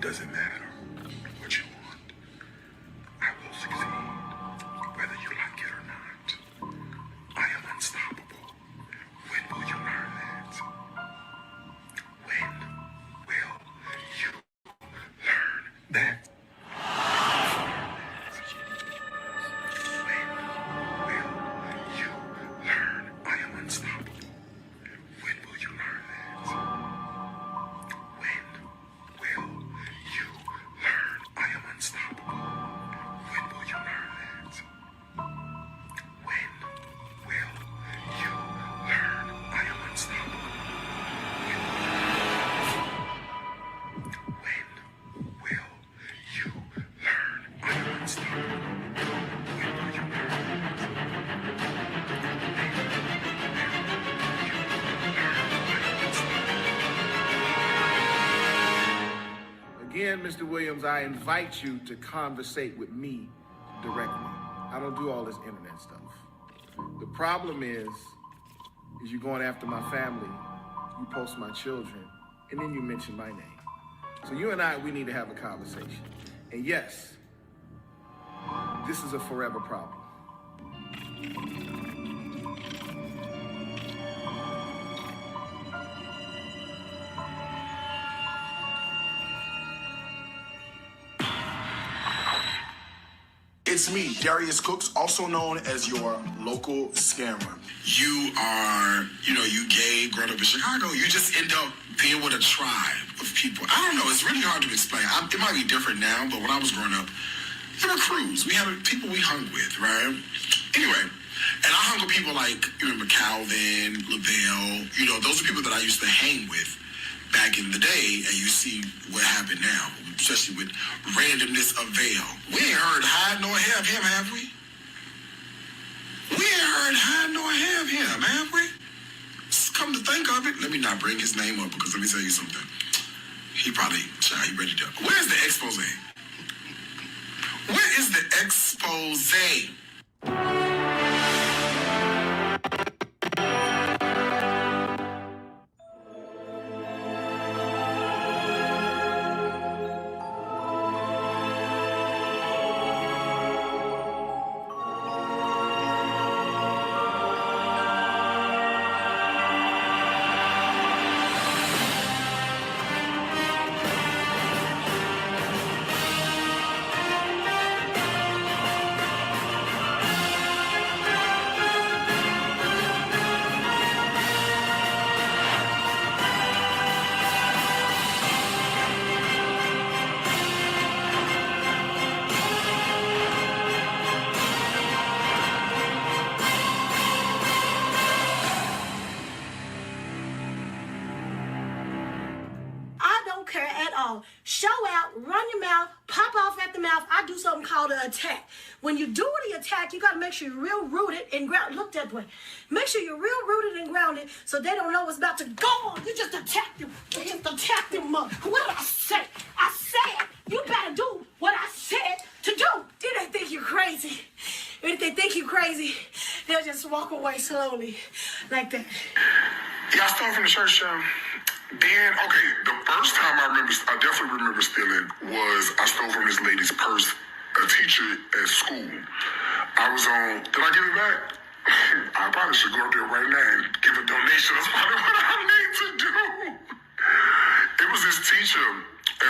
It doesn't matter what you want. I will succeed, whether you like it or not. I am unstoppable. When will you learn that? When will you learn that? When will you learn I am unstoppable? When will you learn that? When will you learn I am unstoppable? When will you learn that? When will you learn I am unstoppable? When will you learn I am unstoppable? When will you learn Again, Mr. Williams, I invite you to conversate with me directly. I don't do all this internet stuff. The problem is you're going after my family, you post my children, and then you mention my name. So you and I, we need to have a conversation. And yes, this is a forever problem. It's me, Darius Crooks, also known as your local scammer. You are, you gay, grown up in Chicago. You just end up being with a tribe of people. I don't know. It's really hard to explain. It might be different now, but when I was growing up, there were crews. We had people we hung with, right? Anyway, and I hung with people like, you remember Calvin, LaVelle. Those are people that I used to hang with back in the day, and you see what happened now, especially with randomness of Vail. We ain't heard hide nor have him, have we? We ain't heard hide nor have him, have we? Come to think of it, let me not bring his name up, because let me tell you something. He probably, he ready to. Where's the expose? Where is the expose? Show out, run your mouth, pop off at the mouth. I do something called an attack. When you do the attack, you got to make sure you're real rooted and grounded. Look that way. Make sure you're real rooted and grounded so they don't know what's about to go on. You just attack them. You just attack them, mother. What did I say? I said you better do what I said to do. If they think you're crazy, if they think you're crazy, they'll just walk away slowly like that. Yeah, I stole from the church, Then, okay, the first time I definitely remember stealing was I stole from this lady's purse, a teacher at school. I was on, did I give it back? I probably should go up there right now and give a donation. That's probably what I need to do. It was this teacher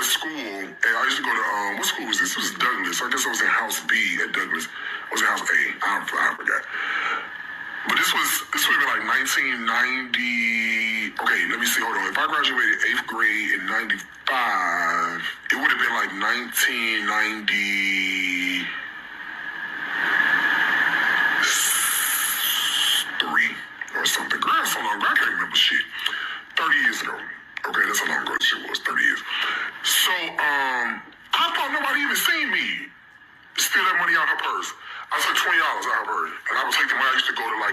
at school, and I used to go to, what school was this? It was Douglas. I guess I was in House B at Douglas. I was in House A. I forgot. But this would have been like 1990. Okay, let me see. Hold on. If I graduated 8th grade in 95, it would have been like 1993 or something. Girl, so long ago. I can't remember shit. 30 years ago. Okay, that's how long ago this shit was. 30 years. So, I thought nobody even seen me steal that money out of her purse. I took $20 out of her, and I was taking money. I used to go to I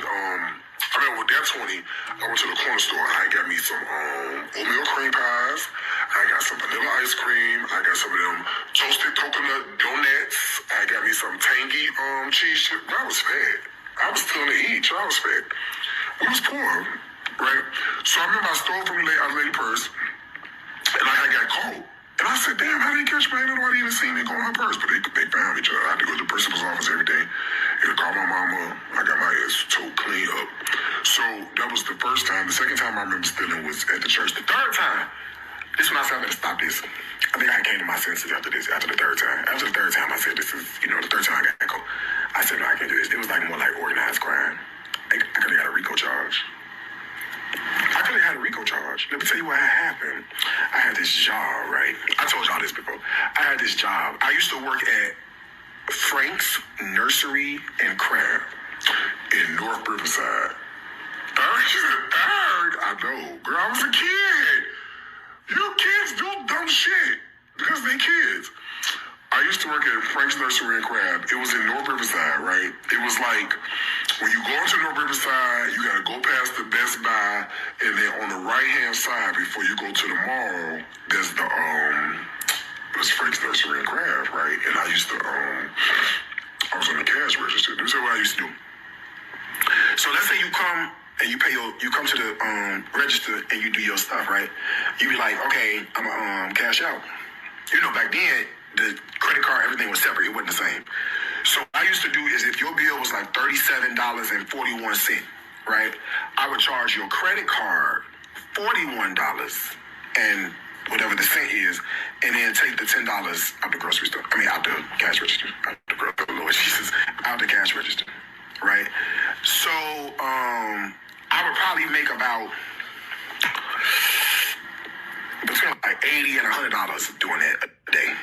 remember with that 20, I went to the corner store and I got me some oatmeal cream pies. I got some vanilla ice cream. I got some of them toasted coconut donuts. I got me some tangy cheese chips. I was fed. I was still to eat. I was fed. We was poor, right? So I remember I stole from a lady purse, and I got caught. And And I said, damn, how did they catch me? Ain't nobody even seen me go in her purse. But they found each other. I had to go to the principal's office every day. And call my mama. I got my ass toe clean up. So that was the first time. The second time I remember stealing was at the church. The third time, this when I said I better stop this. I think I came to my senses after this, after the third time. After the third time, I said, this is, the third time I got to go. I said, no, I can't do this. It was like more like organized crime. I could have got a RICO charge. I could have had a RICO charge. Let me tell you what happened. I had this job, right? I told y'all this before. I had this job. I used to work at Frank's Nursery and Craft in North Riverside. Third. I know. Girl, I was a kid. You kids do dumb shit because they kids. I used to work at Frank's Nursery and Crab. It was in North Riverside, right? It was like, when you go into North Riverside, you gotta go past the Best Buy, and then on the right-hand side, before you go to the mall, there's the, it was Frank's Nursery and Crab, right? And I used to, I was on the cash register. This is what I used to do. So let's say you come and you come to the register and you do your stuff, right? You be like, okay, I'm gonna cash out. Back then, the credit card, everything was separate. It wasn't the same. So what I used to do is if your bill was like $37.41, right? I would charge your credit card $41 and whatever the cent is, and then take the $10 out the grocery store. Out the cash register. Lord Jesus, out the cash register, right? So I would probably make about between like $80 and $100 doing that a day.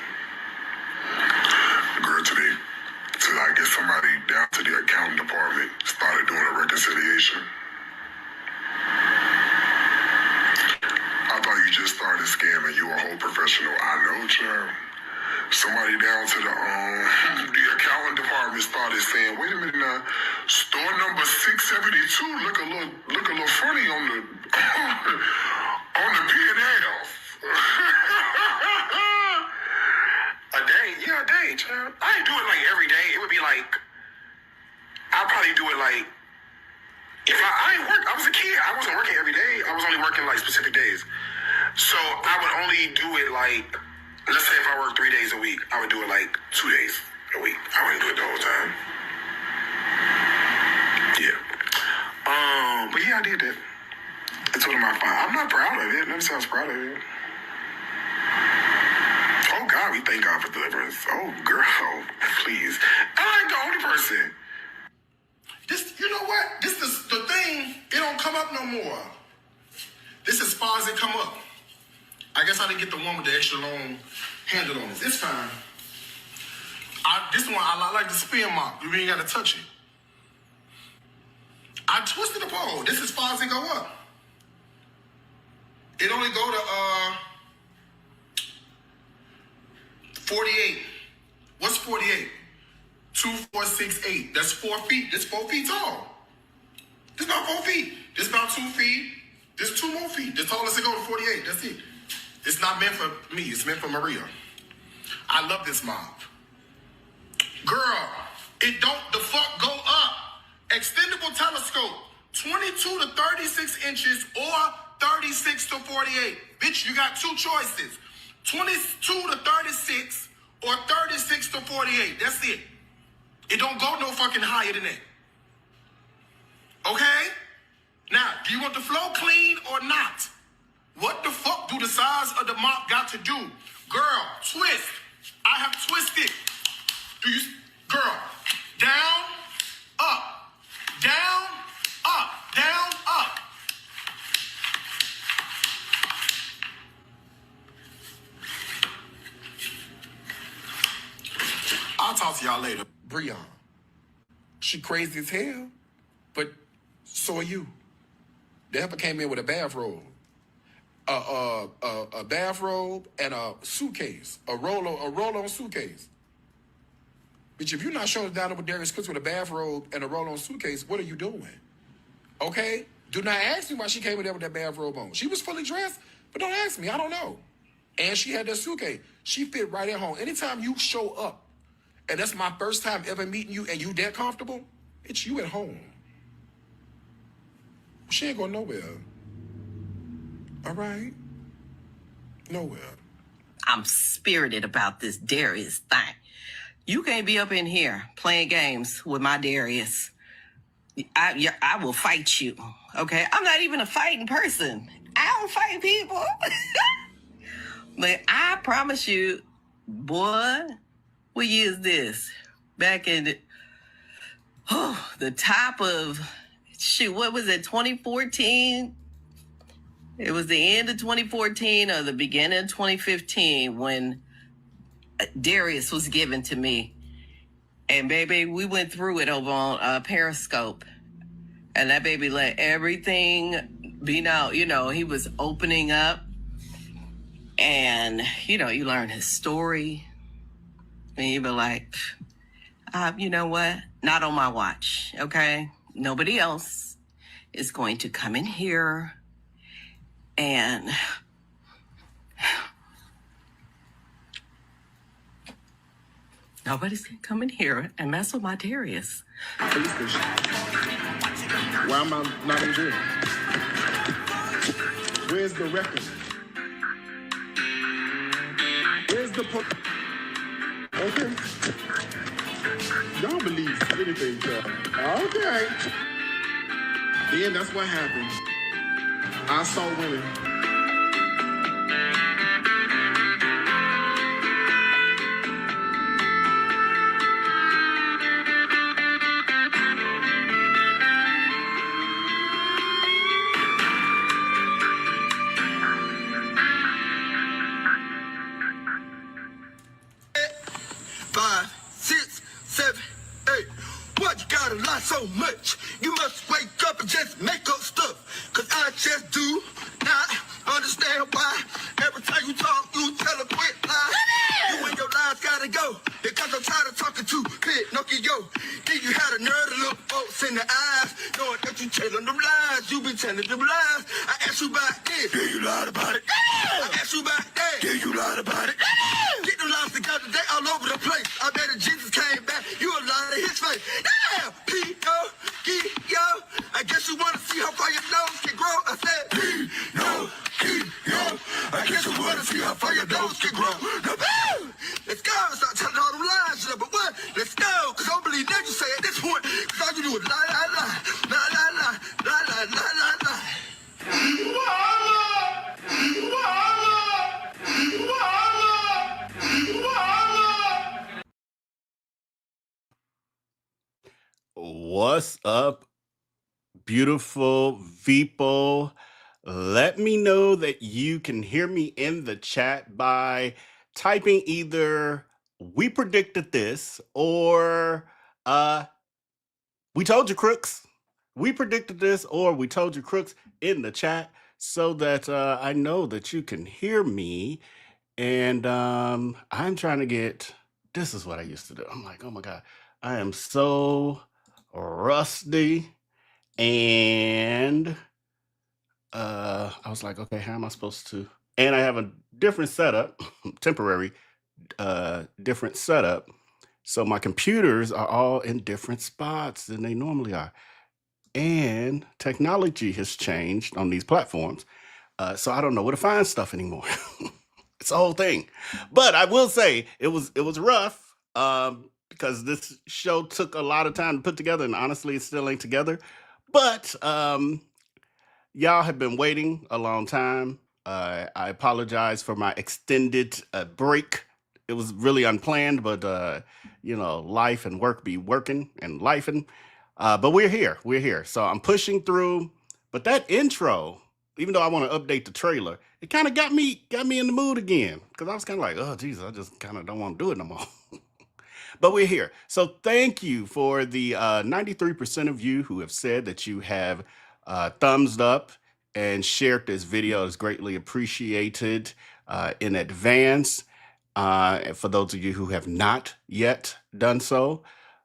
Girl, till I get somebody down to the accounting department, started doing a reconciliation. I thought you just started scamming. You a whole professional. I know, child. Somebody down to the accounting department started saying, "Wait a minute now, store number 672 look a little funny on the on the P&L." A day, child. I didn't do it like every day. It would be like, I'd probably do it like, if I ain't work, I was a kid. I wasn't working every day. I was only working like specific days. So I would only do it like, let's say if I work 3 days a week, I would do it like 2 days a week. I wouldn't do it the whole time. Yeah. But yeah, I did that. It's one of my fun. I'm not proud of it. Never say I was proud of it. Oh God, we thank God for deliverance. Oh girl, please. I ain't the only person. This, you know what? This is the thing. It don't come up no more. This is as far as it come up. I guess I didn't get the one with the extra long handle on this. It's fine. This one, I like the spin mop. You ain't got to touch it. I twisted the pole. This is as far as it go up. It only go to 48. What's 48? 2, 4, 6, 8. That's 4 feet. This 4 feet tall. This about 4 feet. This about 2 feet. This 2 more feet. The tallest it go to 48. That's it. It's not meant for me. It's meant for Maria. I love this mop. Girl, it don't the fuck go up. Extendable telescope. 22 to 36 inches or 36 to 48. Bitch, you got 2 choices. 22 to 36 or 36 to 48. That's it. It don't go no fucking higher than that. Okay? Now, do you want the flow clean or not? What the fuck do the size of the mop got to do? Girl, twist. I have twisted. Girl, down, up, down, up, down, up. I'll talk to y'all later. Breon. She crazy as hell, but so are you. The helper came in with a bathrobe. A bathrobe and a suitcase. A roll-on suitcase. Bitch, if you're not showing down there with Darius Crooks with a bathrobe and a roll-on suitcase, what are you doing? Okay? Do not ask me why she came in there with that bathrobe on. She was fully dressed, but don't ask me. I don't know. And she had that suitcase. She fit right at home. Anytime you show up, and that's my first time ever meeting you, and you that comfortable, it's you at home. She ain't going nowhere. All right? Nowhere. I'm spirited about this Darius thing. You can't be up in here playing games with my Darius. I will fight you, okay? I'm not even a fighting person. I don't fight people. But I promise you, boy, what year is this? Back in the top of, what was it, 2014? It was the end of 2014 or the beginning of 2015 when Darius was given to me. And baby, we went through it over on Periscope. And that baby let everything be known. You know, he was opening up. And, you know, you learn his story. And you be like, you know what? Not on my watch, okay? Nobody else is going to come in here and nobody's gonna come in here and mess with my Darius. Police station. Why am I not in jail? Where's the record? Where's the Okay. Y'all believe anything, child. Okay. Then that's what happened. I saw women. So much, you must wake up and just make up stuff. Cause I just do not understand why every time you talk, you tell a quick lie. You and your lies gotta go, because I'm tired of talking to Pinocchio. Then you had a nerve to look folks in the eyes, knowing that you telling them lies, you be telling them lies. I asked you about this, yeah, you lied about it. I asked you about that, yeah, you lied about it. Get them lies together, they all over the place. I bet if Jesus came back, you a lie to his face. Damn, P-O-G-Yo, I guess you wanna see how far your nose can grow. I said, P-No-G-Yo, I guess you wanna see how far your nose can grow. Now, let's go, start telling all them lies, number one. Let's go, cause I don't believe that you say at this point, cause all you do is lie, lie, lie, lie, lie, lie, lie, lie, lie, lie, lie. What's up, beautiful people? Let me know that you can hear me in the chat by typing either "we predicted this" or "we told you, Crooks." We predicted this or "we told you, Crooks" in the chat so that I know that you can hear me. And I'm trying to get, this is what I used to do. I'm like, oh my God, I am so rusty. And I was like, okay, how am I supposed to? And I have a different setup, temporary, different setup. So my computers are all in different spots than they normally are. And technology has changed on these platforms. So I don't know where to find stuff anymore. It's a whole thing. But I will say it was rough because this show took a lot of time to put together, and honestly, it still ain't together. But y'all have been waiting a long time. I apologize for my extended break. It was really unplanned, but you know, life and work be working and lifing. But we're here. We're here. So I'm pushing through. But that intro, even though I want to update the trailer, it kind of got me in the mood again. Because I was kind of like, oh, Jesus, I just kind of don't want to do it no more. But we're here. So thank you for the 93% of you who have said that you have thumbs up and shared this video. Is greatly appreciated in advance. For those of you who have not yet done so,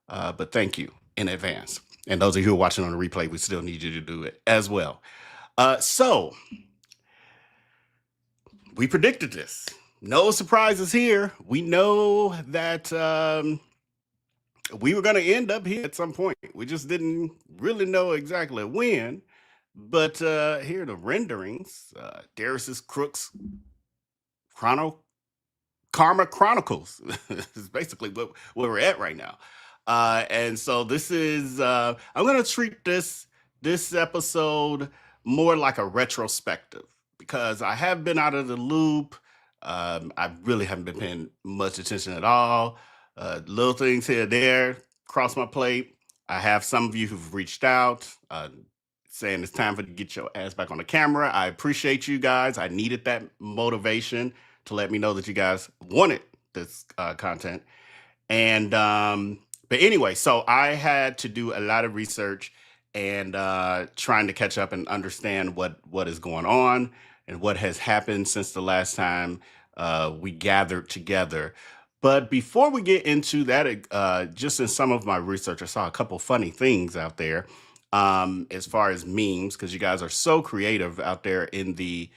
but thank you in advance. And those of you who are watching on the replay, we still need you to do it as well. So we predicted this. No surprises here. We know that we were going to end up here at some point. We just didn't really know exactly when. But here are the renderings. Darius Crooks Karma Chronicles is basically where we're at right now. And so this is I'm gonna treat this episode more like a retrospective because I have been out of the loop. I really haven't been paying much attention at all. Little things here and there cross my plate. I have some of you who've reached out saying it's time for you to get your ass back on the camera. I appreciate you guys. I needed that motivation to let me know that you guys wanted this content. And but anyway, so I had to do a lot of research and trying to catch up and understand what is going on and what has happened since the last time we gathered together. But before we get into that, just in some of my research, I saw a couple funny things out there as far as memes, because you guys are so creative out there in the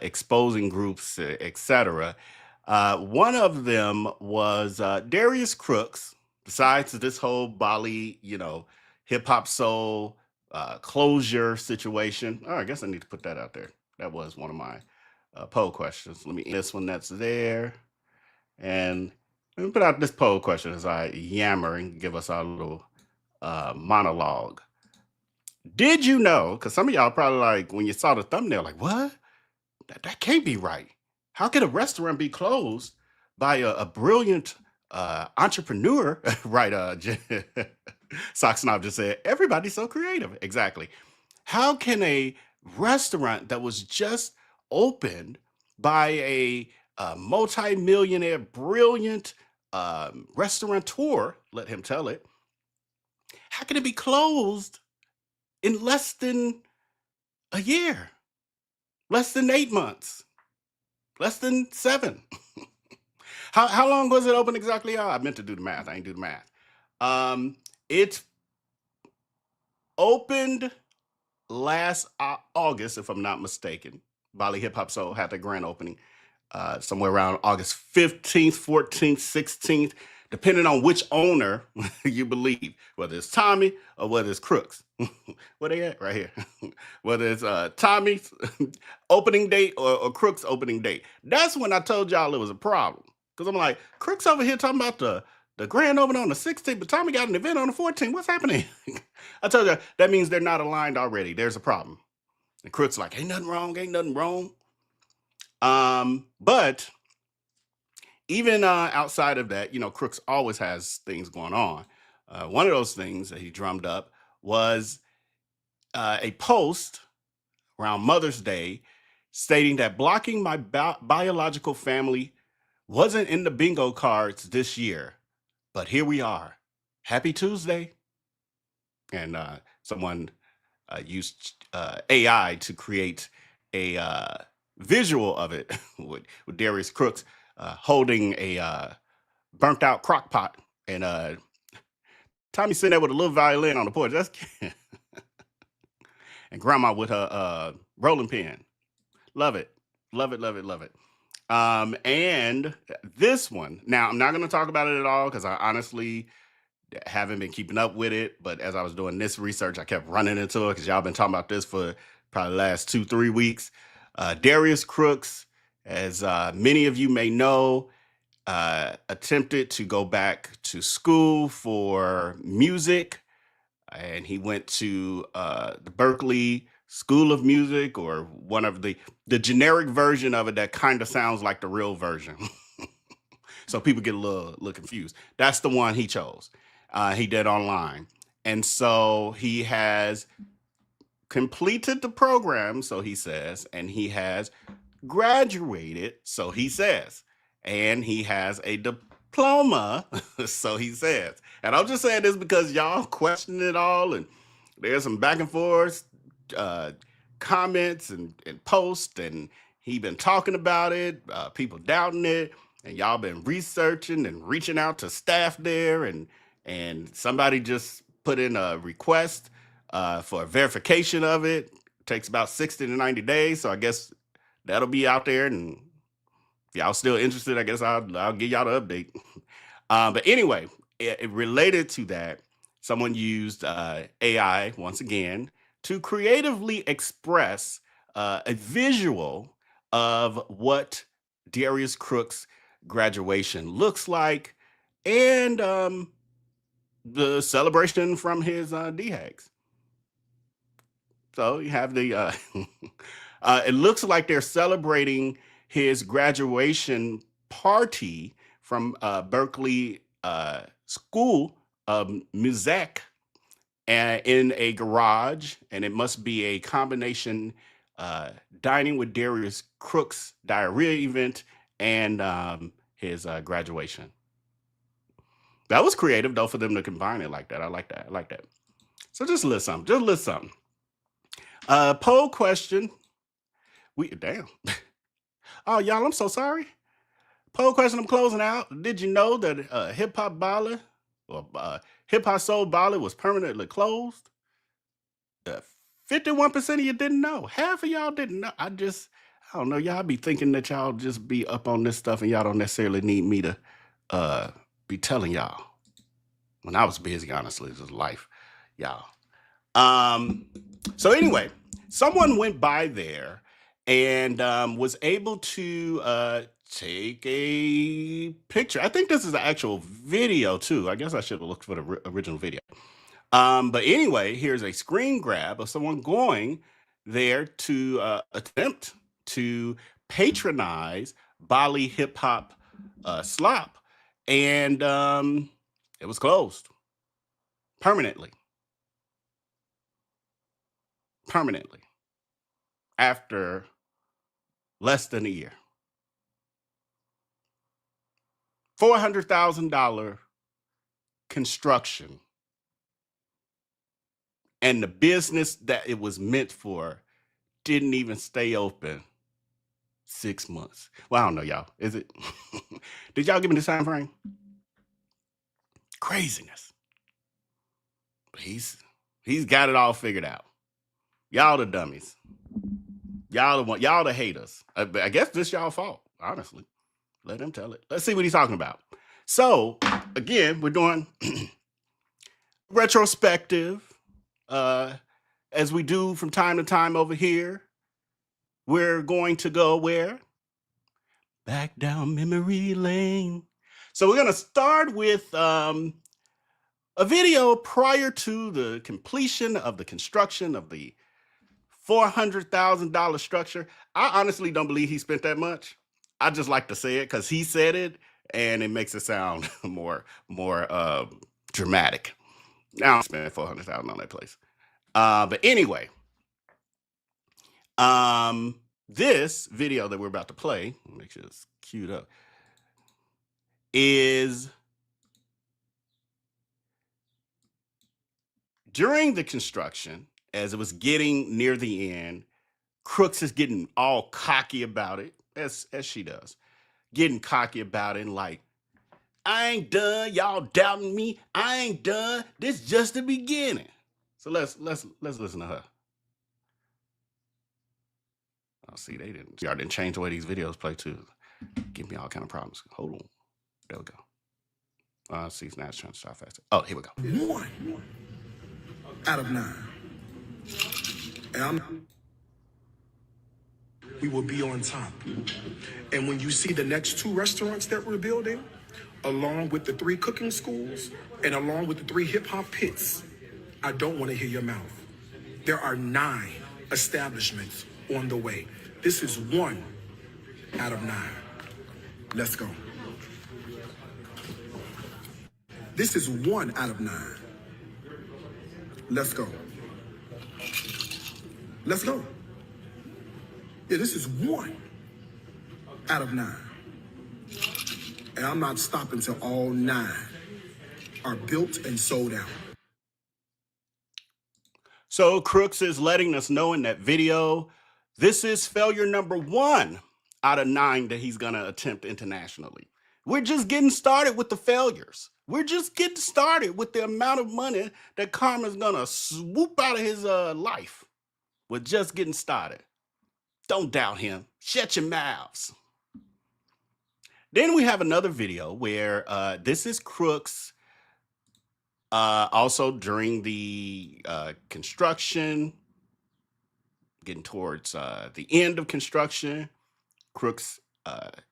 exposing groups, etc. One of them was Darius Crooks. Besides this whole Bali, hip hop soul closure situation. Oh, I guess I need to put that out there. That was one of my poll questions. Let me this one that's there, and let me put out this poll question as I yammer and give us our little monologue. Did you know? Because some of y'all probably like when you saw the thumbnail, like what? That can't be right. How could a restaurant be closed by a brilliant entrepreneur? Right, Sock Snob just said, everybody's so creative. Exactly. How can a restaurant that was just opened by a multi-millionaire, brilliant restaurateur, let him tell it, how can it be closed in less than a year? Less than 8 months? Less than 7? How long was it open exactly? I meant to do the math. I ain't do the math. It opened last August, if I'm not mistaken. Bali Hip Hop Soul had the grand opening somewhere around August 15th, 14th, 16th, depending on which owner you believe, whether it's Tommy or whether it's Crooks. Where they at? Right here. Whether it's Tommy's opening date or Crooks' opening date. That's when I told y'all it was a problem. Because I'm like, Crooks over here talking about the grand opening on the 16th, but Tommy got an event on the 14th. What's happening? I told you, that means they're not aligned already. There's a problem. And Crooks like, ain't nothing wrong, ain't nothing wrong. But even outside of that, Crooks always has things going on. One of those things that he drummed up was a post around Mother's Day stating that blocking my biological family wasn't in the bingo cards this year, but here we are. Happy Tuesday. And someone used AI to create a visual of it with Darius Crooks holding a burnt out crock pot and Tommy sitting there with a little violin on the porch. That's and grandma with her rolling pin. Love it. Love it, love it, love it. And this one, now I'm not going to talk about it at all because I honestly haven't been keeping up with it. But as I was doing this research, I kept running into it because y'all been talking about this for probably the last 2-3 weeks. Darius Crooks, as many of you may know, attempted to go back to school for music. And he went to the Berkeley School of Music, or one of the generic version of it that kind of sounds like the real version. So people get a little confused. That's the one he chose. He did online. And so he has completed the program, so he says, and he has graduated, so he says, and he has a diploma, so he says. And I'm just saying this because y'all question it all, and there's some back and forth comments and posts, and he been talking about it, people doubting it, and y'all been researching and reaching out to staff there, and somebody just put in a request for verification of it. It takes about 60 to 90 days, so I guess that'll be out there, and if y'all still interested, I guess I'll give y'all the update. But anyway, it related to that, someone used AI once again to creatively express a visual of what Darius Crooks graduation looks like, and the celebration from his DHECs. So you have the, it looks like they're celebrating his graduation party from Berkeley School of Music in a garage, and it must be a combination dining with Darius Crooks diarrhea event and his graduation. That was creative, though, for them to combine it like that. I like that. I like that. So just list something. Just list something. Poll question. Damn. Oh, y'all, I'm so sorry. Poll question, I'm closing out. Did you know that Hip Hop Bali or Hip Hop Soul Bali was permanently closed? 51% of you didn't know. Half of y'all didn't know. I don't know. Y'all be thinking that y'all just be up on this stuff and y'all don't necessarily need me to be telling y'all. When I was busy, honestly, it was life, y'all. So anyway, someone went by there and was able to take a picture. I think this is an actual video too. I guess I should have looked for the original video. But anyway, here's a screen grab of someone going there to attempt to patronize Bali hip hop slop, and it was closed permanently. After less than a year. $400,000 construction. And the business that it was meant for didn't even stay open 6 months. Well, I don't know, y'all. Is it? Did y'all give me the time frame? Craziness. But he's got it all figured out. Y'all the dummies. Y'all the haters. I guess this y'all's fault, honestly. Let him tell it. Let's see what he's talking about. So, again, we're doing retrospective, as we do from time to time over here. We're going to go where? Back down memory lane. So we're going to start with a video prior to the completion of the construction of the $400,000 structure. I honestly don't believe he spent that much. I just like to say it because he said it, and it makes it sound more dramatic. Now I spent $400,000 on that place. But anyway, this video that we're about to play, make sure it's queued up, is during the construction, as it was getting near the end. Crooks is getting all cocky about it, as she does. Getting cocky about it and like, I ain't done, y'all doubting me. I ain't done. This just the beginning. So let's listen to her. Oh, see, y'all didn't change the way these videos play too. Give me all kind of problems. Hold on. There we go. See, now it's trying to start faster. Oh, here we go. 1 out of 9. And we will be on top. And when you see the next 2 restaurants that we're building, along with the 3 cooking schools and along with the 3 hip hop pits, I don't want to hear your mouth. There are 9 establishments on the way. This is 1 out of 9. Let's go. This is 1 out of 9. Let's go. Let's go. Yeah, this is 1 out of 9. And I'm not stopping till all 9 are built and sold out. So Crooks is letting us know in that video, this is failure number 1 out of 9 that he's going to attempt internationally. We're just getting started with the failures. We're just getting started with the amount of money that Karma's going to swoop out of his life. We're just getting started. Don't doubt him. Shut your mouths. Then we have another video where this is Crooks. Also during the construction, getting towards the end of construction, Crooks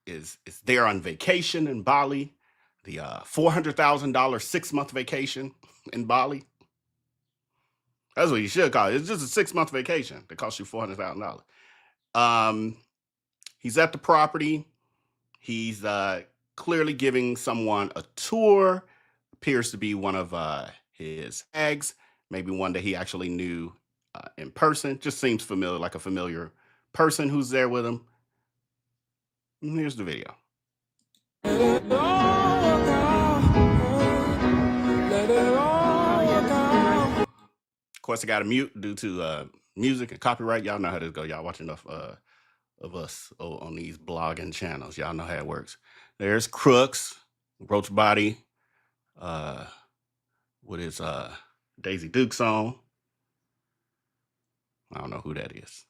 is there on vacation in Bali, the $400,000 6-month vacation in Bali. That's what you should call it. It's just a 6-month vacation that costs you $400,000. He's at the property. He's clearly giving someone a tour. Appears to be one of his hags, maybe one that he actually knew in person. Just seems familiar, like a familiar person who's there with him. And here's the video. Of course, I got to mute due to music and copyright. Y'all know how this go. Y'all watch enough of us on these blogging channels. Y'all know how it works. There's Crooks, Roach Body, with his Daisy Duke song. I don't know who that is.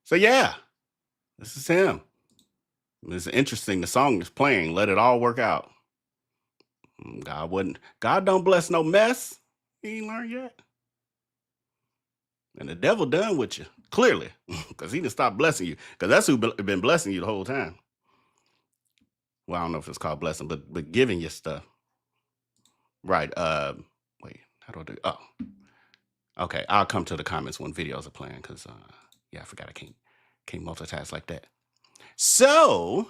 So yeah, this is him. It's interesting. The song is playing. Let it all work out. God don't bless no mess. He ain't learned yet. And the devil done with you, clearly, because he didn't stop blessing you. Because that's who been blessing you the whole time. Well, I don't know if it's called blessing, but giving you stuff. Right. Wait, how do I do? Oh, okay. I'll come to the comments when videos are playing because, yeah, I forgot I can't multitask like that. So,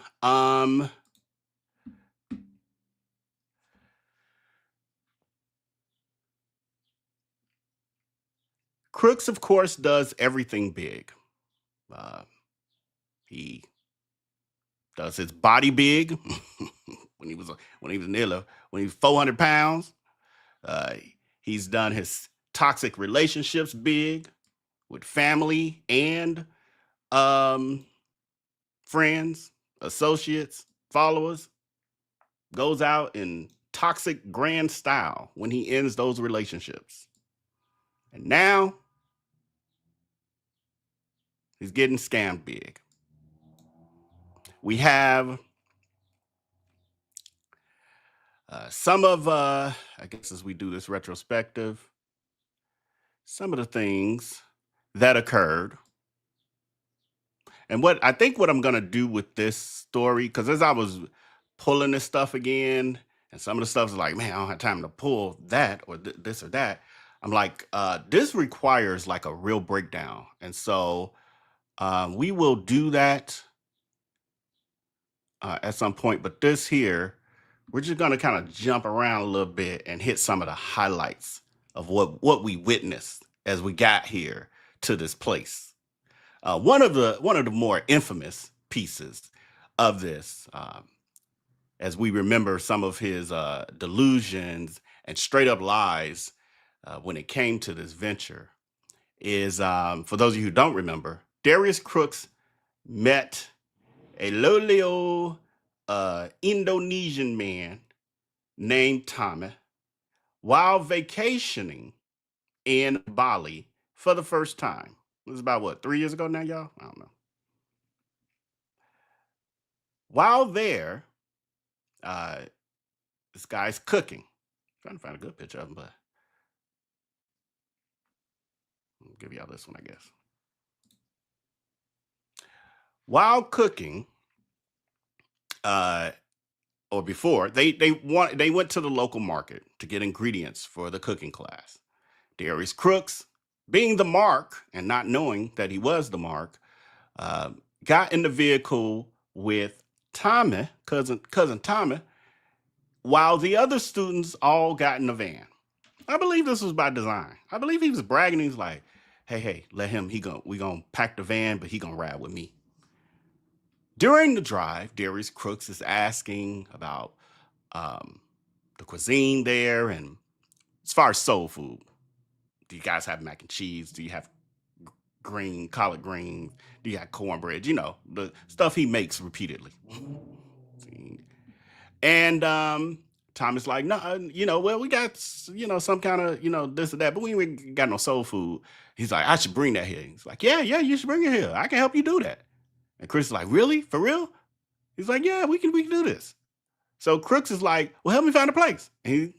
Crooks, of course, does everything big. He does his body big when he was 400 pounds. He's done his toxic relationships big with family and friends, associates, followers. Goes out in toxic grand style when he ends those relationships. And now he's getting scammed big. We have some of, I guess as we do this retrospective, some of the things that occurred. And what I'm going to do with this story, because as I was pulling this stuff again, and some of the stuff is like, man, I don't have time to pull that or this or that. I'm like, this requires like a real breakdown. And so we will do that at some point. But this here, we're just going to kind of jump around a little bit and hit some of the highlights of what we witnessed as we got here to this place. One of the more infamous pieces of this, as we remember some of his delusions and straight up lies when it came to this venture, is for those of you who don't remember, Darius Crooks met a lowly old Indonesian man named Tommy while vacationing in Bali for the first time. This is about 3 years ago now, y'all? I don't know. While there, this guy's cooking. I'm trying to find a good picture of him, but I'll give y'all this one, I guess. While cooking, or before, they went to the local market to get ingredients for the cooking class. Darius Crooks, being the mark and not knowing that he was the mark, got in the vehicle with Tommy, cousin Tommy, while the other students all got in the van. I believe this was by design. I believe he was bragging. He's like, hey, let him, we gonna pack the van, but he gonna ride with me. During the drive, Darius Crooks is asking about the cuisine there, and as far as soul food, do you guys have mac and cheese? Do you have collard greens? Do you have cornbread? You know, the stuff he makes repeatedly. And Thomas like, no, well, we got, some kind of, this or that, but we ain't got no soul food. He's like, I should bring that here. He's like, yeah, you should bring it here. I can help you do that. And Chris is like, really? For real? He's like, yeah, we can do this. So Crooks is like, well, help me find a place. And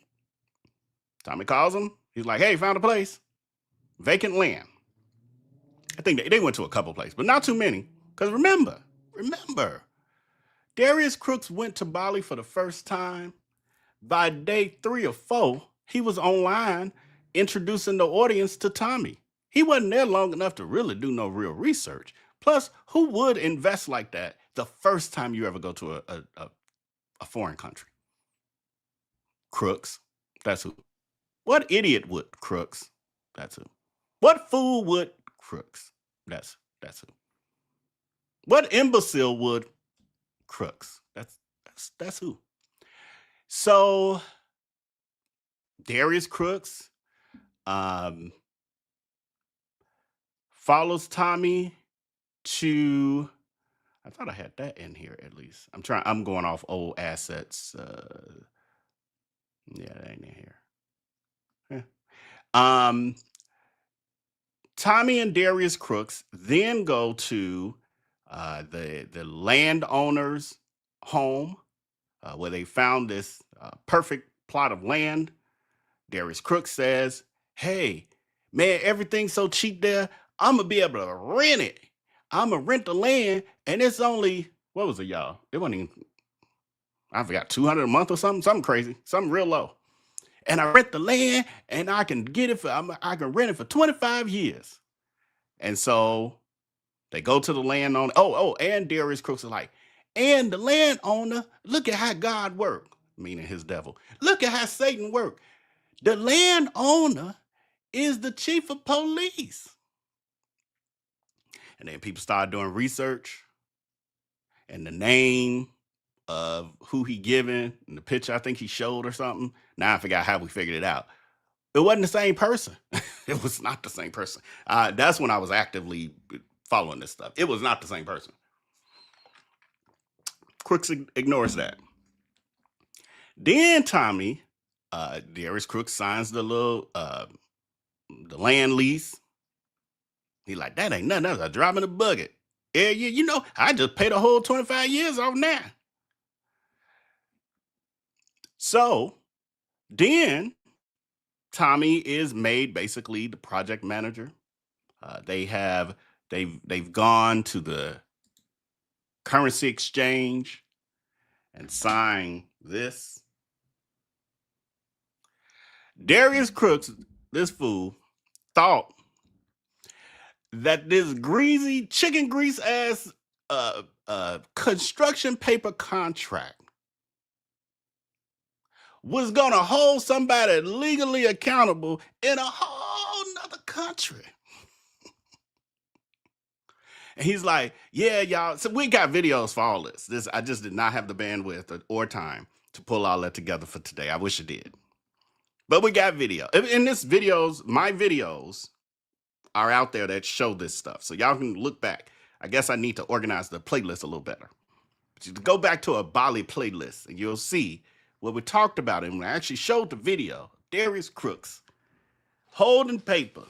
Tommy calls him. He's like, hey, found a place. Vacant land. I think they went to a couple places, but not too many. Because remember, Remember, Darius Crooks went to Bali for the first time. By day 3 or 4, he was online introducing the audience to Tommy. He wasn't there long enough to really do no real research. Plus, who would invest like that the first time you ever go to a foreign country? Crooks. That's who. What idiot would? Crooks. That's who. What fool would? Crooks. That's who. What imbecile would? Crooks. That's who. So Darius Crooks follows Tommy to, I thought I had that in here at least. I'm going off old assets. Yeah, that ain't in here. Tommy and Darius Crooks then go to the landowner's home where they found this perfect plot of land. Darius Crooks says, "Hey, man, everything's so cheap there. I'm going to be able to rent it. I'm going to rent the land, and it's only, what was it, y'all? It wasn't even, I forgot, $200 a month or something crazy, something real low. And I rent the land, and I can get it I can rent it for 25 years. And so they go to the landowner. And Darius Crooks is like, and the landowner, look at how God worked, meaning his devil. Look at how Satan worked. The landowner is the chief of police. And then people started doing research, and the name of who he given and the picture I think he showed or something. Now I forgot how we figured it out. It wasn't the same person. It was not the same person. That's when I was actively following this stuff. It was not the same person. Crooks ignores that. Then Tommy, Darius Crooks signs the little the land lease. He like, that ain't nothing. That's a drop in the bucket. Yeah, you know, I just paid a whole 25 years off now. So then Tommy is made basically the project manager. They've gone to the currency exchange and signed this. Darius Crooks, this fool, thought that this greasy chicken grease ass construction paper contract was gonna hold somebody legally accountable in a whole nother country. And he's like, yeah, y'all. So we got videos for all this. I just did not have the bandwidth or time to pull all that together for today. I wish I did. But we got video. In this videos, my videos are out there that show this stuff. So y'all can look back. I guess I need to organize the playlist a little better. But you go back to a Bali playlist and you'll see what we talked about. And when I actually showed the video, Darius Crooks holding paper,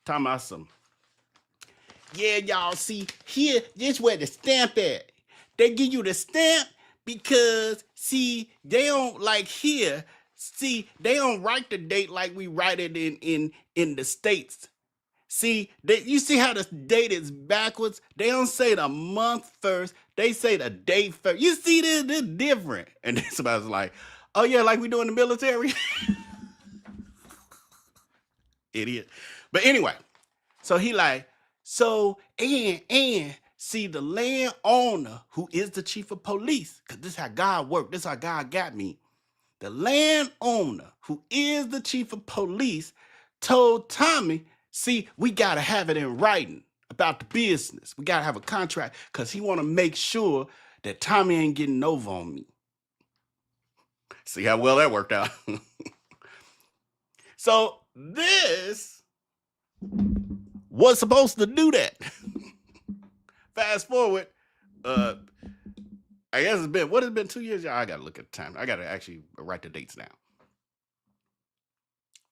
talking about some, yeah, y'all see here, this where the stamp at. They give you the stamp because, see, they don't like here. See, they don't write the date like we write it in the States. See, you see how the date is backwards? They don't say the month first. They say the date first. You see, they're different. And then somebody's like, oh, yeah, like we do in the military. Idiot. But anyway, so he like, so, and see, the landowner who is the chief of police, because this is how God worked. This is how God got me. The landowner who is the chief of police told Tommy, see, we got to have it in writing about the business. We got to have a contract because he want to make sure that Tommy ain't getting over on me. See how well that worked out. So this was supposed to do that. Fast forward, I guess what has it been 2 years? Y'all, I got to look at the time. I got to actually write the dates down.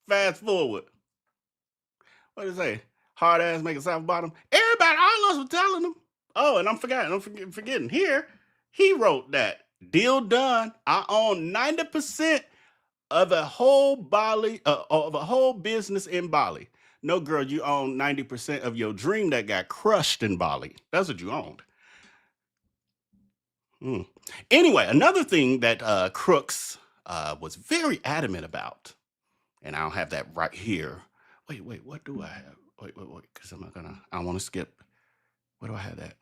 Fast forward. What did it say? Hard ass make a soft bottom. Everybody, all of us were telling them. Oh, and I'm forgetting. Here, he wrote that. Deal done. I own 90% of a whole Bali, of a whole business in Bali. No, girl, you own 90% of your dream that got crushed in Bali. That's what you owned. Anyway, another thing that Crooks was very adamant about, and I'll have that right here. Wait, what do I have? Wait, because I don't want to skip. Where do I have that?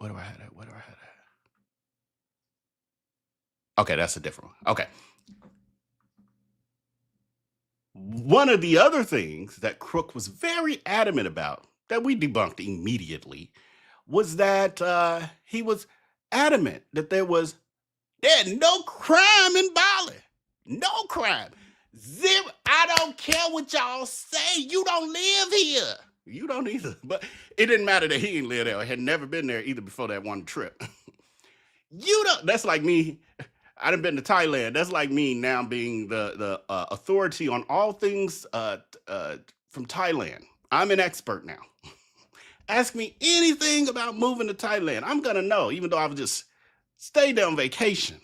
Okay, that's a different one. Okay. One of the other things that Crook was very adamant about, that we debunked immediately, was that he was adamant that there's no crime in Bali. No crime. Zero. I don't care what y'all say. You don't live here. You don't either. But it didn't matter that he didn't live there or had never been there either before that one trip. You don't. That's like me. I done been to Thailand. That's like me now being the authority on all things from Thailand. I'm an expert now. Ask me anything about moving to Thailand. I'm gonna know, even though I was just stayed there on vacation.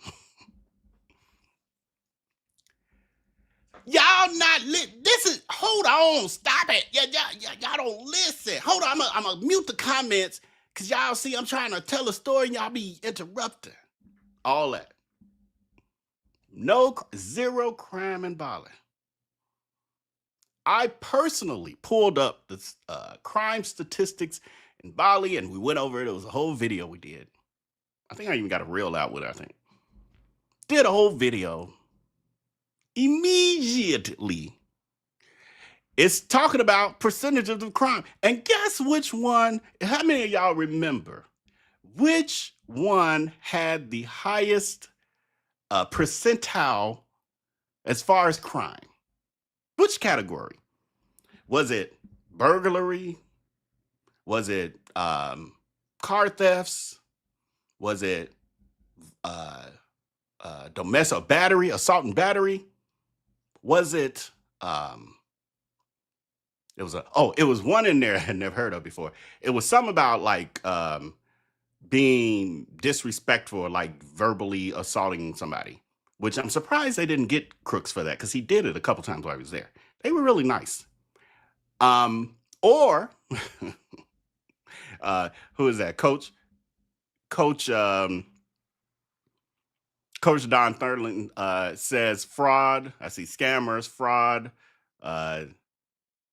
Y'all not this is, hold on, stop it. Y'all don't listen. Hold on, I'm gonna mute the comments because y'all see I'm trying to tell a story and y'all be interrupting. All that. Zero crime in Bali. I personally pulled up the crime statistics in Bali and we went over it. It was a whole video we did. I think I even got a reel out with it, I think. Did a whole video. Immediately, it's talking about percentages of crime. And guess which one, how many of y'all remember which one had the highest percentile as far as crime? Which category? Was it burglary? Was it car thefts? Was it domestic battery, assault and battery? Was it it was one in there I had never heard of before. It was something about like being disrespectful or like verbally assaulting somebody, which I'm surprised they didn't get Crooks for that because he did it a couple times while he was there. They were really nice. Or who is that? Coach Don Thurland says fraud. I see scammers, fraud.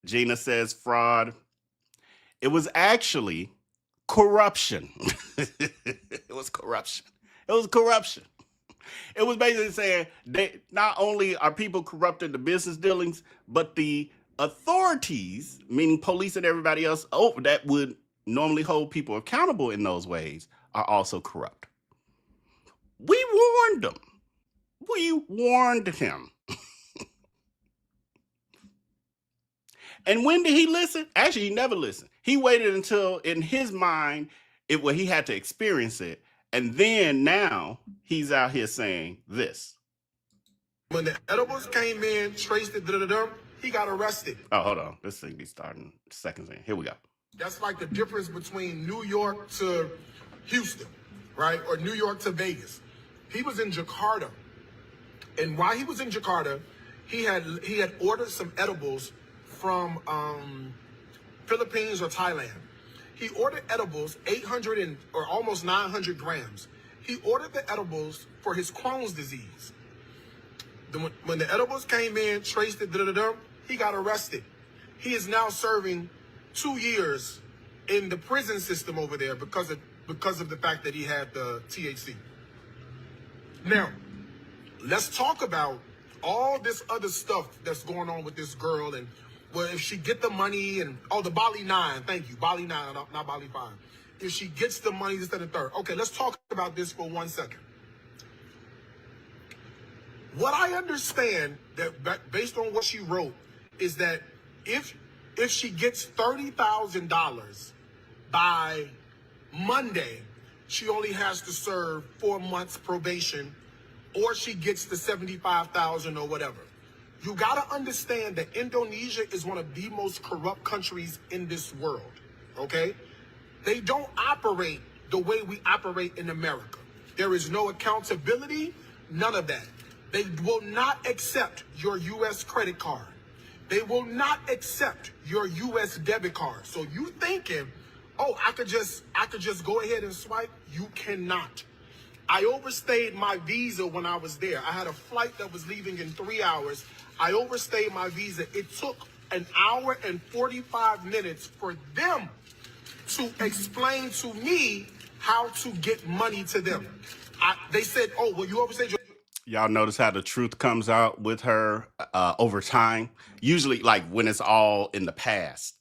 Gina says fraud. It was actually corruption. It was corruption. It was basically saying they not only are people corrupting the business dealings, but the authorities, meaning police and everybody else that would normally hold people accountable in those ways, are also corrupt. We warned them. We warned him. And when did he listen? Actually, he never listened. He waited until, in his mind, he had to experience it. And then now he's out here saying this. When the edibles came in, traced it, he got arrested. Oh, hold on. This thing be starting seconds in. Here we go. That's like the difference between New York to Houston, right? Or New York to Vegas. He was in Jakarta. And while he was in Jakarta, he had ordered some edibles from Philippines or Thailand. He ordered edibles, 800 or almost 900 grams. He ordered the edibles for his Crohn's disease. When the edibles came in, traced it, he got arrested. He is now serving 2 years in the prison system over there because of the fact that he had the THC. Now, let's talk about all this other stuff that's going on with this girl and well, if she get the money and the Bali 9, thank you, Bali 9, not Bali 5. If she gets the money, this, that, and third. Okay, let's talk about this for 1 second. What I understand that based on what she wrote is that if she gets $30,000 by Monday, she only has to serve 4 months probation, or she gets the $75,000 or whatever. You gotta understand that Indonesia is one of the most corrupt countries in this world, okay? They don't operate the way we operate in America. There is no accountability, none of that. They will not accept your U.S. credit card. They will not accept your U.S. debit card. So you thinking, I could just go ahead and swipe? You cannot. I overstayed my visa when I was there. I had a flight that was leaving in 3 hours. I overstayed my visa. It took an hour and 45 minutes for them to explain to me how to get money to them. They said, oh, well, you overstayed your... Y'all notice how the truth comes out with her over time? Usually, like, when it's all in the past.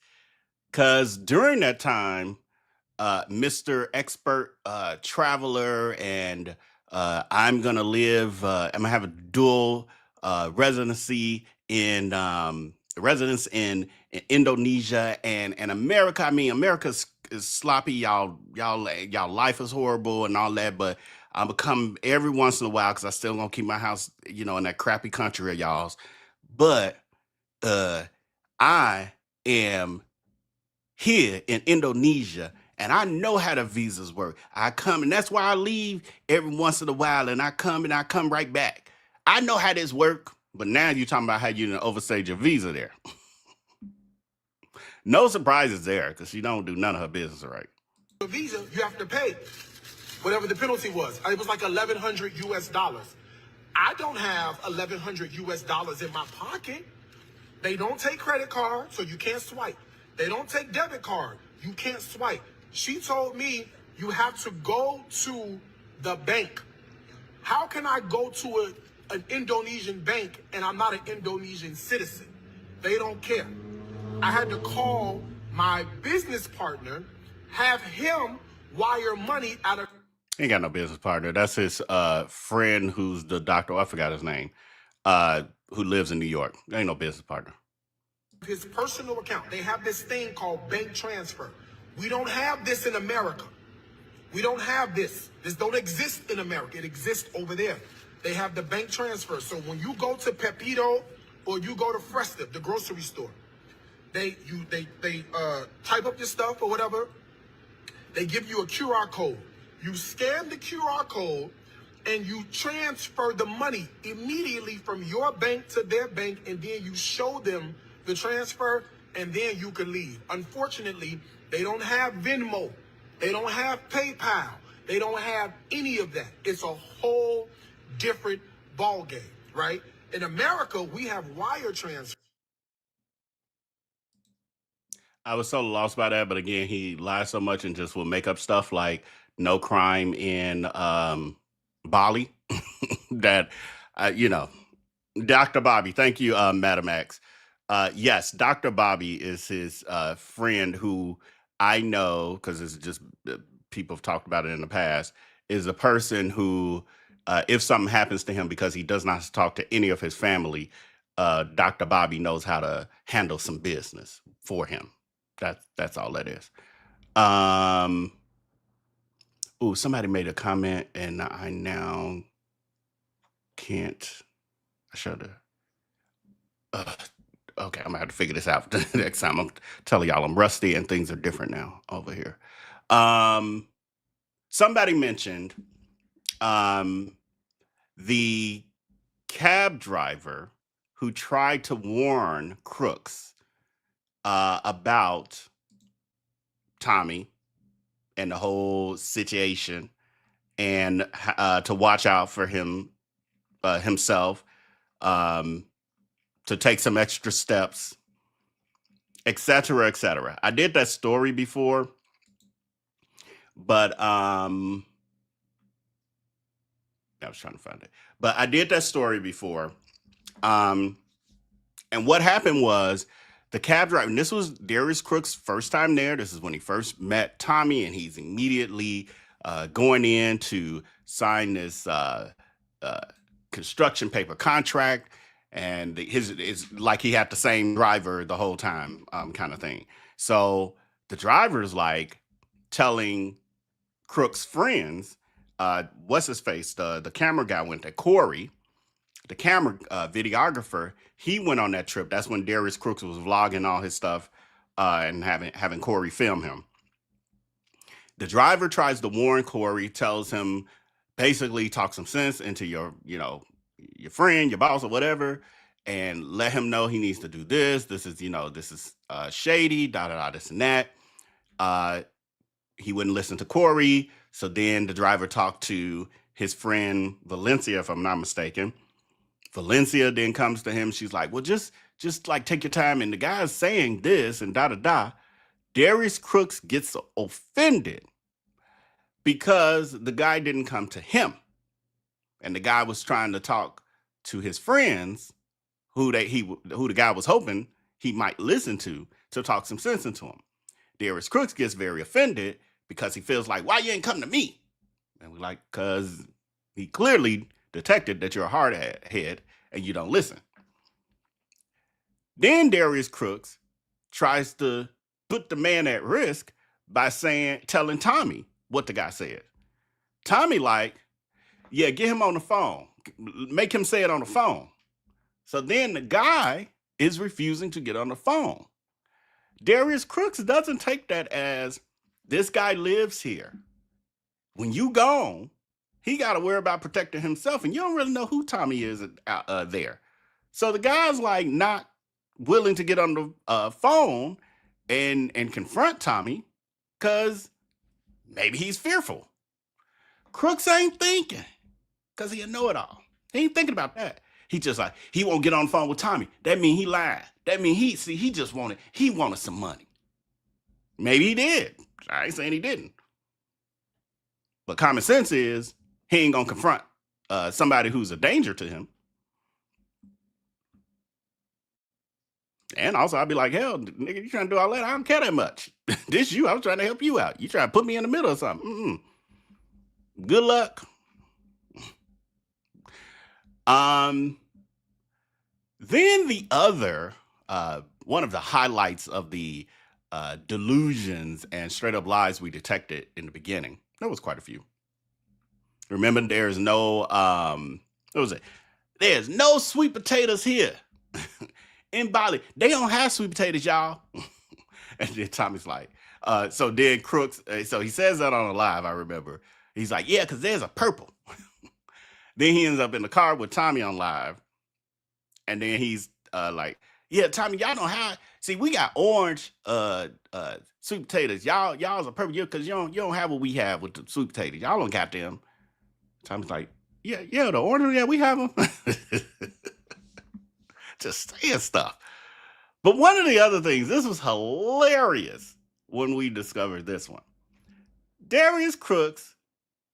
Because during that time, Mr. Expert Traveler and I'm going to live, I'm going to have a dual residency in residence in Indonesia and America. I mean, America is sloppy. Y'all life is horrible and all that, but I'm gonna come every once in a while because I still gonna keep my house, in that crappy country of y'all's. But I am here in Indonesia and I know how the visas work. I come, and that's why I leave every once in a while, and I come right back. I know how this work. But now you're talking about how you done overstayed your visa there. No surprises there, because she don't do none of her business right. Your visa, you have to pay whatever the penalty was. It was like $1,100 US. I don't have $1,100 US in my pocket. They don't take credit card, so you can't swipe. They don't take debit card. You can't swipe. She told me you have to go to the bank. How can I go to an Indonesian bank and I'm not an Indonesian citizen? They don't care. I had to call my business partner, have him wire money out of... He ain't got no business partner. That's his friend who's the doctor. I forgot his name. Who lives in New York. Ain't no business partner. His personal account. They have this thing called bank transfer. We don't have this in America. We don't have this. This don't exist in America. It exists over there. They have the bank transfer. So when you go to Pepito or you go to Frestive, the grocery store, they type up your stuff or whatever. They give you a QR code. You scan the QR code and you transfer the money immediately from your bank to their bank, and then you show them the transfer, and then you can leave. Unfortunately, they don't have Venmo. They don't have PayPal. They don't have any of that. It's a whole different ball game, right? In America, we have wire transfer. I was so lost by that, but again, he lies so much and just will make up stuff like no crime in Bali that, Dr. Bobby, thank you, Madam X. Yes, Dr. Bobby is his friend who I know, because it's just people have talked about it in the past, is a person who, if something happens to him because he does not talk to any of his family, Dr. Bobby knows how to handle some business for him. That's all that is. Somebody made a comment and I now can't. I should have. Okay, I'm gonna have to figure this out the next time. I'm telling y'all I'm rusty and things are different now over here. Somebody mentioned the cab driver who tried to warn Crooks about Tommy and the whole situation, and to watch out for him himself, to take some extra steps, etc., etc. I did that story before, but I was trying to find it. But I did that story before. And what happened was the cab driver, and this was Darius Crooks' first time there. This is when he first met Tommy, and he's immediately going in to sign this construction paper contract. And it's like he had the same driver the whole time, kind of thing. So the driver's like telling Crooks' friends, what's his face? The camera guy went there, Corey, the camera videographer. He went on that trip. That's when Darius Crooks was vlogging all his stuff and having Corey film him. The driver tries to warn Corey, tells him, basically talk some sense into your friend, your boss, or whatever, and let him know he needs to do this. This is shady, this and that. He wouldn't listen to Corey. So then the driver talked to his friend Valencia, if I'm not mistaken. Valencia then comes to him. She's like, well, just like take your time. And the guy's saying this and da-da-da. Darius Crooks gets offended because the guy didn't come to him. And the guy was trying to talk to his friends who the guy was hoping he might listen to talk some sense into him. Darius Crooks gets very offended because he feels like, why you ain't come to me? And we're like, because he clearly detected that you're a hard head and you don't listen. Then Darius Crooks tries to put the man at risk by telling Tommy what the guy said. Tommy like, yeah, get him on the phone. Make him say it on the phone. So then the guy is refusing to get on the phone. Darius Crooks doesn't take that as this guy lives here. When you gone, he got to worry about protecting himself, and you don't really know who Tommy is there. So the guy's like not willing to get on the phone and confront Tommy because maybe he's fearful. Crooks ain't thinking because he a know-it-all. He ain't thinking about that. He just like, he won't get on the phone with Tommy. That mean he lied. That mean he just wanted some money. Maybe he did. I ain't saying he didn't. But common sense is he ain't gonna confront somebody who's a danger to him. And also I'd be like, hell, nigga, you trying to do all that? I don't care that much. This you, I was trying to help you out. You trying to put me in the middle of something. Good luck. Then the other, one of the highlights of the delusions and straight up lies we detected in the beginning, there was quite a few. Remember, there's no, what was it? There's no sweet potatoes here in Bali. They don't have sweet potatoes, y'all. And then Tommy's like, so then Crooks, so he says that on a live, I remember. He's like, yeah, because there's a purple. Then he ends up in the car with Tommy on live. And then he's like, yeah, Tommy, y'all don't have, see, we got orange sweet potatoes. Y'all's a purple, because you don't have what we have with the sweet potatoes. Y'all don't got them. Tommy's like, yeah, the orange, yeah, we have them. Just saying stuff. But one of the other things, this was hilarious when we discovered this one. Darius Crooks,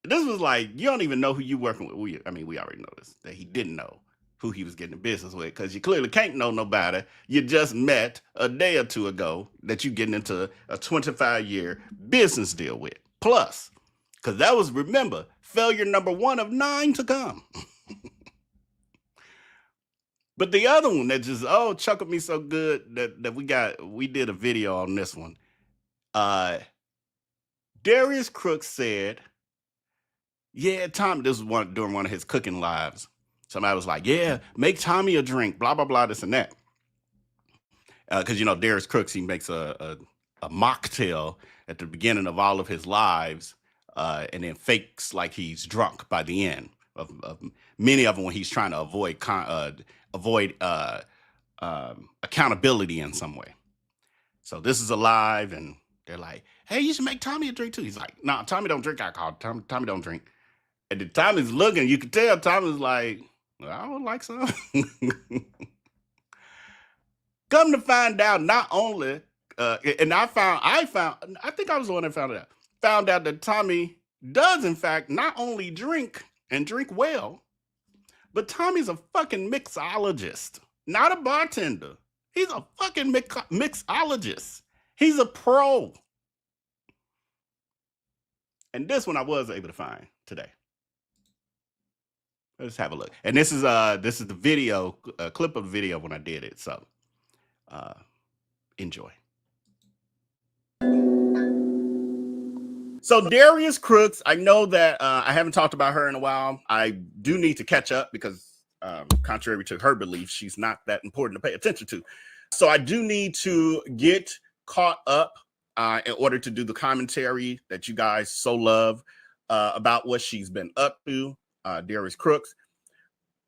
this was like, you don't even know who you working with. We already know this, that he didn't know who he was getting in business with, because you clearly can't know nobody you just met a day or two ago that you getting into a 25-year business deal with. Plus, because that was, remember, failure number 1 of 9 to come. But the other one that just, chuckled me so good that we did a video on this one. Darius Crooks said, yeah, Tommy, this was during one of his cooking lives. Somebody was like, yeah, make Tommy a drink, blah, blah, blah, this and that. Because, Darius Crooks, he makes a mocktail at the beginning of all of his lives and then fakes like he's drunk by the end of many of them when he's trying to avoid accountability in some way. So this is a live, and they're like, hey, you should make Tommy a drink too. He's like, no, Tommy don't drink alcohol. Tommy don't drink. And then Tommy's looking, you can tell Tommy's like, well, I would like some. Come to find out, not only, and I think I was the one that found out that Tommy does, in fact, not only drink and drink well, but Tommy's a fucking mixologist, not a bartender. He's a fucking mixologist. He's a pro. And this one I was able to find today. Let's have a look. And this is the video, a clip of the video when I did it. So enjoy. So Darius Crooks, I know that I haven't talked about her in a while. I do need to catch up because contrary to her belief, she's not that important to pay attention to. So I do need to get caught up in order to do the commentary that you guys so love about what she's been up to, Darius Crooks.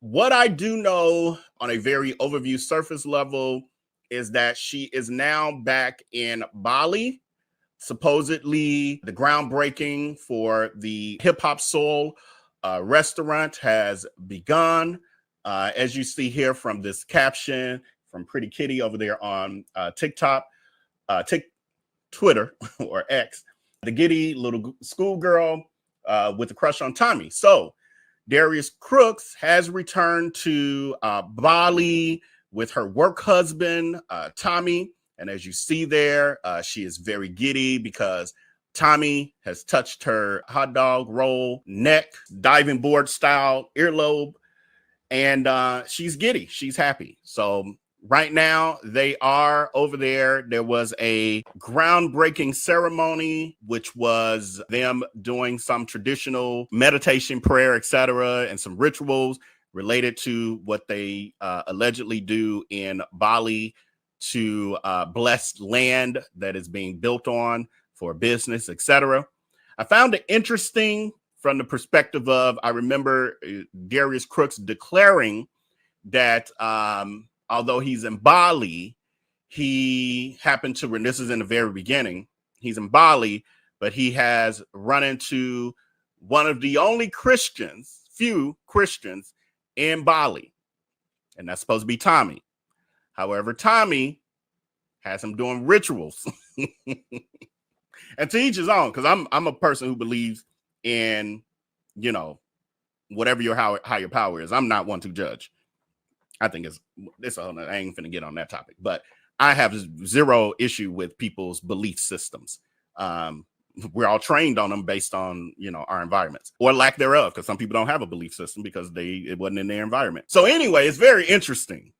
What I do know on a very overview surface level is that she is now back in Bali. Supposedly the groundbreaking for the Hip Hop Soul restaurant has begun. As you see here from this caption from Pretty Kitty over there on TikTok, Twitter or X, the giddy little schoolgirl with a crush on Tommy. So Darius Crooks has returned to Bali with her work husband, Tommy. And as you see there, she is very giddy because Tommy has touched her hot dog roll neck, diving board style earlobe. And she's giddy. She's happy. So right now they are over there. There was a groundbreaking ceremony, which was them doing some traditional meditation, prayer, etc., and some rituals related to what they allegedly do in Bali to bless land that is being built on for business, etc. I found it interesting from the perspective of, I remember Darius Crooks declaring that although he's in Bali, he happened to, and this is in the very beginning, he's in Bali, but he has run into one of the only Christians, few Christians in Bali, and that's supposed to be Tommy. However, Tommy has him doing rituals. And to each his own, because I'm a person who believes in, you know, whatever your higher power is. I'm not one to judge. I think I ain't finna get on that topic, but I have zero issue with people's belief systems. We're all trained on them based on, you know, our environments or lack thereof, because some people don't have a belief system because it wasn't in their environment. So anyway, it's very interesting,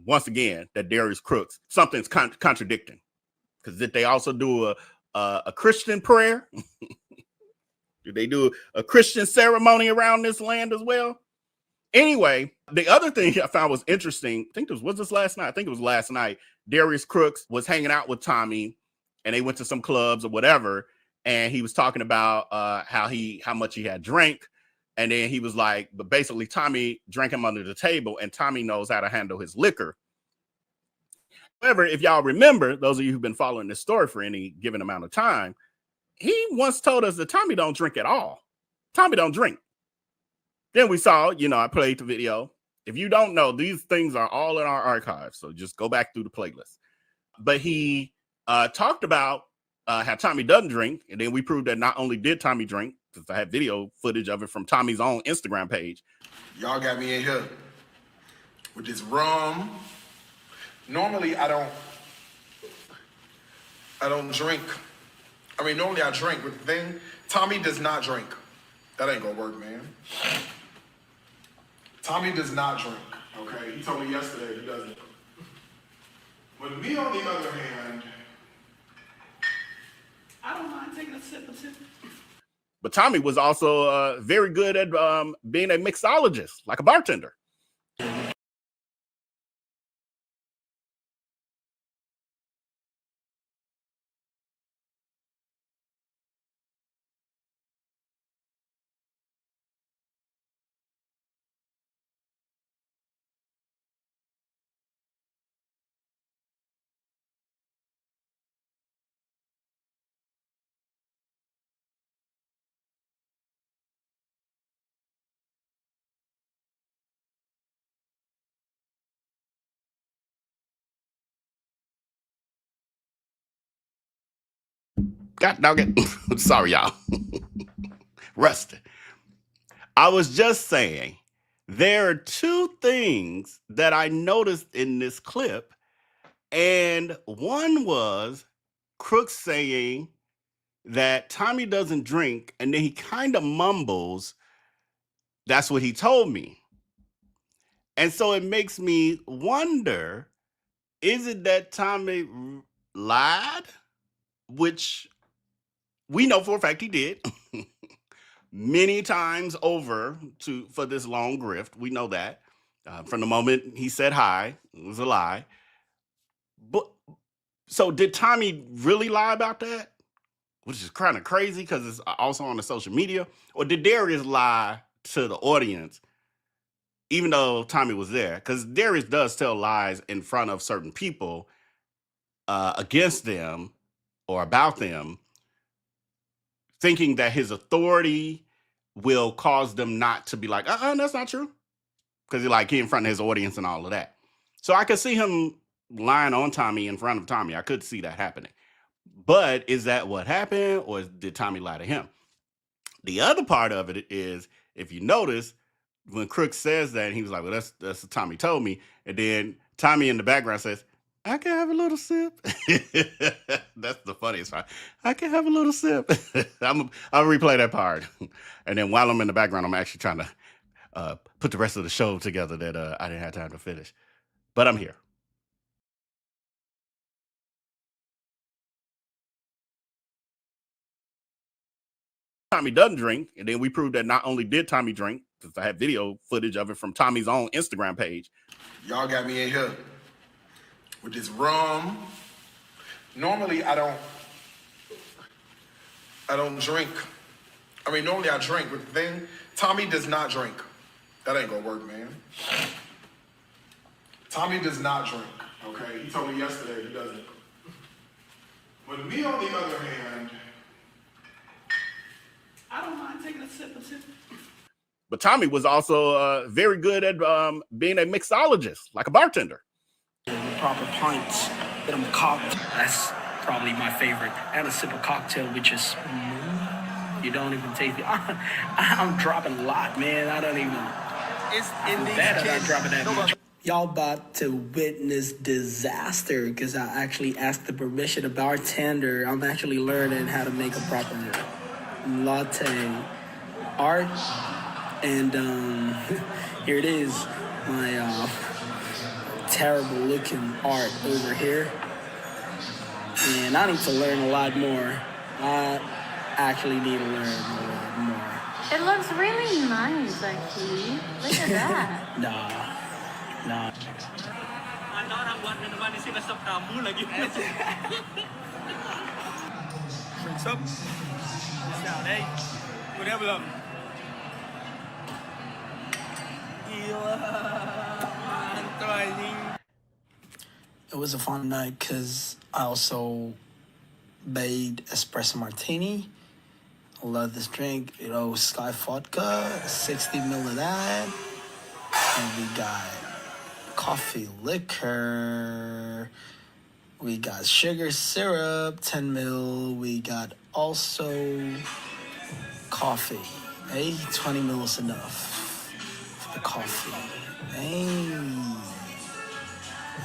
once again, that Darius Crooks, something's contradicting, because did they also do a Christian prayer? Did they do a Christian ceremony around this land as well? Anyway, the other thing I found was interesting, I think was this last night? I think it was last night. Darius Crooks was hanging out with Tommy, and they went to some clubs or whatever, and he was talking about how much he had drank, and then he was like, but basically Tommy drank him under the table, and Tommy knows how to handle his liquor. However, if y'all remember, those of you who've been following this story for any given amount of time, he once told us that Tommy don't drink at all. Tommy don't drink. Then we saw, you know, I played the video. If you don't know, these things are all in our archives, so just go back through the playlist. But he talked about how Tommy doesn't drink, and then we proved that not only did Tommy drink, because I had video footage of it from Tommy's own Instagram page. Y'all got me in here with this rum. Normally, I don't drink. I mean, normally I drink, but the thing, Tommy does not drink. That ain't gonna work, man. Tommy does not drink, okay? He told me yesterday he doesn't. But me, on the other hand, I don't mind taking a sip of sip. But Tommy was also very good at being a mixologist, like a bartender. God dog it. Sorry, y'all. Rusty. I was just saying, there are two things that I noticed in this clip. And one was Crooks saying that Tommy doesn't drink, and then he kind of mumbles, "That's what he told me." And so it makes me wonder, is it that Tommy lied? Which we know for a fact he did. Many times over for this long grift. We know that. From the moment he said hi, it was a lie. But so did Tommy really lie about that? Which is kind of crazy because it's also on the social media. Or did Darius lie to the audience, even though Tommy was there? Because Darius does tell lies in front of certain people against them or about them, thinking that his authority will cause them not to be like, that's not true. Because he in front of his audience and all of that. So I could see him lying on Tommy in front of Tommy. I could see that happening. But is that what happened, or did Tommy lie to him? The other part of it is, if you notice, when Crooks says that, he was like, well, that's what Tommy told me. And then Tommy in the background says, I can have a little sip. That's the funniest part. I can have a little sip. I'll replay that part. And then while I'm in the background, I'm actually trying to put the rest of the show together that I didn't have time to finish. But I'm here. Tommy doesn't drink, and then we proved that not only did Tommy drink, because I have video footage of it from Tommy's own Instagram page. Y'all got me in here with this rum. Normally I don't drink. I mean, normally I drink, but the thing, Tommy does not drink. That ain't gonna work, man. Tommy does not drink, okay? He told me yesterday he doesn't. But me, on the other hand, I don't mind taking a sip. But Tommy was also very good at being a mixologist, like a bartender. Proper pints, get them cocktail. That's probably my favorite. And a sip of cocktail, which is you don't even taste it. I'm dropping a lot, man. I don't even. It's in these bad kids. I'm dropping that much. Y'all about to witness disaster because I actually asked the permission of bartender. I'm actually learning how to make a proper latte art, and here it is, my terrible looking art over here, and I need to learn a lot more. I actually need to learn a lot more. It looks really nice, actually. Look at that. Nah. Drinks up. Down, hey. Whatever. It was a fun night because I also made espresso martini. I love this drink. Sky vodka, 60 ml of that. And we got coffee liquor. We got sugar syrup, 10 ml. We got also coffee. Hey, 20 ml is enough for the coffee. Hey.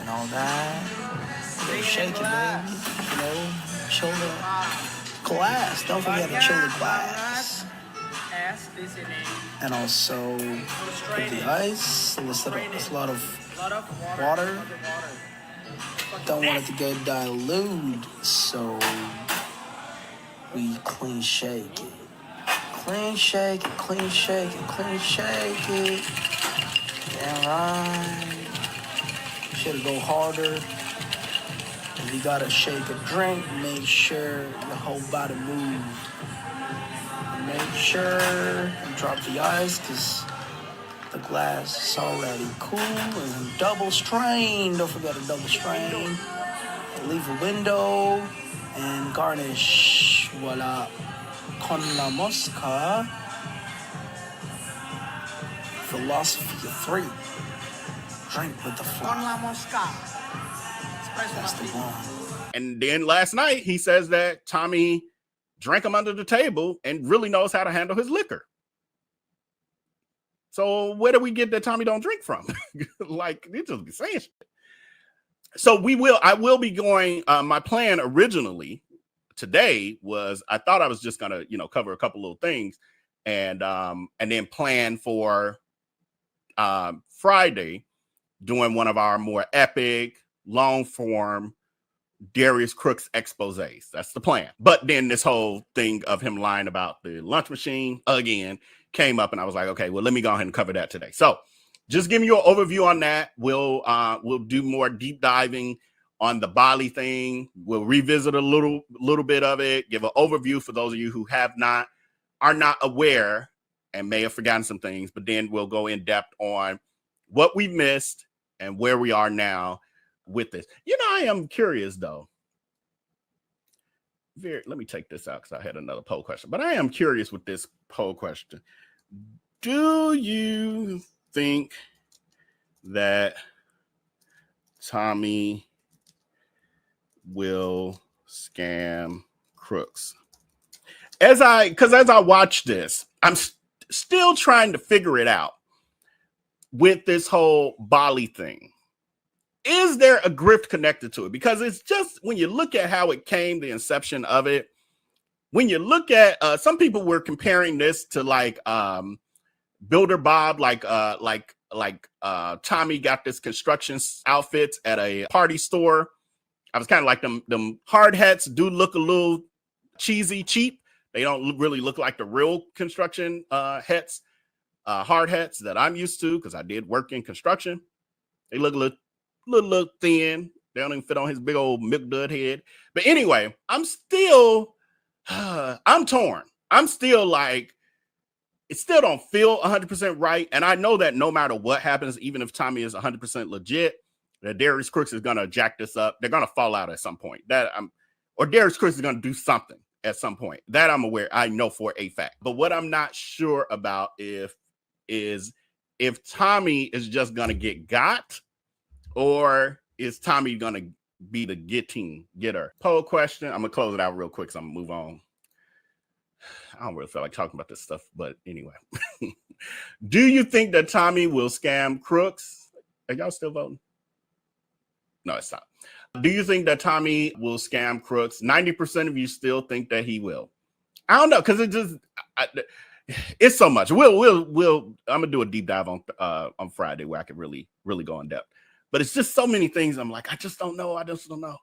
And all that. Shake it, baby. Chill the glass. Don't forget to chill the glass. And also put the ice. A lot of water. Don't want it to get diluted, so we clean shake it. Clean shake it. Yeah, right. Should go harder. If you gotta shake a drink, make sure your whole body moves. Make sure you drop the ice, because the glass is already cool. And double strain. Don't forget to double strain. Leave a window and garnish. Voila. Con la mosca. Philosophy of 3. Drink with the flow. Con la mosca. That's the one. And then last night, he says that Tommy drank him under the table and really knows how to handle his liquor. So where do we get that Tommy don't drink from? Like, you just be saying shit. So I will be going, my plan originally today was, I thought I was just gonna, cover a couple little things and then plan for Friday doing one of our more epic, long form Darius Crooks exposés. That's the plan. But then this whole thing of him lying about the lunch machine again came up, and I was like, okay, well, let me go ahead and cover that today. So just giving you an overview on that. We'll do more deep diving on the Bali thing. We'll revisit a little bit of it, give an overview for those of you who are not aware and may have forgotten some things, but then we'll go in depth on what we missed and where we are now with this. I am curious though. let me take this out because I had another poll question. But I am curious with this poll question. Do you think that Tommy will scam Crooks? As I watch this, I'm still trying to figure it out with this whole Bali thing. Is there a grift connected to it? Because it's just, when you look at how it came, the inception of it, when you look at some people were comparing this to like Builder Bob, like Tommy got this construction outfits at a party store. I was kind of like them hard hats do look a little cheesy, cheap. They don't really look like the real construction hats, hard hats that I'm used to because I did work in construction. They look a little thin. They don't even fit on his big old milk dud head. But anyway, I'm still, I'm torn. I'm still like, it still don't feel 100% right. And I know that no matter what happens, even if Tommy is 100% legit, that Darius Crooks is going to jack this up. They're going to fall out at some point. Or Darius Crooks is going to do something at some point. That I'm aware. I know for a fact. But what I'm not sure about is if Tommy is just going to get got, or is Tommy going to be the getter? Poll question. I'm going to close it out real quick so I'm going to move on. I don't really feel like talking about this stuff, but anyway. Do you think that Tommy will scam Crooks? Are y'all still voting? No, it's not. Do you think that Tommy will scam Crooks? 90% of you still think that he will. I don't know, because it's so much. I'm gonna do a deep dive on Friday where I can really go in depth. But it's just so many things. I'm like, I just don't know. I just don't know.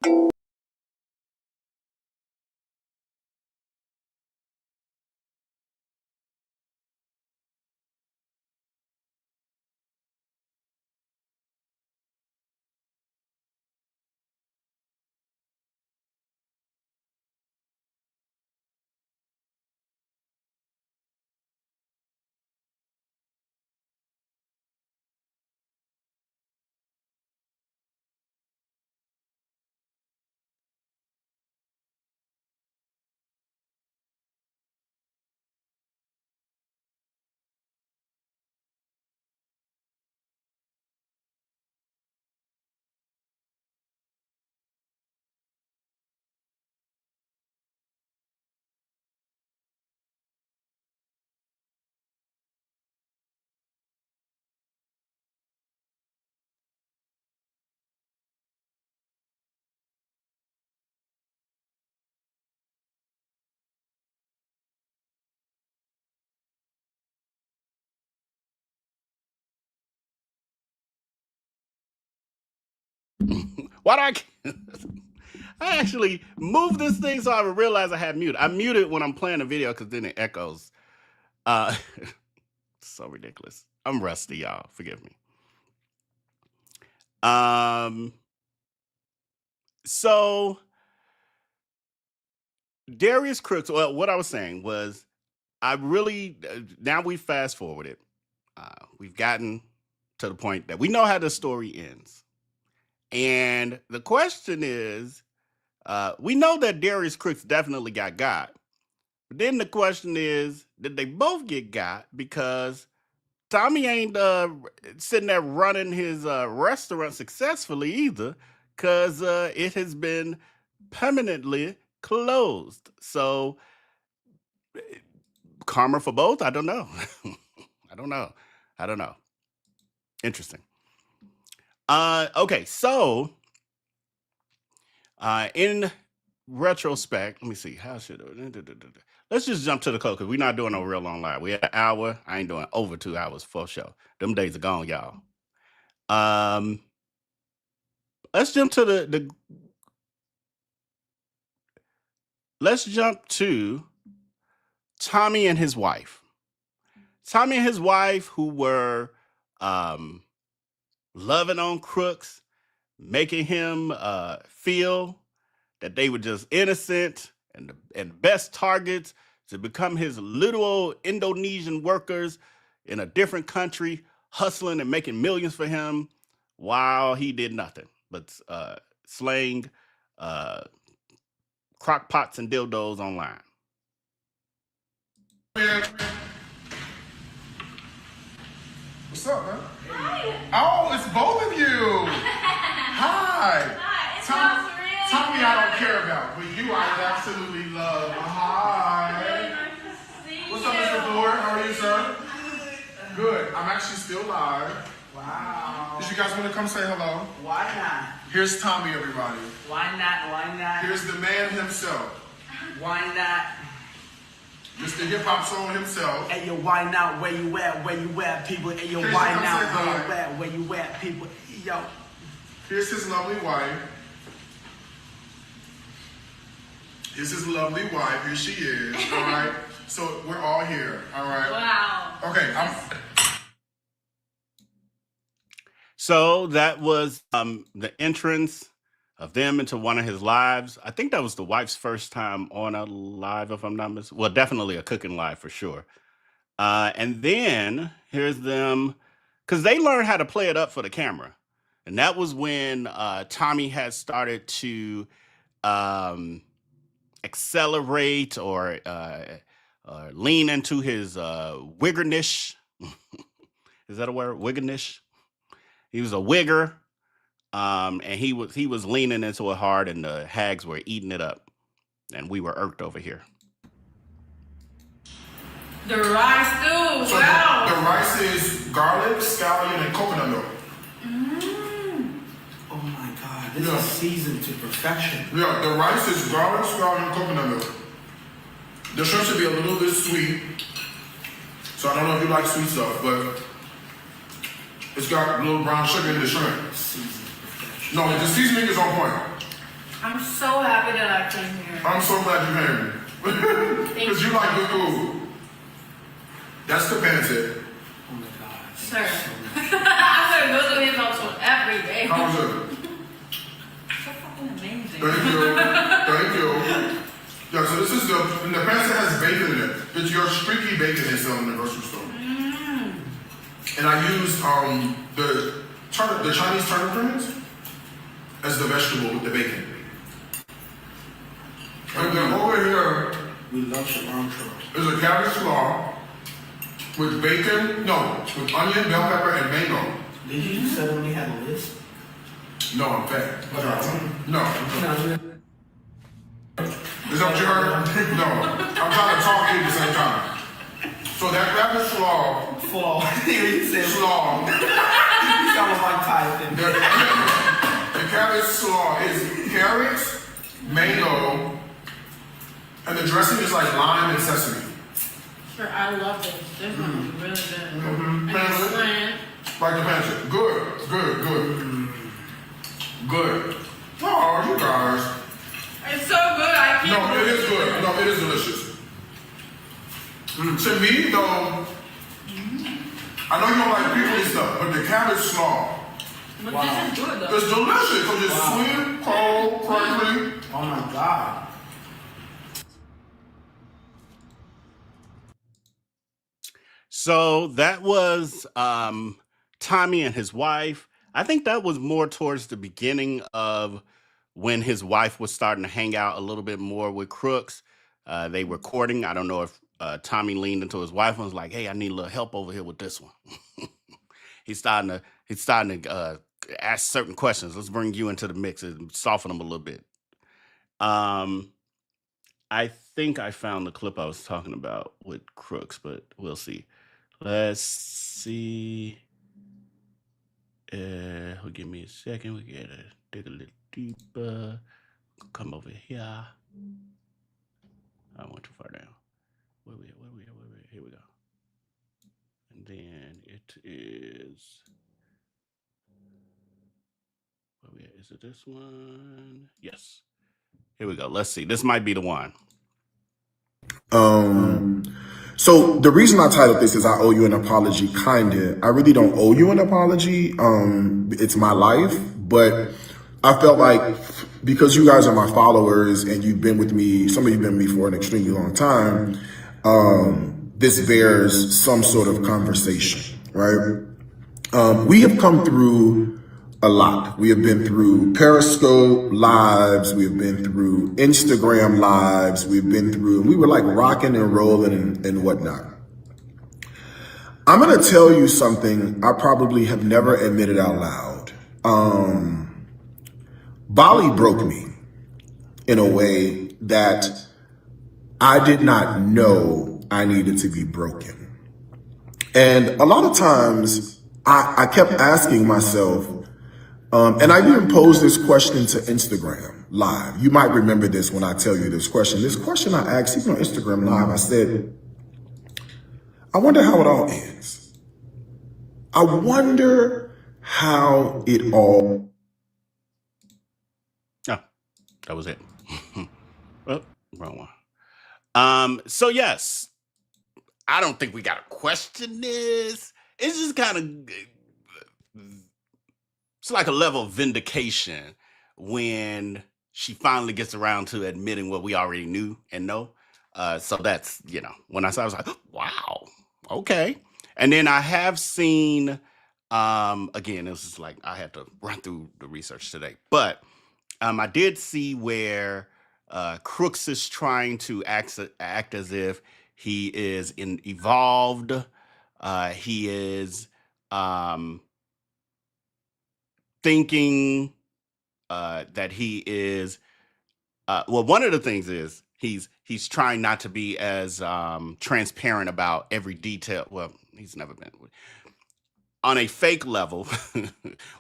Why do I actually moved this thing so I would realize I had muted. I muted when I'm playing a video because then it echoes. So ridiculous. I'm rusty, y'all. Forgive me. So Darius Crooks, well, what I was saying was now we fast forwarded. We've gotten to the point that we know how the story ends. And the question is, we know that Darius Crooks definitely got. But then the question is, did they both get got? Because Tommy ain't sitting there running his restaurant successfully either, because it has been permanently closed. So karma for both? I don't know. I don't know. Interesting. Okay, so in retrospect, let me see. Let's just jump to the close because we're not doing no real long live. We had an hour. I ain't doing over 2 hours for show. Them days are gone, y'all. Let's jump to let's jump to Tommy and his wife. Tommy and his wife, who were loving on Crooks, making him feel that they were just innocent and the best targets to become his little Indonesian workers in a different country, hustling and making millions for him while he did nothing but slaying crock pots and dildos online. What's up, man? Oh, it's both of you. Hi. Tommy, I don't care about, but you I absolutely love. Hi. What's up, Mr. Ford? How are you, sir? Good. I'm actually still live. Wow. Did you guys want to come say hello? Why not? Here's Tommy, everybody. Why not? Why not? Here's the man himself, Why not? Mr. Hip Hop Soul himself. Hey yo, why not? Where you at? Where you at, people? Hey yo, Please why come not? say Where hi. you at? Where you at, people? Yo. Here's his lovely wife. Here's his lovely wife. Here she is. All right. So we're all here. All right. Wow. Okay. So that was the entrance of them into one of his lives. I think that was the wife's first time on a live, if I'm not mistaken. Well, definitely a cooking live for sure. And then here's them, because they learned how to play it up for the camera. And that was when Tommy had started to accelerate or lean into his wiggerness. Is that a word? Wiggerness? He was a wigger. And he was leaning into it hard, and the hags were eating it up, and we were irked over here. The rice too. So Wow. the rice is garlic, scallion, and coconut milk. Oh my God, this Yeah. is seasoned to perfection. Yeah, the rice is garlic, scallion, and coconut milk. The shrimp should be a little bit sweet. So I don't know if you like sweet stuff, but it's got a little brown sugar in the shrimp. Seasoned to perfection. No, the seasoning is on point. I'm so happy that I came here. I'm so glad you came. Because you like good food. That's the pancit. Oh my God. Sir. So much. I'm gonna go to his house every day. How was it? So fucking amazing. Thank you. Thank you. Yeah, so this is the pancit has bacon in it. It's your streaky bacon they sell in the grocery store. And I used the Chinese turnip greens as the vegetable with the bacon. And then over here We love cilantro. is a cabbage slaw with bacon, with onion, bell pepper, and mango. Did you just say when we had a list? No, I'm fat. No. No. No. Is that what you heard? No. I'm trying to talk to you at the same time. So that cabbage slaw, Flaw. You said slaw, You sound like Tyson. the cabbage slaw is carrots, mango, and the dressing is like lime and sesame. Sure, I love this. This one is really good. And the Pancit, shrimp. like the pancit. Good. Oh, you guys. It's so good. I can't. No, it is good. No, it is delicious. To me, though, I know you don't like pickly stuff, but the cabbage slaw, But this is good though. it's delicious because it's sweet, cold, crunchy. Oh my God. So that was Tommy and his wife. I think that was more towards the beginning of when his wife was starting to hang out a little bit more with Crooks. They were courting. I don't know if Tommy leaned into his wife and was like, "Hey, I need a little help over here with this one." he's starting to ask certain questions. Let's bring you into the mix and soften them a little bit. I think I found the clip I was talking about with Crooks, but we'll see. Let's see. Give me a second. We gotta dig a little deeper. Come over here. I went too far down. Where we at? Here we go. And then it is. Where we at? Is it this one? Yes. Here we go. Let's see. This might be the one. So the reason I titled this is I owe you an apology, kinda. I really don't owe you an apology. It's my life, but I felt like because you guys are my followers and you've been with me, some of you've been with me for an extremely long time, this bears some sort of conversation, right? We have come through a lot. We have been through Periscope lives. We have been through Instagram lives. We've been through, we were like rocking and rolling and whatnot. I'm going to tell you something I probably have never admitted out loud. Bali broke me in a way that I did not know I needed to be broken. And a lot of times I kept asking myself, and I even posed this question to Instagram Live. You might remember this when I tell you this question. This question I asked, even on Instagram Live, I said, I wonder how it all ends. I wonder how it all... Oh, that was it. Oh, wrong one. So yes, I don't think we gotta question this. It's just kind of... It's like a level of vindication when she finally gets around to admitting what we already knew and know. So that's, you know, when I saw it, I was like, wow, okay. And then I have seen, again, this is like, I had to run through the research today, but I did see where Crooks is trying to act as if he is evolved. He is thinking that he is well, one of the things is he's trying not to be as transparent about every detail. Well, he's never been on a fake level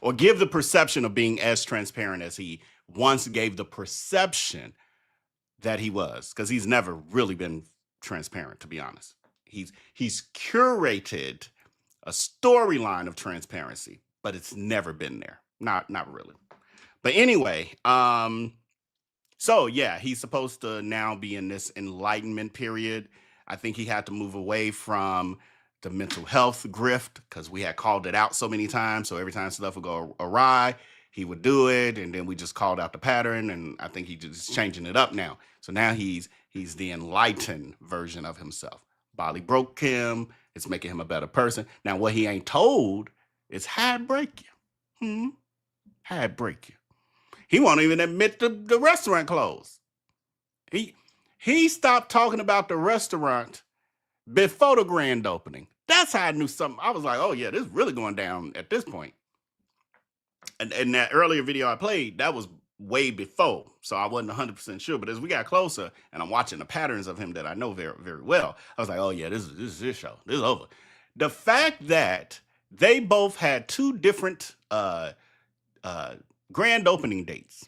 or give the perception of being as transparent as he once gave the perception that he was, because he's never really been transparent, to be honest. He's curated a storyline of transparency, but it's never been there. Not really. But anyway, so yeah, he's supposed to now be in this enlightenment period. I think he had to move away from the mental health grift because we had called it out so many times. So every time stuff would go awry, he would do it, and then we just called out the pattern. And I think he's just changing it up now. So now he's the enlightened version of himself. Bali broke him. It's making him a better person. Now what he ain't told is how'd break you. How'd break you. He won't even admit the restaurant closed. He stopped talking about the restaurant before the grand opening. That's how I knew something. I was like, oh yeah, this is really going down at this point. And that earlier video I played, that was way before. So I wasn't 100% sure. But as we got closer and I'm watching the patterns of him that I know very, very well, I was like, oh yeah, this is his show. This is over. The fact that they both had two different grand opening dates.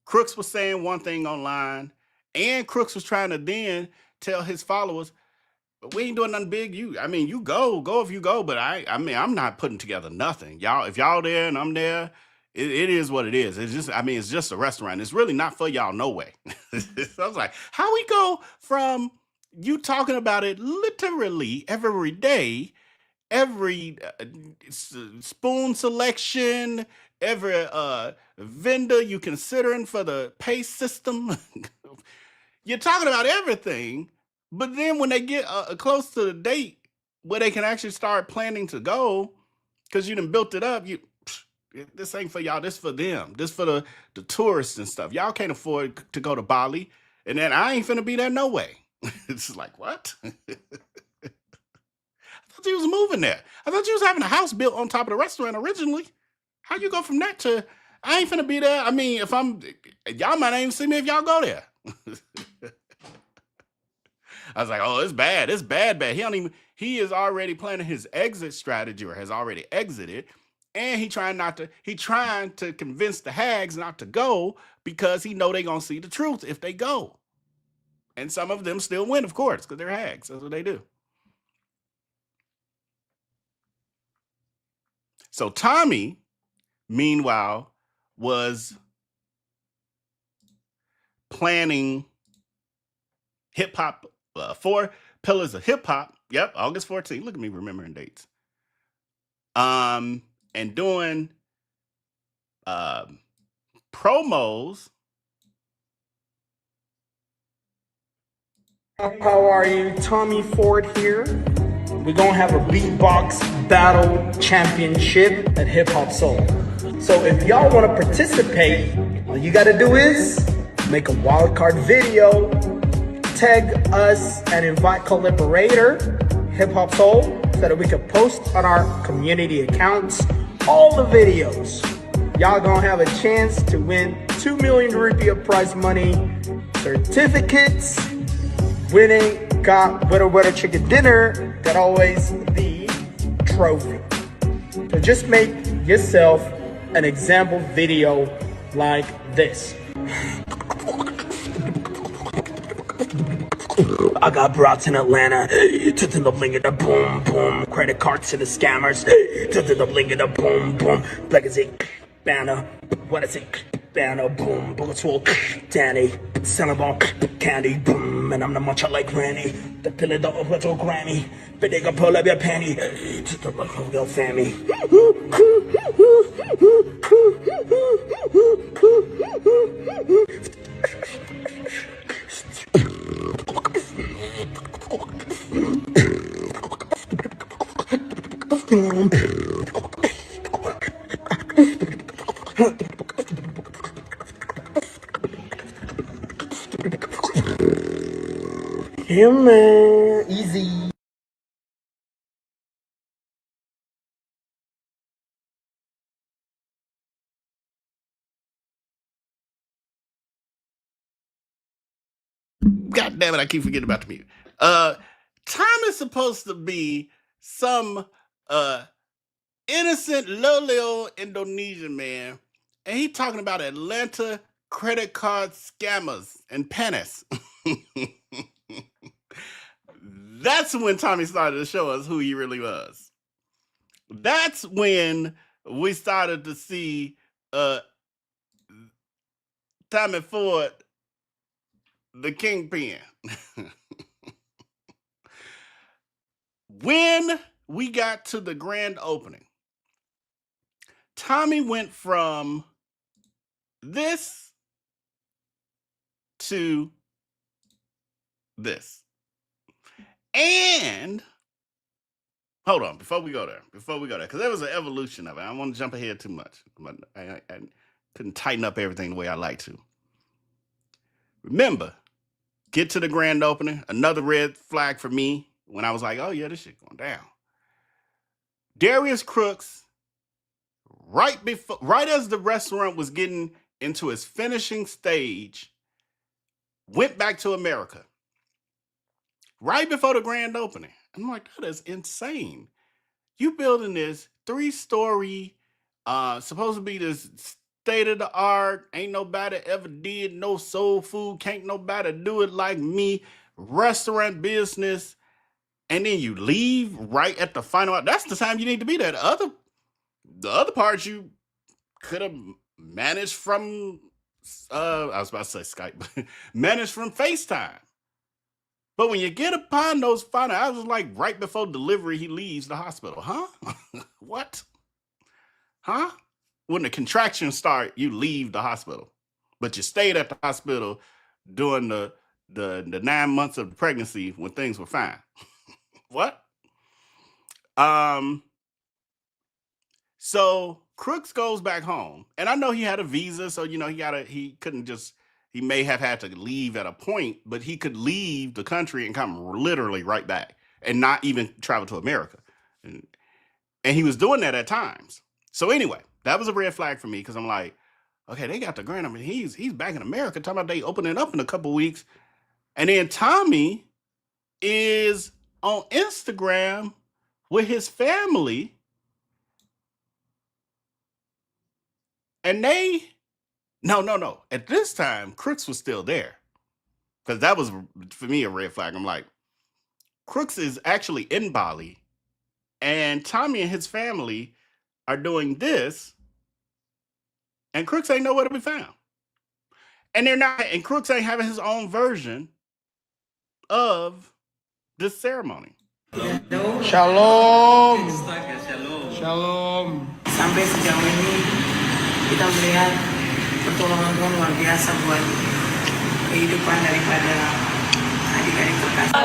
Crooks was saying one thing online, and Crooks was trying to then tell his followers, we ain't doing nothing big. You go if you go, but I'm not putting together nothing. Y'all, if y'all there and I'm there, it is what it is. It's just a restaurant. It's really not for y'all, no way. So I was like, how we go from you talking about it literally every day, every spoon selection, every vendor you considering for the pay system. You're talking about everything, but then when they get close to the date where they can actually start planning to go, because you done built it up, this ain't for y'all, this for them. This for the tourists and stuff. Y'all can't afford to go to Bali, and then I ain't finna be there no way. It's like, what? I thought you was moving there. I thought you was having a house built on top of the restaurant originally. How you go from that to, I ain't finna be there? I mean, y'all might not even see me if y'all go there. I was like, oh, it's bad. It's bad. He is already planning his exit strategy, or has already exited. And he trying to convince the hags not to go because he know they gonna see the truth if they go. And some of them still win, of course, because they're hags. That's what they do. So Tommy, meanwhile, was planning hip hop, 4 pillars of hip hop. Yep, August 14th. Look at me remembering dates. And doing promos. How are you? Tommy Ford here. we're gonna have a beatbox battle championship at Hip Hop Soul. So if y'all wanna participate, all you gotta do is make a wildcard video, tag us and invite collaborator Hip Hop Soul so that we can post on our community accounts all the videos. Y'all gonna have a chance to win 2 million rupee of prize money, certificates. Winning got winner chicken dinner, got always the trophy. So just make yourself an example video like this. I got broads in Atlanta, to the bling of the boom boom. Credit cards to the scammers, to the bling of the boom boom. Black is it, banner, what is it? Banner, boom, book swole, Danny, selling ball, candy, boom, and I'm the muncher like Randy. The pillar don't put your Grammy, but they can pull up your panty. To the look of your family. Yeah, man, easy. God damn it, I keep forgetting about the music. Tom is supposed to be some innocent, lowly old Indonesian man, and he talking about Atlanta credit card scammers and penis. That's when Tommy started to show us who he really was. That's when we started to see Tommy Ford, the kingpin. When we got to the grand opening, Tommy went from this to this. And hold on, before we go there, because there was an evolution of it. I don't want to jump ahead too much. I couldn't tighten up everything the way I like to. Remember, get to the grand opening, another red flag for me when I was like, oh yeah, this shit going down. Darius Crooks, right as the restaurant was getting into its finishing stage, went back to America. Right before the grand opening. I'm like, that is insane. You building this 3-story, supposed to be this state of the art, ain't nobody ever did no soul food, can't nobody do it like me, restaurant business, and then you leave right at the final. That's the time you need to be there. The other parts you could have managed from, I was about to say Skype, but managed from FaceTime. But when you get upon those final, I was like right before delivery, he leaves the hospital. Huh? What? Huh? When the contractions start, you leave the hospital. But you stayed at the hospital during the 9 months of pregnancy when things were fine. What? So Crooks goes back home. And I know he had a visa, so he couldn't just. He may have had to leave at a point, but he could leave the country and come literally right back and not even travel to America. And he was doing that at times. So anyway, that was a red flag for me because I'm like, okay, they got the grand. I mean, he's back in America talking about they open it up in a couple weeks. And then Tommy is on Instagram with his family. And they... No. At this time, Crooks was still there. Because that was, for me, a red flag. I'm like, Crooks is actually in Bali. And Tommy and his family are doing this. And Crooks ain't nowhere to be found. And Crooks ain't having his own version of this ceremony. Shalom. Shalom. Sampai sejauh ini kita melihat pertolongan Tuhan luar biasa buat kehidupan daripada adik-adik terkasih.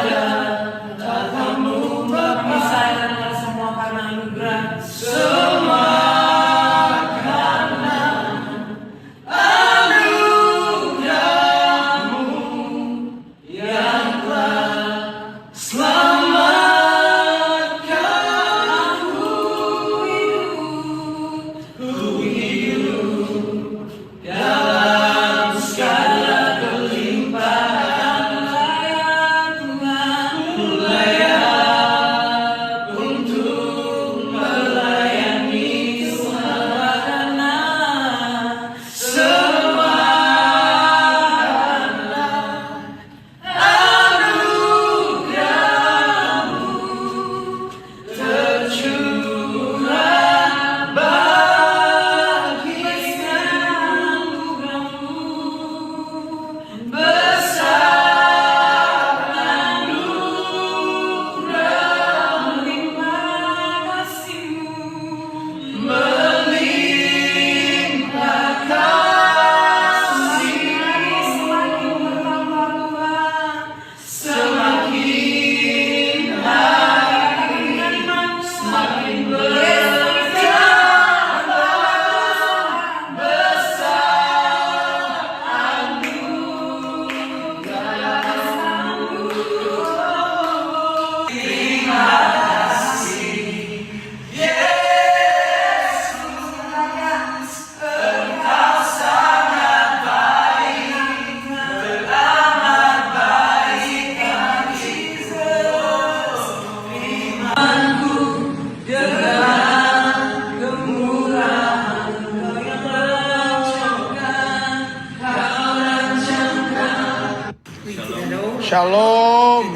Shalom.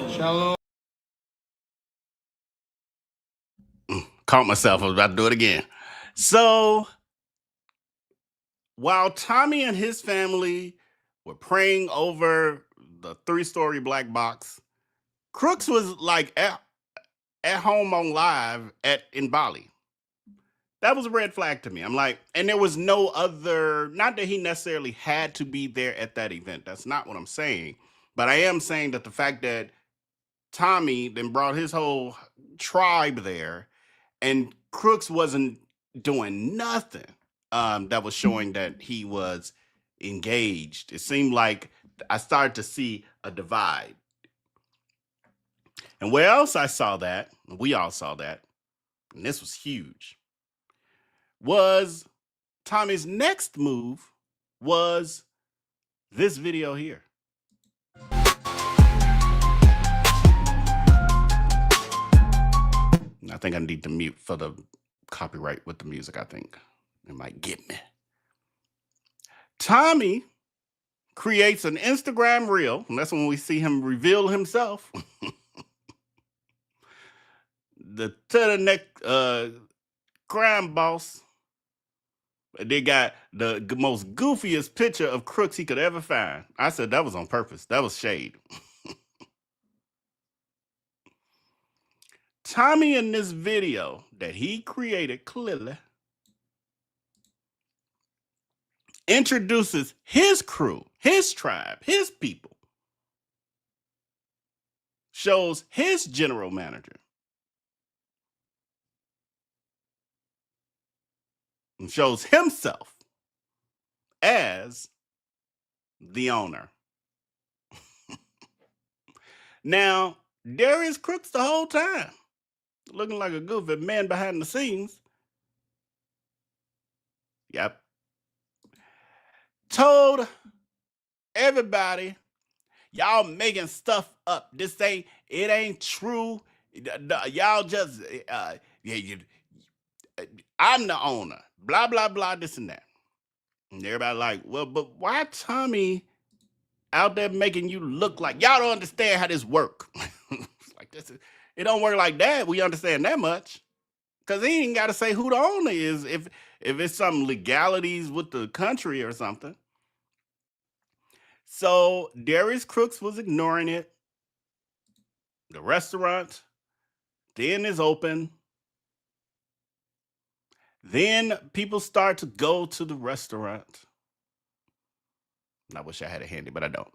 Shalom. Caught myself. I was about to do it again. So while Tommy and his family were praying over the 3-story black box, Crooks was like at home on live in Bali. That was a red flag to me. I'm like, and there was no other, not that he necessarily had to be there at that event. That's not what I'm saying. But I am saying that the fact that Tommy then brought his whole tribe there and Crooks wasn't doing nothing that was showing that he was engaged. It seemed like I started to see a divide. And where else I saw that, we all saw that, and this was huge, was Tommy's next move was this video here. I think I need to mute for the copyright with the music. I think it might get me. Tommy creates an Instagram reel, and that's when we see him reveal himself. The turtleneck crime boss. They got the most goofiest picture of Crooks he could ever find. I said that was on purpose. That was shade. Tommy in this video that he created clearly introduces his crew, his tribe, his people. Shows his general manager. And shows himself as the owner. Now, Darius Crooks the whole time, looking like a goofy man behind the scenes. Yep. Told everybody, y'all making stuff up. It ain't true. Y'all just, I'm the owner. Blah, blah, blah, this and that. And everybody like, well, but why Tommy out there making you look like, y'all don't understand how this work. It's like, it don't work like that. We understand that much. Because he ain't got to say who the owner is if it's some legalities with the country or something. So Darius Crooks was ignoring it. The restaurant then is open. Then people start to go to the restaurant. I wish I had it handy, but I don't.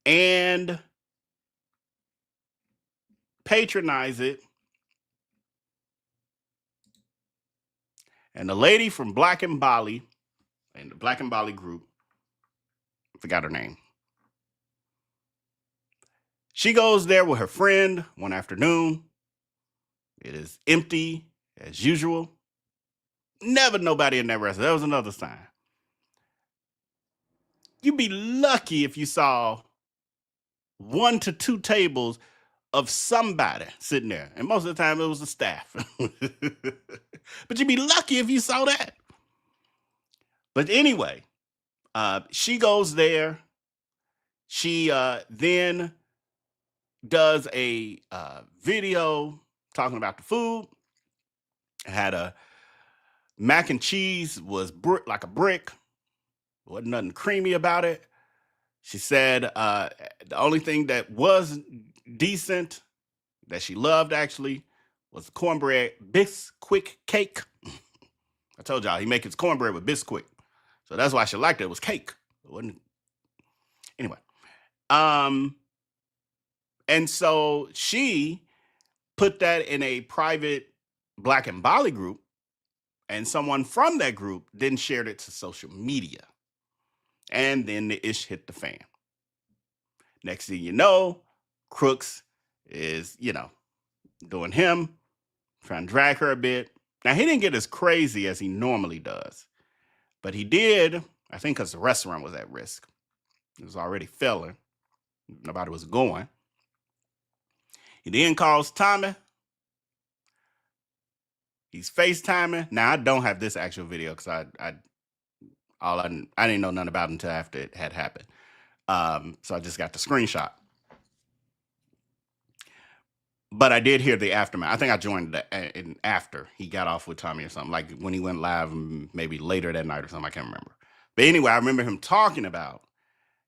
And patronize it. And the lady from Black and Bali, and the Black and Bali group, I forgot her name. She goes there with her friend one afternoon. It is empty as usual. Never nobody in that restaurant. That was another sign. You'd be lucky if you saw 1 to 2 tables of somebody sitting there. And most of the time it was the staff. But you'd be lucky if you saw that. But anyway, she goes there. She then does a video talking about the food. It had a mac and cheese was like a brick. Wasn't nothing creamy about it. She said the only thing that was decent, that she loved actually, was cornbread Bisquick cake. I told y'all he makes his cornbread with Bisquick. So that's why she liked it. It was cake. It wasn't. Anyway. And so she put that in a private Black and Bali group, and someone from that group then shared it to social media. And then the ish hit the fan. Next thing you know, Crooks is, doing him, trying to drag her a bit. Now, he didn't get as crazy as he normally does, but he did, I think because the restaurant was at risk. It was already failing. Nobody was going. He then calls Tommy. He's FaceTiming. Now, I don't have this actual video because I didn't know nothing about it until after it had happened. So I just got the screenshot. But I did hear the aftermath. I think I joined after he got off with Tommy or something, like when he went live, maybe later that night or something. I can't remember. But anyway, I remember him talking about,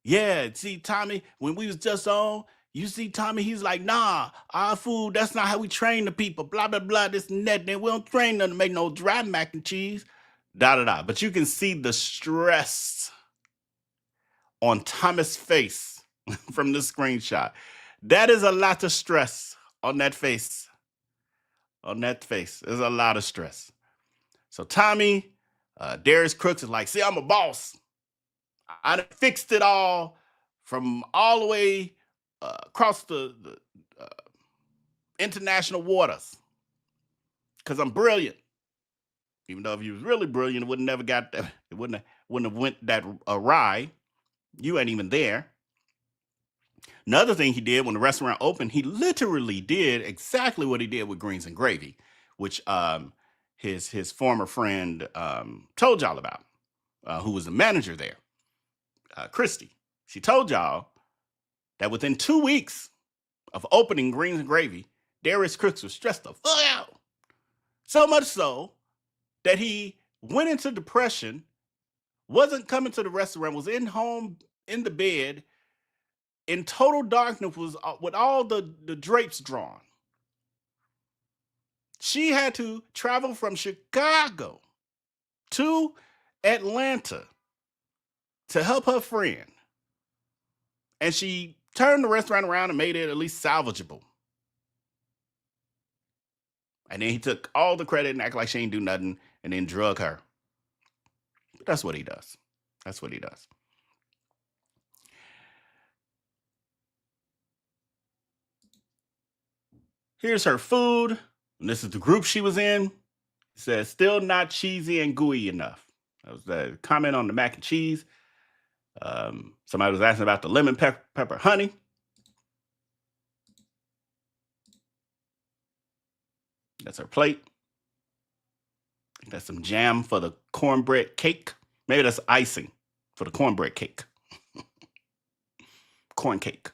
yeah, see, Tommy, when we was just on, you see Tommy, he's like, nah, our food, that's not how we train the people, blah, blah, blah, this and that. Then we don't train them to make no dry mac and cheese, da, da, da. But you can see the stress on Thomas' face from the screenshot. That is a lot of stress on that face. On that face. There's a lot of stress. So Tommy, Darius Crooks is like, see, I'm a boss. I done fixed it all from all the way across the international waters because I'm brilliant. Even though if you was really brilliant, it would never got that. It wouldn't have went that awry. You ain't even there. Another thing he did when the restaurant opened, he literally did exactly what he did with Greens and Gravy, which his former friend told y'all about, who was the manager there, Christy. She told y'all that within 2 weeks of opening Greens and Gravy, Darius Crooks was stressed the fuck out. So much so that he went into depression, wasn't coming to the restaurant, was in home in the bed, in total darkness, was with all the drapes drawn. She had to travel from Chicago to Atlanta to help her friend. And she turned the restaurant around and made it at least salvageable. And then he took all the credit and acted like she ain't do nothing and then drug her. But that's what he does. That's what he does. Here's her food. And this is the group she was in. It says, still not cheesy and gooey enough. That was the comment on the mac and cheese. Somebody was asking about the lemon pepper honey. That's her plate. That's some jam for the cornbread cake. Maybe that's icing for the cornbread cake. Corn cake.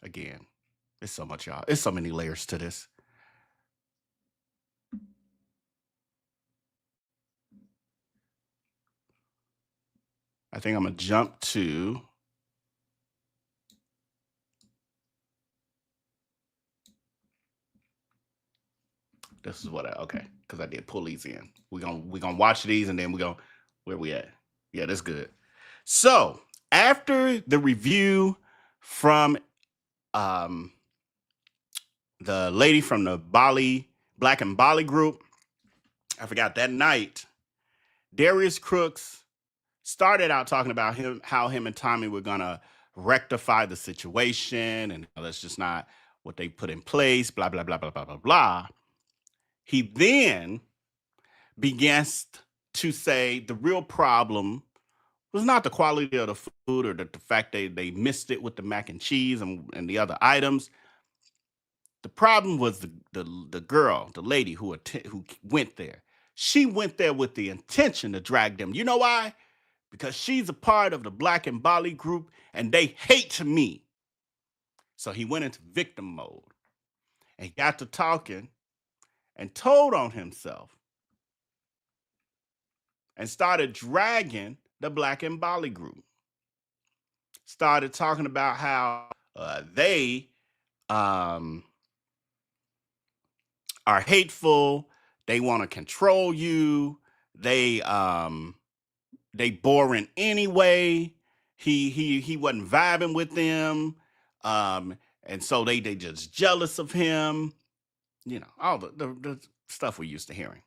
Again, it's so much, y'all. It's so many layers to this. I think I'm gonna jump to this is what okay, because I did pull these in. We're gonna watch these and then where we at? Yeah, that's good. So after the review from the lady from the Black and Bali group, I forgot that night, Darius Crooks started out talking about how him and Tommy were gonna rectify the situation, and that's just not what they put in place, blah, blah, blah, blah, blah, blah, blah. He then begins to say the real problem was not the quality of the food or the fact they missed it with the mac and cheese and the other items. The problem was the girl, the lady who went there. She went there with the intention to drag them. You know why? Because she's a part of the Black and Bali group and they hate me. So he went into victim mode and got to talking and told on himself and started dragging the Black and Bali group. Started talking about how they are hateful. They want to control you. They boring anyway. He wasn't vibing with them. And so they just jealous of him. You know, all the stuff we're used to hearing.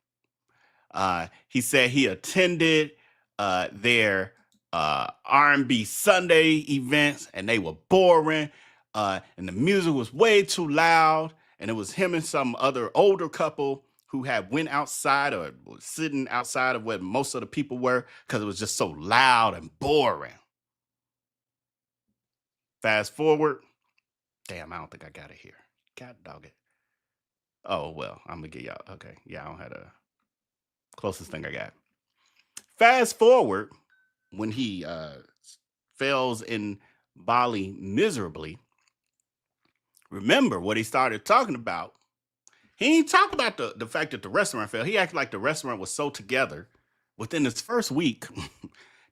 He said he attended their R&B Sunday events and they were boring. And the music was way too loud. And it was him and some other older couple who had went outside or was sitting outside of where most of the people were because it was just so loud and boring. Fast forward. Damn, I don't think I got it here. God dog it. Oh, well, I'm going to get y'all. Okay. Yeah, I don't have the closest thing I got. Fast forward when he fails in Bali miserably. Remember what he started talking about. He ain't talk about the fact that the restaurant failed. He acted like the restaurant was so together within his first week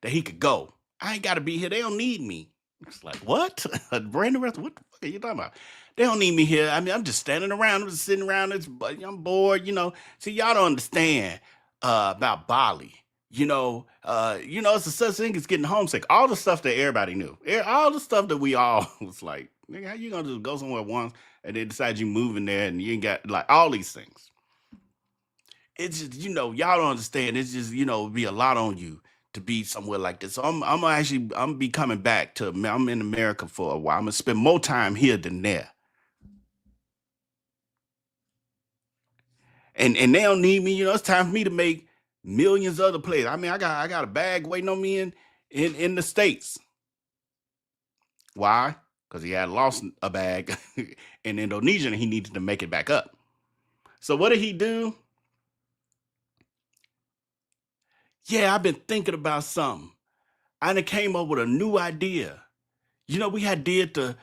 that he could go. I ain't got to be here. They don't need me. It's like, what? A brand new restaurant? What the fuck are you talking about? They don't need me here. I mean, I'm just standing around. I'm just sitting around. I'm bored, you know. See, y'all don't understand about Bali. It's a such thing as getting homesick. All the stuff that everybody knew. All the stuff that we all was like, nigga, how you gonna just go somewhere once and then decide you moving there and you ain't got like all these things. It's just, y'all don't understand. It's just, be a lot on you to be somewhere like this. So I'm be coming back I'm in America for a while. I'm gonna spend more time here than there. And they don't need me, it's time for me to make millions of other plays. I mean, I got a bag waiting on me in the States. Why? Because he had lost a bag in Indonesia and he needed to make it back up. So what did he do? Yeah, I've been thinking about something. I done came up with a new idea. We had did the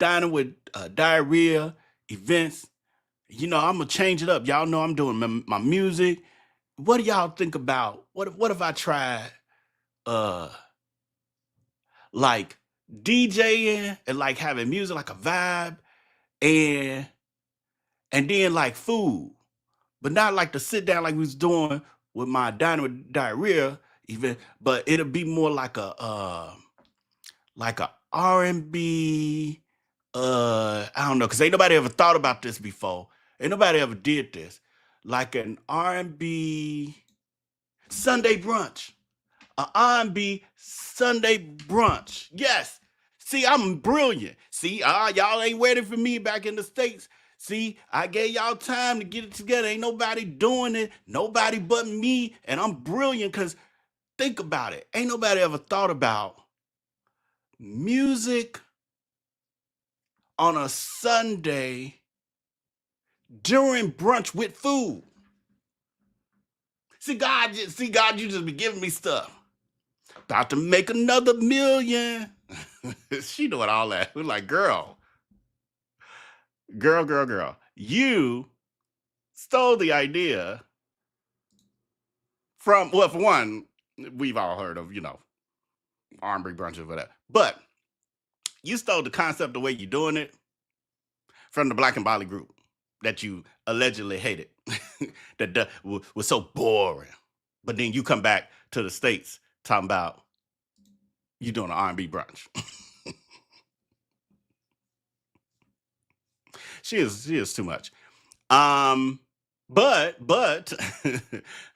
dining with diarrhea events. I'm gonna change it up. Y'all know I'm doing my music. What do y'all think about? What if I tried like DJing and like having music like a vibe and then like food, but not like to sit down like we was doing with my dining with diarrhea event, but it'll be more like a R&B. I don't know, because ain't nobody ever thought about this before. Ain't nobody ever did this. Like an R&B Sunday brunch. An R&B Sunday brunch. Yes. See, I'm brilliant. See, y'all ain't waiting for me back in the States. See, I gave y'all time to get it together. Ain't nobody doing it. Nobody but me. And I'm brilliant because think about it. Ain't nobody ever thought about music on a Sunday during brunch with food. See, God, you just be giving me stuff. About to make another million. She doing all that. We're like, girl. You stole the idea from, well, for one, we've all heard of, R&B brunch or whatever. But you stole the concept, the way you're doing it, from the Black and Bali group that you allegedly hated, that was so boring. But then you come back to the States talking about you doing an R&B brunch. She is too much. But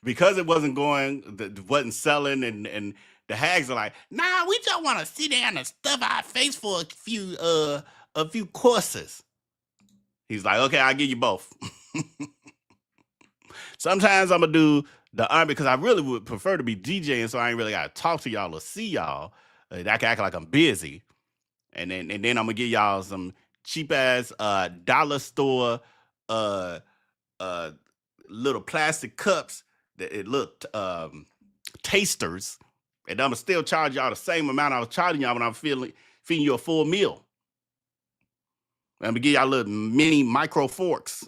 because it wasn't selling, and the hags are like, nah, we just want to sit down and stuff our face for a few courses. He's like, okay, I'll give you both. Sometimes I'm gonna do the R&B because I really would prefer to be DJing, so I ain't really gotta talk to y'all or see y'all. I can act like I'm busy, and then I'm gonna give y'all some cheap ass dollar store little plastic cups that it looked tasters, and I'm gonna still charge y'all the same amount I was charging y'all when I'm feeding you a full meal. I'm gonna give y'all little mini micro forks,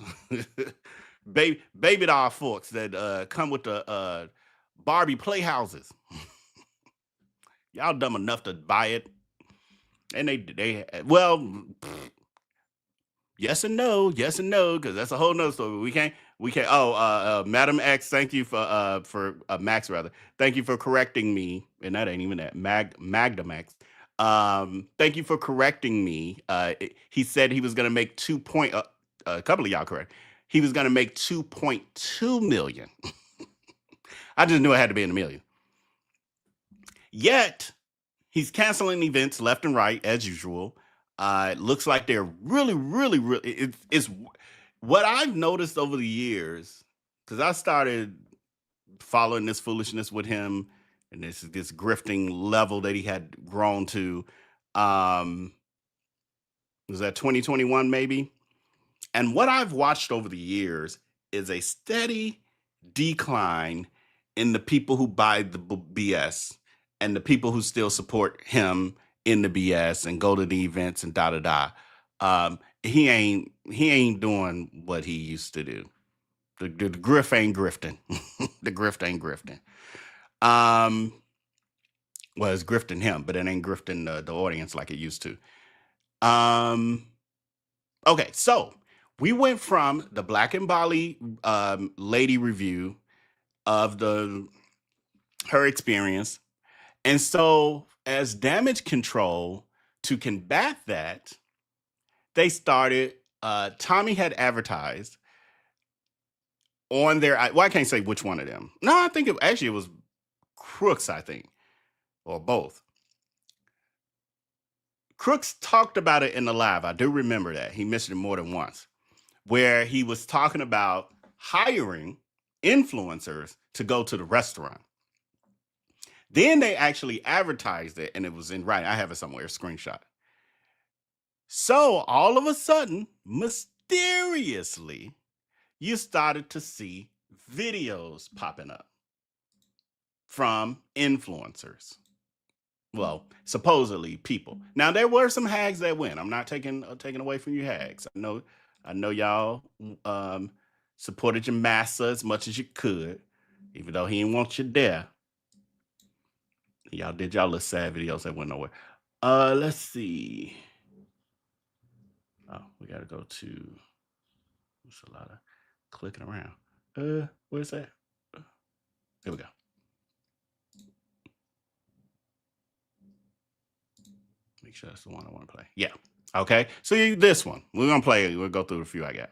baby doll forks that come with the Barbie playhouses. Y'all dumb enough to buy it, and well. Yes and no, because that's a whole nother story. We can't. Oh, Madam X, thank you for Max rather. Thank you for correcting me, and that ain't even that. Magda Max. Thank you for correcting me. He said he was gonna make a couple of y'all correct. He was gonna make 2.2 million. I just knew it had to be in the million. Yet he's canceling events left and right as usual. It looks like they're really, it's what I've noticed over the years, because I started following this foolishness with him and this grifting level that he had grown to. Was that 2021 maybe? And what I've watched over the years is a steady decline in the people who buy the BS and the people who still support him in the BS and go to the events and da da da. He ain't doing what he used to do. The grift ain't grifting. The grift ain't grifting. Well, it's grifting him, but it ain't grifting the audience like it used to. Okay, so we went from the Black and Bali lady review of her experience. And so as damage control to combat that, they started, Tommy had advertised on their, well, I can't say which one of them. No, I think it was Crooks, I think, or both. Crooks talked about it in the live. I do remember that. He mentioned it more than once, where he was talking about hiring influencers to go to the restaurant. Then they actually advertised it, and it was in writing. I have it somewhere, a screenshot. So all of a sudden, mysteriously, you started to see videos popping up from influencers. Well, supposedly people. Now there were some hags that went. I'm not taking away from you hags. I know y'all supported your massa as much as you could, even though he didn't want you there. Y'all did y'all little sad videos that went nowhere. Let's see. Oh, we gotta go to. There's a lot of clicking around. Where's that? Here we go. Make sure that's the one I want to play. Yeah. Okay. So this one. We're gonna play. We'll go through a few I got.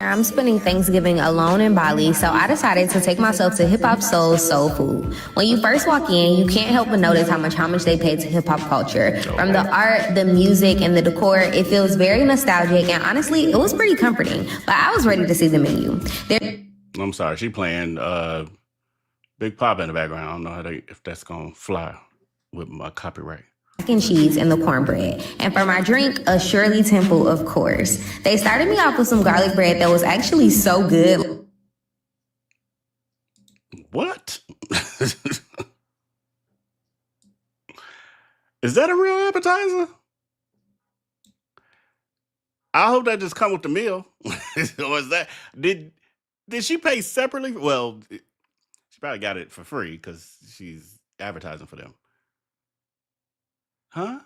I'm spending Thanksgiving alone in Bali, so I decided to take myself to Hip Hop Soul Food. When you first walk in, you can't help but notice how much homage they pay to hip hop culture. From the art, the music, and the decor, it feels very nostalgic, and honestly, it was pretty comforting. But I was ready to see the menu. I'm sorry, she playing Big Pop in the background. I don't know if that's gonna fly with my copyright. Mac and cheese and the cornbread. And for my drink, a Shirley Temple, of course. They started me off with some garlic bread that was actually so good. What? Is that a real appetizer? I hope that just come with the meal. Or is that did she pay separately? Well, she probably got it for free because she's advertising for them. Huh?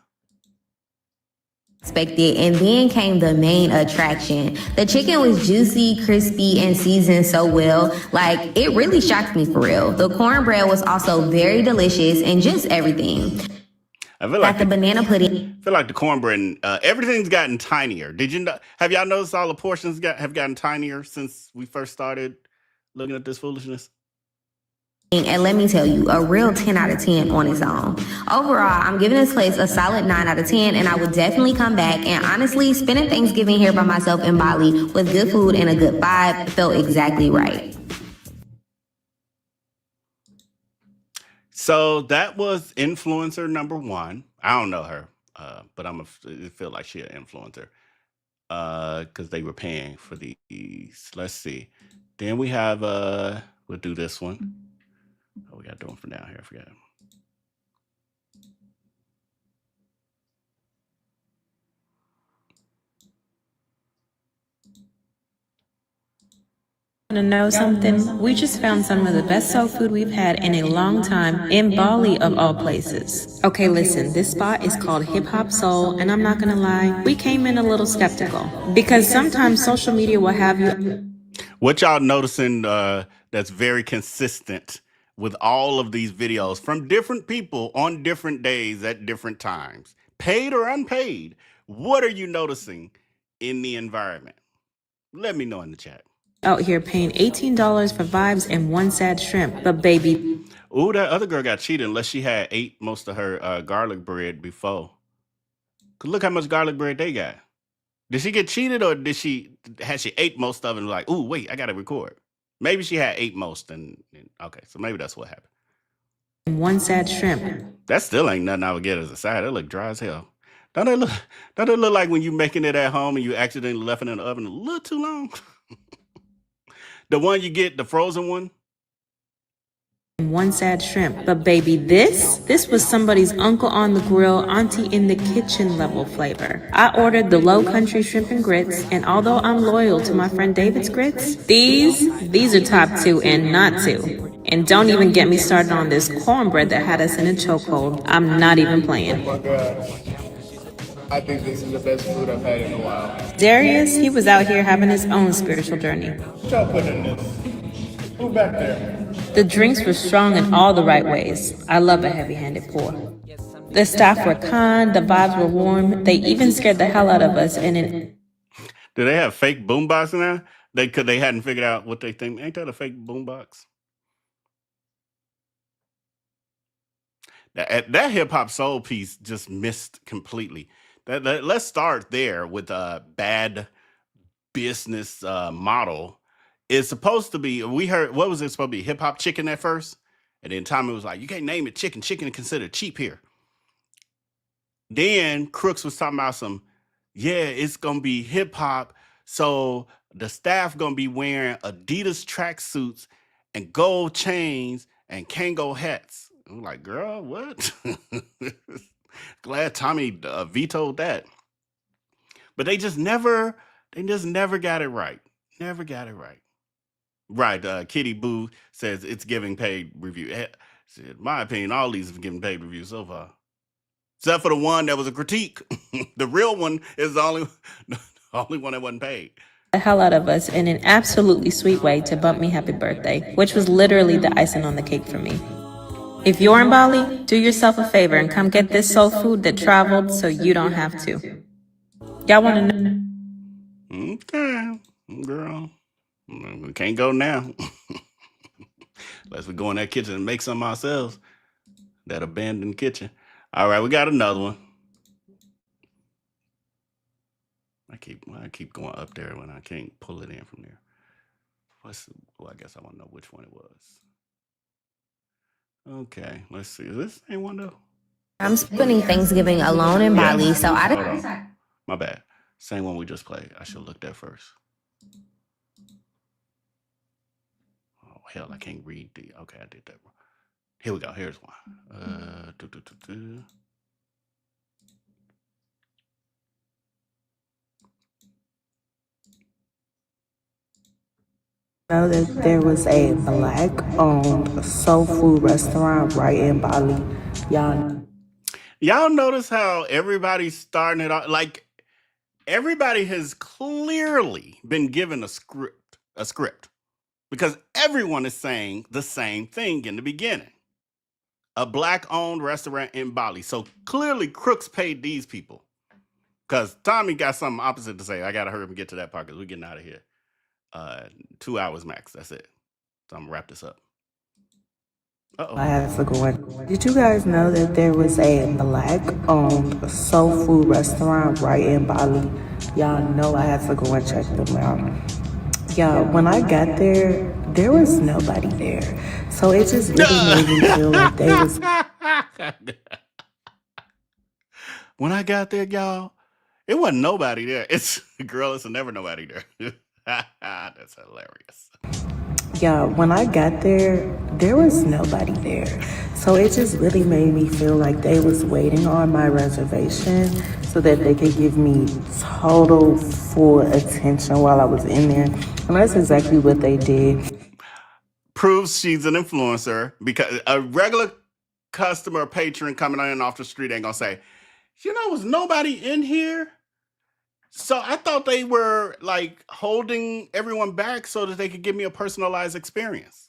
Expected, and then came the main attraction. The chicken was juicy, crispy, and seasoned so well. Like, it really shocked me for real. The cornbread was also very delicious and just everything. I feel like the banana pudding. I feel like the cornbread, everything's gotten tinier. Did you know? Have y'all noticed all the portions have gotten tinier since we first started looking at this foolishness? And let me tell you, a real 10 out of 10 on its own. Overall, I'm giving this place a solid 9 out of 10, and I would definitely come back. And honestly, spending Thanksgiving here by myself in Bali with good food and a good vibe felt exactly right. So that was influencer number 1. I don't know her, but I feel like she's an influencer because they were paying for these. Let's see. Then we have, we'll do this one. Oh, we got to do them from down here. I forgot. To know something? We just found some of the best soul food we've had in a long time in Bali, of all places. Okay, listen, this spot is called Hip Hop Soul, and I'm not gonna lie, we came in a little skeptical because sometimes social media will have you. What y'all noticing that's very consistent with all of these videos from different people on different days at different times, paid or unpaid? What are you noticing in the environment? Let me know in the chat. Out here paying $18 for vibes and one sad shrimp, but baby. Ooh, that other girl got cheated unless she had ate most of her garlic bread before. Cause look how much garlic bread they got. Did she get cheated or had she ate most of it and like, ooh, wait, I gotta record. Maybe she had ate most and okay, so maybe that's what happened. One sad shrimp. That still ain't nothing I would get as a side. That look dry as hell. Don't it look like when you making it at home and you accidentally left it in the oven a little too long? The one you get, the frozen one, one sad shrimp. But baby, this was somebody's uncle on the grill, auntie in the kitchen level flavor. I ordered the low country shrimp and grits, and although I'm loyal to my friend David's grits, these are top 2 and not 2. And don't even get me started on this cornbread that had us in a chokehold. I'm not even playing. Oh my God. I think this is the best food I've had in a while. Darius, he was out here having his own spiritual journey. What y'all put in this? Who back there? The drinks were strong in all the right ways. I love a heavy-handed pour. The staff were kind, the vibes were warm. They even scared the hell out of us in an... Do they have fake boombox in there? They hadn't figured out what they think. Ain't that a fake boombox? That hip hop soul piece just missed completely. Let's start there with a bad business model. It's supposed to be, we heard, what was it supposed to be? Hip hop chicken at first? And then Tommy was like, you can't name it chicken. Chicken is considered cheap here. Then Crooks was talking about it's going to be hip hop. So the staff going to be wearing Adidas tracksuits and gold chains and Kango hats. I'm like, girl, what? Glad Tommy vetoed that. But they just never got it right. Never got it right. Right. Kitty Boo says it's giving paid review. In my opinion, all these have given paid reviews so far. Except for the one that was a critique. The real one is the only one that wasn't paid. The hell out of us in an absolutely sweet way to bump me happy birthday, which was literally the icing on the cake for me. If you're in Bali, do yourself a favor and come get this soul food that traveled so you don't have to. Y'all want to know? Okay, girl. We can't go now. Unless we go in that kitchen and make some ourselves. That abandoned kitchen. All right, we got another one. I keep going up there when I can't pull it in from there. I guess I want to know which one it was. Okay, let's see. Is this the same one though? I'm spending Thanksgiving alone in Bali, so I Hold on. My bad. Same one we just played. I should have looked at first. Oh hell, I can't read the. Okay, I did that wrong. Here we go. Here's one. Know that there was a black-owned soul food restaurant right in Bali. Y'all notice how everybody's starting it off like everybody has clearly been given a script because everyone is saying the same thing in the beginning. A black-owned restaurant in Bali. So clearly Crooks paid these people because Tommy got something opposite to say. I got to hurry up and get to that part because we're getting out of here. 2 hours max. That's it. So I'm gonna wrap this up. I have to go in. Did you guys know that there was a black-owned soul food restaurant right in Bali? Y'all know I had to go and check them out. Y'all, when I got there was nobody there. So it just really made me feel like they was... When I got there, y'all, it wasn't nobody there. It's never nobody there. That's hilarious. Yeah, when I got there was nobody there. So it just really made me feel like they was waiting on my reservation so that they could give me total full attention while I was in there. And that's exactly what they did. Proves she's an influencer because a regular customer patron coming in off the street ain't gonna say, was nobody in here? So I thought they were like holding everyone back so that they could give me a personalized experience.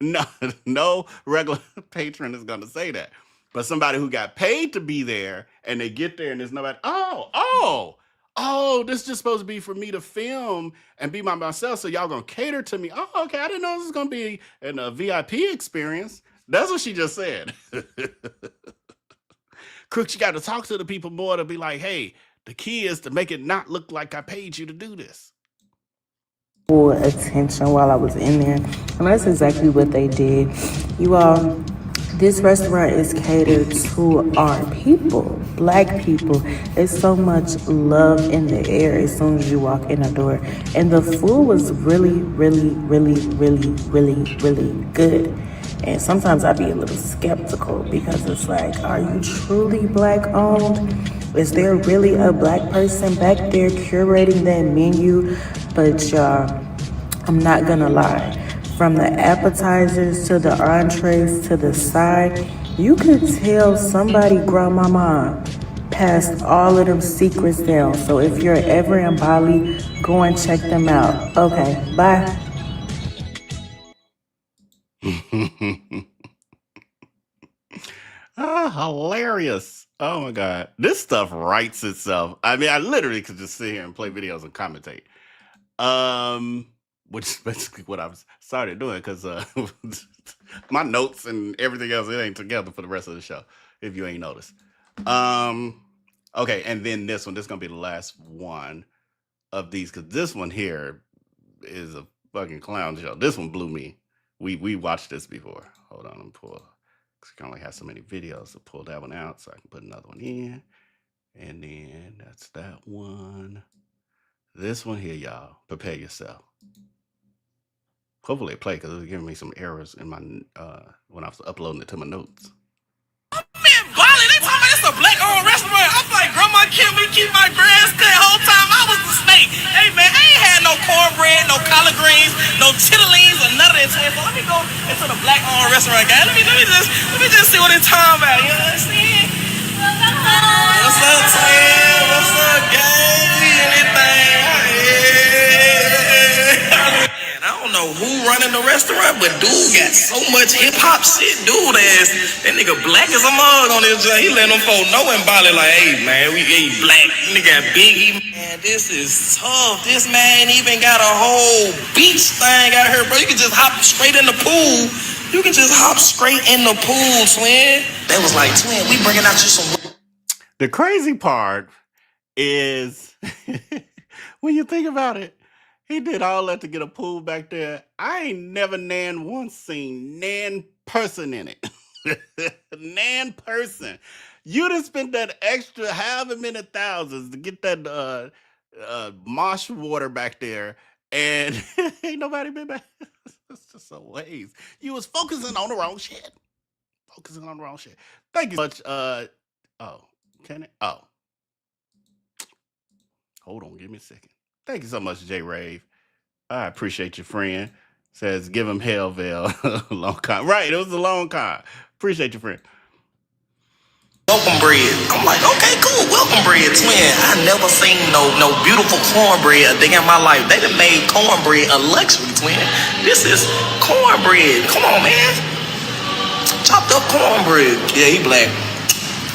No regular patron is going to say that. But somebody who got paid to be there and they get there and there's nobody, this is just supposed to be for me to film and be myself. So y'all going to cater to me. Oh, okay. I didn't know this was going to be a VIP experience. That's what she just said. Crooks, you got to talk to the people more to be like, hey, the key is to make it not look like I paid you to do this. Full attention while I was in there. And that's exactly what they did. You all, this restaurant is catered to our people, black people. There's so much love in the air as soon as you walk in the door. And the food was really, really, really, really, really, really good. And sometimes I be a little skeptical because it's like, are you truly black owned? Is there really a black person back there curating that menu? But y'all, I'm not gonna lie. From the appetizers to the entrees to the side, you could tell somebody grandmama passed all of them secrets down. So if you're ever in Bali, go and check them out. Okay, bye. Hilarious. Oh my God. This stuff writes itself. I mean, I literally could just sit here and play videos and commentate. Which is basically what I've started doing because my notes and everything else, it ain't together for the rest of the show, if you ain't noticed. Okay, and then this one, this is gonna be the last one of these, because this one here is a fucking clown show. This one blew me. We watched this before. Hold on, I'm pull. Cause I can only have so many videos to pull that one out, so I can put another one in. And then that's that one. This one here, y'all. Prepare yourself. Hopefully it play, because it was giving me some errors in my when I was uploading it to my notes. Man, Bali, they talking about it's a black-owned restaurant. I'm like, grandma killed me, keep my grass cut the whole time I was the snake. Hey, man, I ain't had no cornbread, no collard greens, no chitterlings, or none of that. So let me go into the black-owned restaurant, guys. Let me just see what it's talking about. You understand? What's up, twin? What's up, gang? Anything? I don't know who running the restaurant, but dude got so much hip hop shit. Dude ass, that nigga black as a mug on this joint. He let them folk know in Bali like, hey man, we ain't black. Nigga got big. Man, this is tough. This man even got a whole beach thing out here, bro. You can just hop straight in the pool. You can just hop straight in the pool, twin. They was like, twin, we bringing out you some. The crazy part is when you think about it, he did all that to get a pool back there. I ain't never once seen nan person in it. Nan person. You done spent that extra however many thousands to get that marsh water back there, and ain't nobody been back. It's just a waste. You was focusing on the wrong shit. Thank you so much. Can it? Oh. Hold on, give me a second. Thank you so much, J Rave. I appreciate your friend. Says, give him hell, Vel. Long con. Right, it was a long con. Appreciate your friend. Welcome bread. I'm like, okay, cool. Welcome bread, twin. I never seen no beautiful cornbread a day in my life. They done made cornbread a luxury, twin. This is cornbread. Come on, man. Chopped up cornbread. Yeah, he black.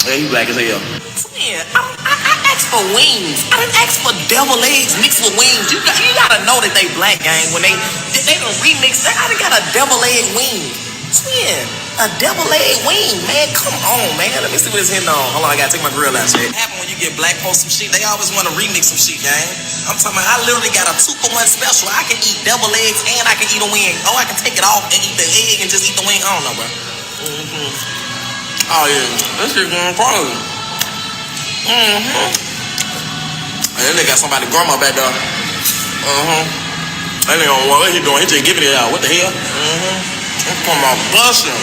Yeah, he black as hell. Twin, I asked for wings. I didn't ask for devil eggs mixed with wings. You gotta know that they black, gang. When they done remix that, I done got a devil egg wing. Twin, a devil egg wing, man. Come on, man. Let me see what it's hitting on. Hold on, I gotta take my grill out, shit. What happen when you get black folks some shit? They always want to remix some shit, gang. I'm talking about, I literally got a 2-for-1 special. I can eat devil eggs and I can eat a wing. Oh, I can take it off and eat the egg and just eat the wing. I don't know, bro. Oh, yeah. This shit going crazy. And then they got somebody grandma back there. That nigga, what he doing? He just giving it out. What the hell? I'm talking about busting.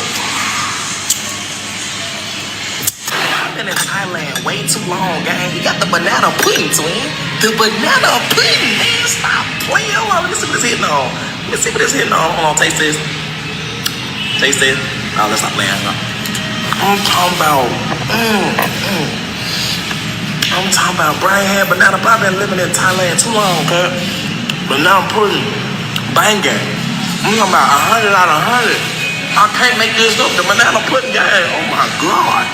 I've been in Thailand way too long, gang. You got the banana pudding, twin. The banana pudding, man. Stop playing. Hold on, let me see what it's hitting on. Hold on, taste this. Taste this. Oh, let's not play. I'm talking about. I'm talking about Brian had banana. I've been living in Thailand too long, okay? Banana pudding, banging. I'm talking about 100 out of 100. I can't make this up. The banana pudding, gang. Oh my God.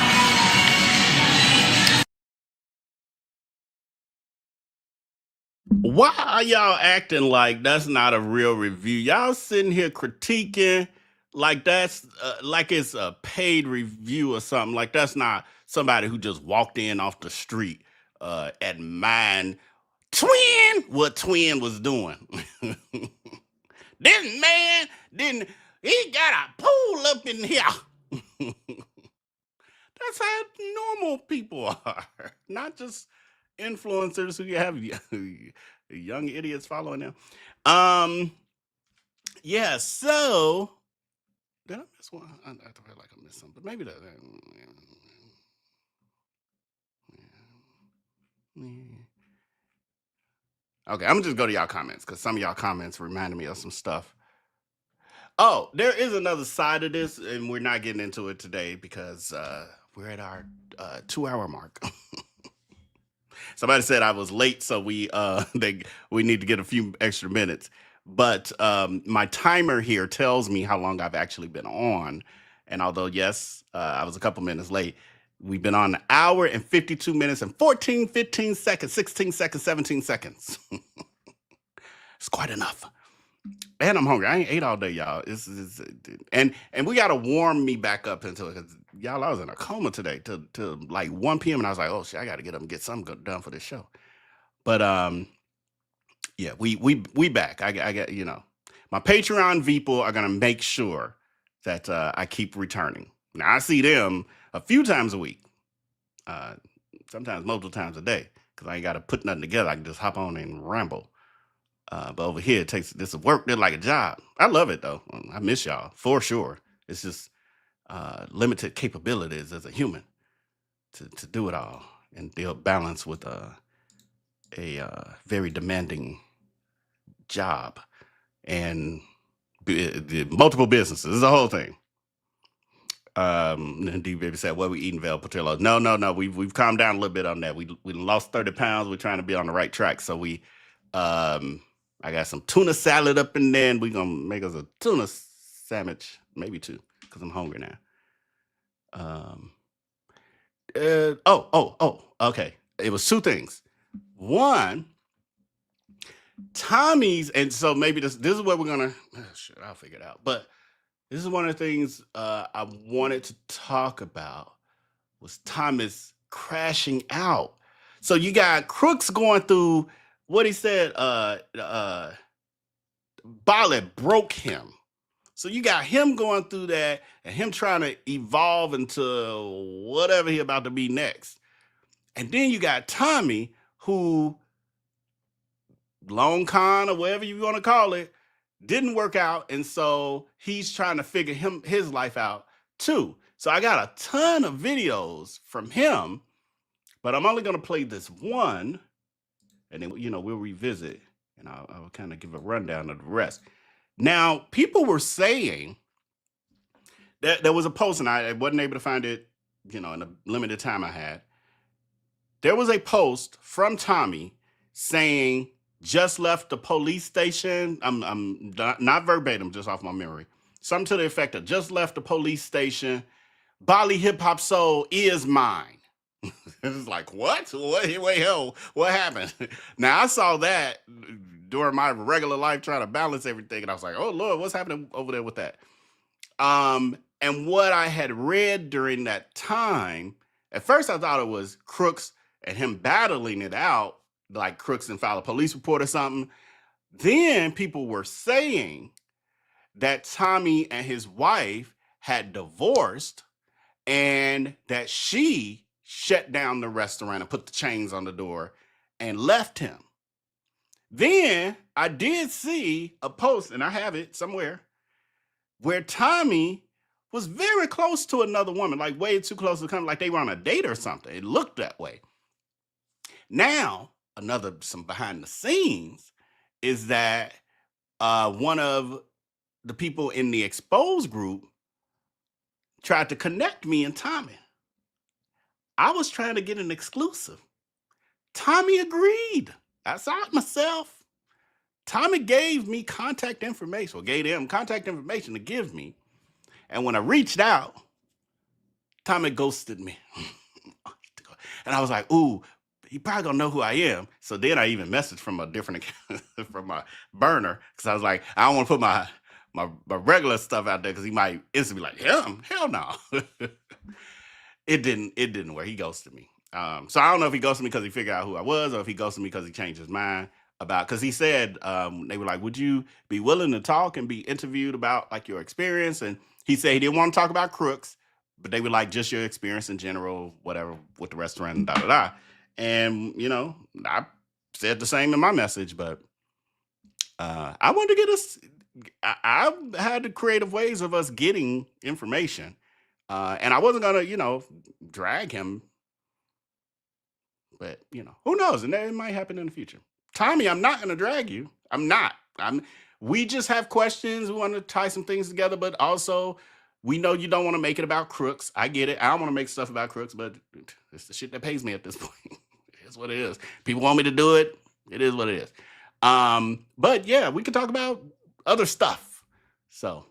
Why are y'all acting like that's not a real review? Y'all sitting here critiquing like that's like it's a paid review or something. Like that's not somebody who just walked in off the street at mine. What Twin was doing. This man he got a pool up in here. That's how normal people are, not just influencers who you have young idiots following them. Yeah, so Did I miss one? I feel like I missed something, but maybe that. Okay, I'm gonna just go to y'all comments because some of y'all comments reminded me of some stuff. Oh, there is another side of this, and we're not getting into it today because we're at our 2-hour mark. Somebody said I was late, so we need to get a few extra minutes. But my timer here tells me how long I've actually been on. And although, yes, I was a couple minutes late, we've been on 1 hour and 52 minutes and 14, 15 seconds, 16 seconds, 17 seconds. It's quite enough. And I'm hungry. I ain't ate all day, y'all. And we got to warm me back up into it. Because, y'all, I was in a coma today till like 1 p.m. And I was like, oh, shit, I got to get up and get something done for this show. But, yeah, we back. I got, you know, my Patreon people are going to make sure that I keep returning. Now, I see them a few times a week. Sometimes multiple times a day. Because I ain't got to put nothing together. I can just hop on and ramble. But over here, it takes this work. They're like a job. I love it, though. I miss y'all, for sure. It's just limited capabilities as a human to do it all. And they'll balance with a very demanding job and multiple businesses. It's the whole thing. And D Baby said, "What we eating, Vel Patillo?" No. We've calmed down a little bit on that. We lost 30 pounds. We're trying to be on the right track. So I got some tuna salad up in there, and we're gonna make us a tuna sandwich, maybe 2, because I'm hungry now. Okay. It was 2 things. One, Tommy's, and so maybe this is what we're gonna. Shit, I'll figure it out. But this is one of the things I wanted to talk about was Thomas crashing out. So you got Crooks going through what he said. Bali broke him. So you got him going through that and him trying to evolve into whatever he about to be next. And then you got Tommy, who long con or whatever you want to call it, didn't work out. And so he's trying to figure his life out too. So I got a ton of videos from him, but I'm only going to play this one. And then, you know, we'll revisit and I'll kind of give a rundown of the rest. Now, people were saying that there was a post, and I wasn't able to find it, you know, in the limited time I had. There was a post from Tommy saying, just left the police station. I'm not verbatim, just off my memory. Something to the effect of, just left the police station. Bali Hip Hop Soul is mine. It's like, what? Wait, hell, what happened? Now, I saw that during my regular life trying to balance everything, and I was like, oh, Lord, what's happening over there with that? And what I had read during that time, at first I thought it was Crooks and him battling it out, like Crooks and file a police report or something. Then people were saying that Tommy and his wife had divorced and that she shut down the restaurant and put the chains on the door and left him. Then I did see a post, and I have it somewhere, where Tommy was very close to another woman, like way too close to come, like they were on a date or something. It looked that way. Now, some behind the scenes is that one of the people in the exposed group tried to connect me and Tommy. I was trying to get an exclusive. Tommy agreed. I saw it myself. Tommy gave me contact information, or gave him contact information to give me. And when I reached out, Tommy ghosted me. And I was like, ooh, he probably gonna know who I am. So then I even messaged from a different account, from my burner, because I was like, I don't want to put my regular stuff out there because he might instantly be like, hell no. It didn't work. He ghosted me. So I don't know if he ghosted me because he figured out who I was, or if he ghosted me because he changed his mind because he said, they were like, would you be willing to talk and be interviewed about like your experience? And he said he didn't want to talk about Crooks, but they were like, just your experience in general, whatever, with the restaurant and da-da-da. And, you know, I said the same in my message, but I wanted to get I had creative ways of us getting information. And I wasn't gonna, drag him, but who knows? And that might happen in the future. Tommy, I'm not gonna drag you. I'm not. We just have questions. We want to tie some things together, but also we know you don't want to make it about Crooks. I get it. I don't want to make stuff about Crooks, but it's the shit that pays me at this point. It's what it is. People want me to do it. It is what it is. But yeah, we could talk about other stuff. So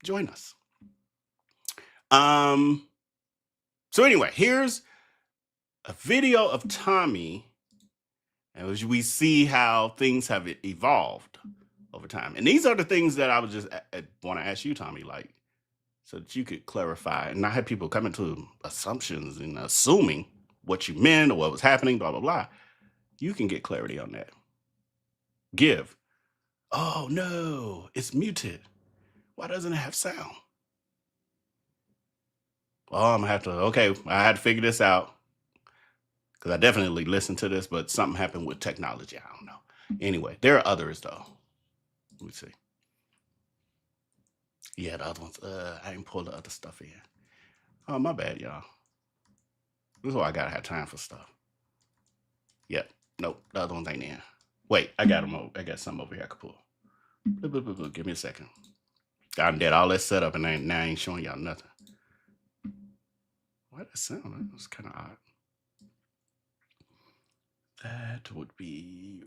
join us. So anyway, here's a video of Tommy, and as we see how things have evolved over time. And these are the things that I would just want to ask you, Tommy, like, so that you could clarify and not have people coming to assumptions and assuming what you meant or what was happening, blah, blah, blah. You can get clarity on that. Give. Oh, no, it's muted. Why doesn't it have sound? Oh, I'm going to have to, okay, I had to figure this out. Because I definitely listened to this, but something happened with technology. I don't know. Anyway, there are others, though. Let me see. Yeah, the other ones. I didn't pull the other stuff in. Oh, my bad, y'all. This is why I got to have time for stuff. Yep. Nope, the other ones ain't in. Wait, I got them over. I got some over here I could pull. Give me a second. I'm dead. All that set up, and now I ain't showing y'all nothing. Why that sound? That was kind of odd. That would be.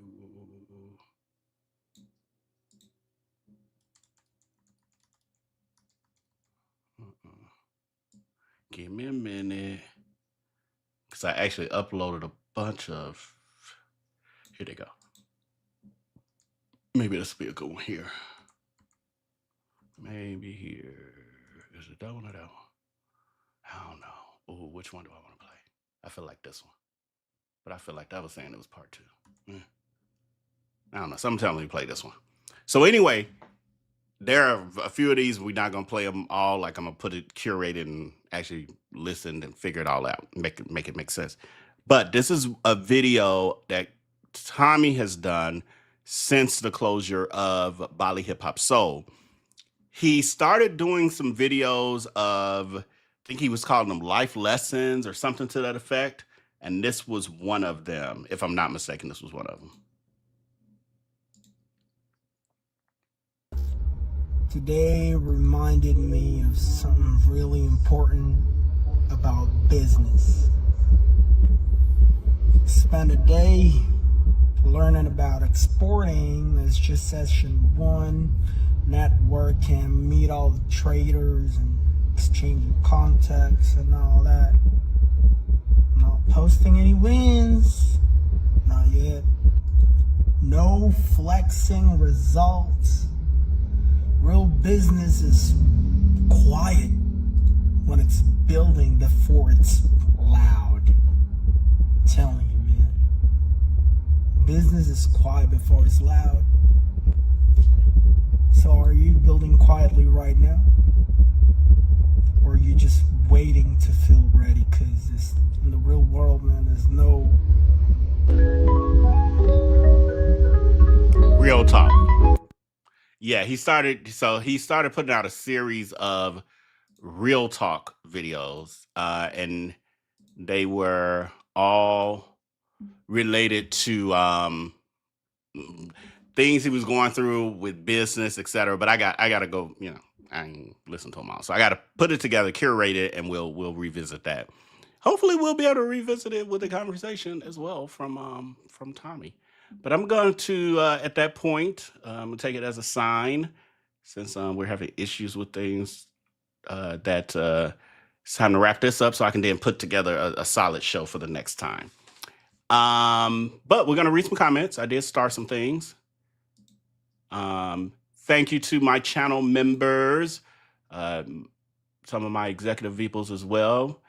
Give me a minute. Because I actually uploaded a bunch of. Here they go. Maybe this will be a good one here. Maybe here. Is it that one or that one? I don't know. Oh, which one do I want to play? I feel like this one. But I feel like that was saying it was part 2. I don't know. Someone tell me to play this one. So anyway, there are a few of these. We're not going to play them all. Like I'm going to put it curated and actually listen and figure it all out. Make it make sense. But this is a video that Tommy has done since the closure of Bali Hip Hop Soul. He started doing some videos of, I think he was calling them life lessons or something to that effect. And this was one of them. If I'm not mistaken, this was one of them. Today reminded me of something really important about business. Spent a day learning about exporting. That's just session 1. Network and meet all the traders and exchanging contacts and all that. Not posting any wins, not yet. No flexing results. Real business is quiet when it's building before it's loud. I'm telling you, man. Business is quiet before it's loud. So are you building quietly right now? Or are you just waiting to feel ready? Because in the real world, man, there's no... Real talk. Yeah, he started putting out a series of real talk videos, and they were all related to things he was going through with business, etc. But I gotta go, I ain't listen to them all. So I gotta put it together, curate it, and we'll revisit that. Hopefully we'll be able to revisit it with a conversation as well from Tommy. But I'm going to, at that point, I'm going to take it as a sign, since we're having issues with things, that it's time to wrap this up so I can then put together a solid show for the next time. But we're going to read some comments. I did start some things. Thank you to my channel members, some of my executive VPs as well.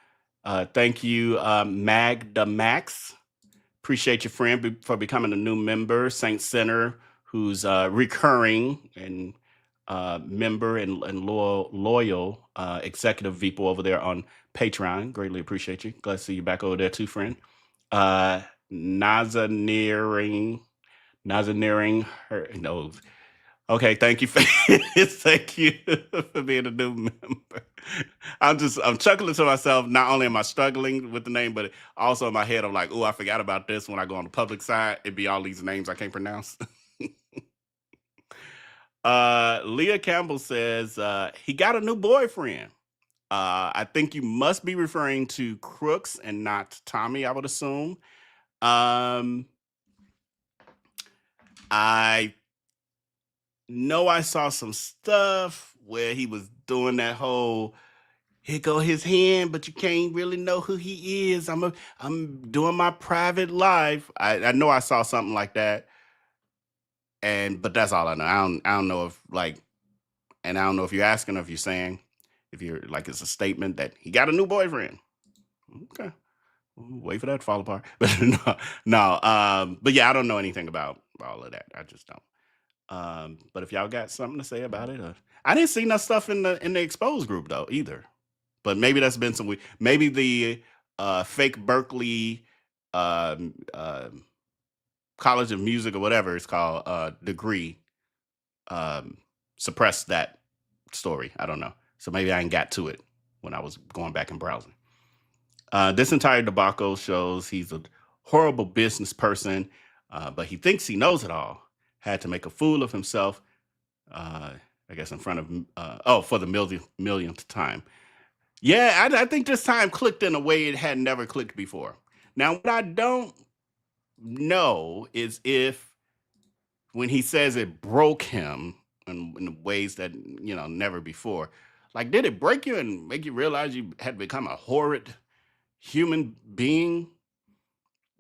Thank you, Magda Max. Appreciate your friend for becoming a new member. Saint Center, who's recurring and member and loyal executive VP over there on Patreon. Greatly appreciate you. Glad to see you back over there too, friend. Nazaneering her, Okay, thank you for thank you for being a new member. I'm chuckling to myself. Not only am I struggling with the name, but also in my head I'm like, oh, I forgot about this. When I go on the public side, it'd be all these names I can't pronounce. Leah Campbell says he got a new boyfriend. I think you must be referring to Crooks and not Tommy, I would assume. I know I saw some stuff where he was doing that whole here go his hand, but you can't really know who he is. I'm doing my private life. I know I saw something like that. But that's all I know. I don't know if and I don't know if you're asking or if you're saying, if you're like it's a statement that he got a new boyfriend. Okay. Wait for that to fall apart. But no. But yeah, I don't know anything about all of that. I just don't. But if y'all got something to say about it, I didn't see no stuff in the exposed group though either. But maybe that's been some maybe the fake Berkeley College of Music or whatever it's called degree suppressed that story. I don't know. So maybe I ain't got to it when I was going back and browsing. This entire debacle shows he's a horrible business person, but he thinks he knows it all. Had to make a fool of himself, I guess in front of, for the millionth time. Yeah, I think this time clicked in a way it had never clicked before. Now, what I don't know is if when he says it broke him in ways that, never before, like, did it break you and make you realize you had become a horrid human being?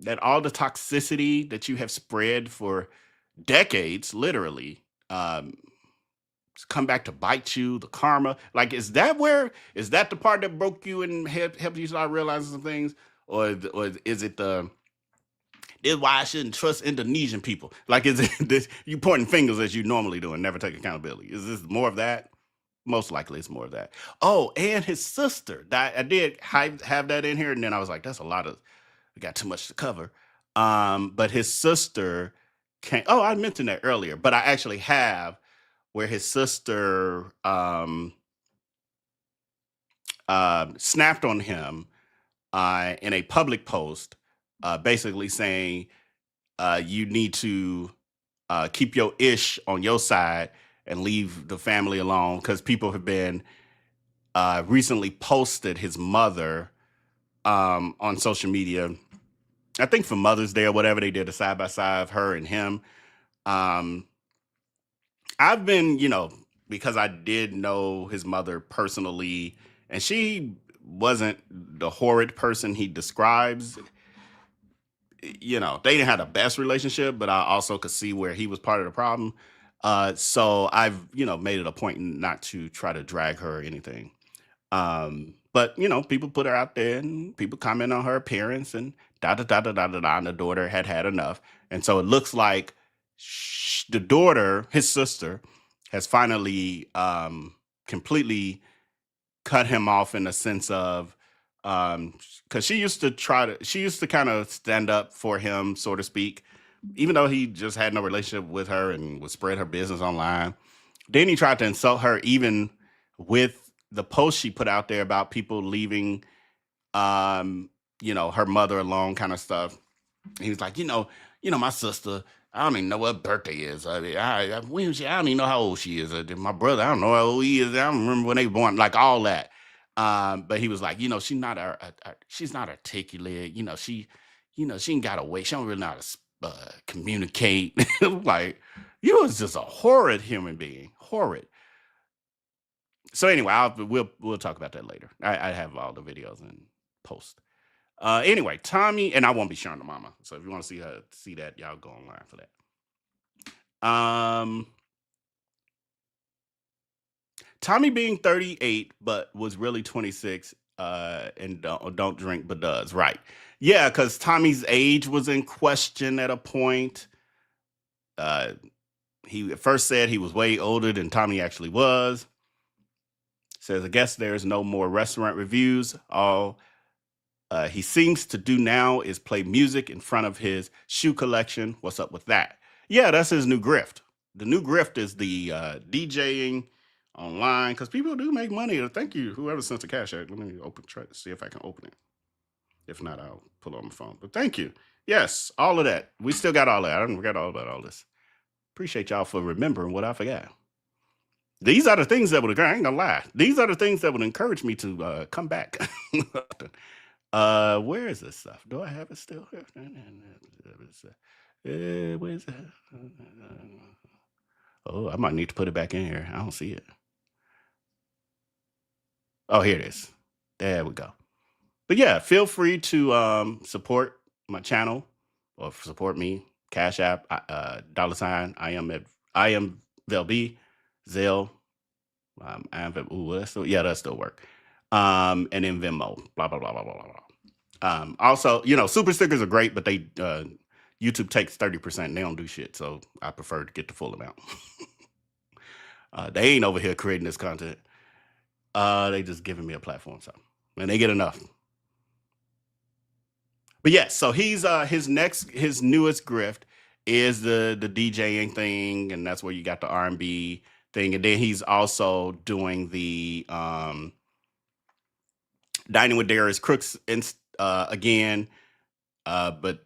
That all the toxicity that you have spread for decades, literally, come back to bite you, the karma. Like, is that the part that broke you and helped you start realizing some things? Or is it this is why I shouldn't trust Indonesian people? Like, is it this, you pointing fingers as you normally do and never take accountability? Is this more of that? Most likely it's more of that. Oh, and his sister. I did have that in here, and then I was like, that's a lot of, we got too much to cover. But his sister came, I mentioned that earlier, but I actually have where his sister snapped on him in a public post, basically saying, you need to keep your ish on your side and leave the family alone, because people have been recently posted his mother on social media. I think for Mother's Day or whatever, they did a side by side of her and him. I've been, because I did know his mother personally, and she wasn't the horrid person he describes. They didn't have the best relationship, but I also could see where he was part of the problem. So I've, made it a point not to try to drag her or anything. But, people put her out there and people comment on her appearance and and the daughter had enough. And so it looks like the daughter, his sister, has finally completely cut him off in the sense of, because she used to kind of stand up for him, so to speak, even though he just had no relationship with her and would spread her business online. Then he tried to insult her, even with the post she put out there about people leaving, her mother alone, kind of stuff. He was like, my sister, I don't even know what birthday is. I mean, I don't even know how old she is. My brother, I don't know how old he is. I don't remember when they were born, like all that. But he was like, she's not articulate. She ain't got a way. She don't really know how to communicate. Like, you was just a horrid human being. Horrid. So anyway, we'll talk about that later. I have all the videos and post. Anyway, Tommy, and I won't be sharing the mama. So if you want to see that, y'all go online for that. Tommy being 38, but was really 26, and don't drink, but does. Right. Yeah, because Tommy's age was in question at a point. He at first said he was way older than Tommy actually was. Says, I guess there's no more restaurant reviews. All he seems to do now is play music in front of his shoe collection. What's up with that? Yeah, that's his new grift. the new grift is the DJing online, because people do make money. Thank you, whoever sent the cash out. Let me try to see if I can open it. If not, I'll pull it on my phone. But thank you. Yes, all of that. We still got all that. I didn't forget all about all this. Appreciate y'all for remembering what I forgot. These are the things that would, I ain't gonna lie. These are the things that would encourage me to come back. Where is this stuff? Do I have it still? Where is it? Oh, I might need to put it back in here. I don't see it. Oh, here it is. There we go. But yeah, feel free to support my channel or support me. Cash App, $, I am Velb, Zelle. That still work. And then Venmo, blah, blah, blah, blah, blah, blah. Also, super stickers are great, but they YouTube takes 30% and they don't do shit. So I prefer to get the full amount. They ain't over here creating this content. They just giving me a platform, so and they get enough. But yes, so he's his newest grift is the DJing thing, and that's where you got the R&B thing, and then he's also doing the Dining with Darius Crooks again, but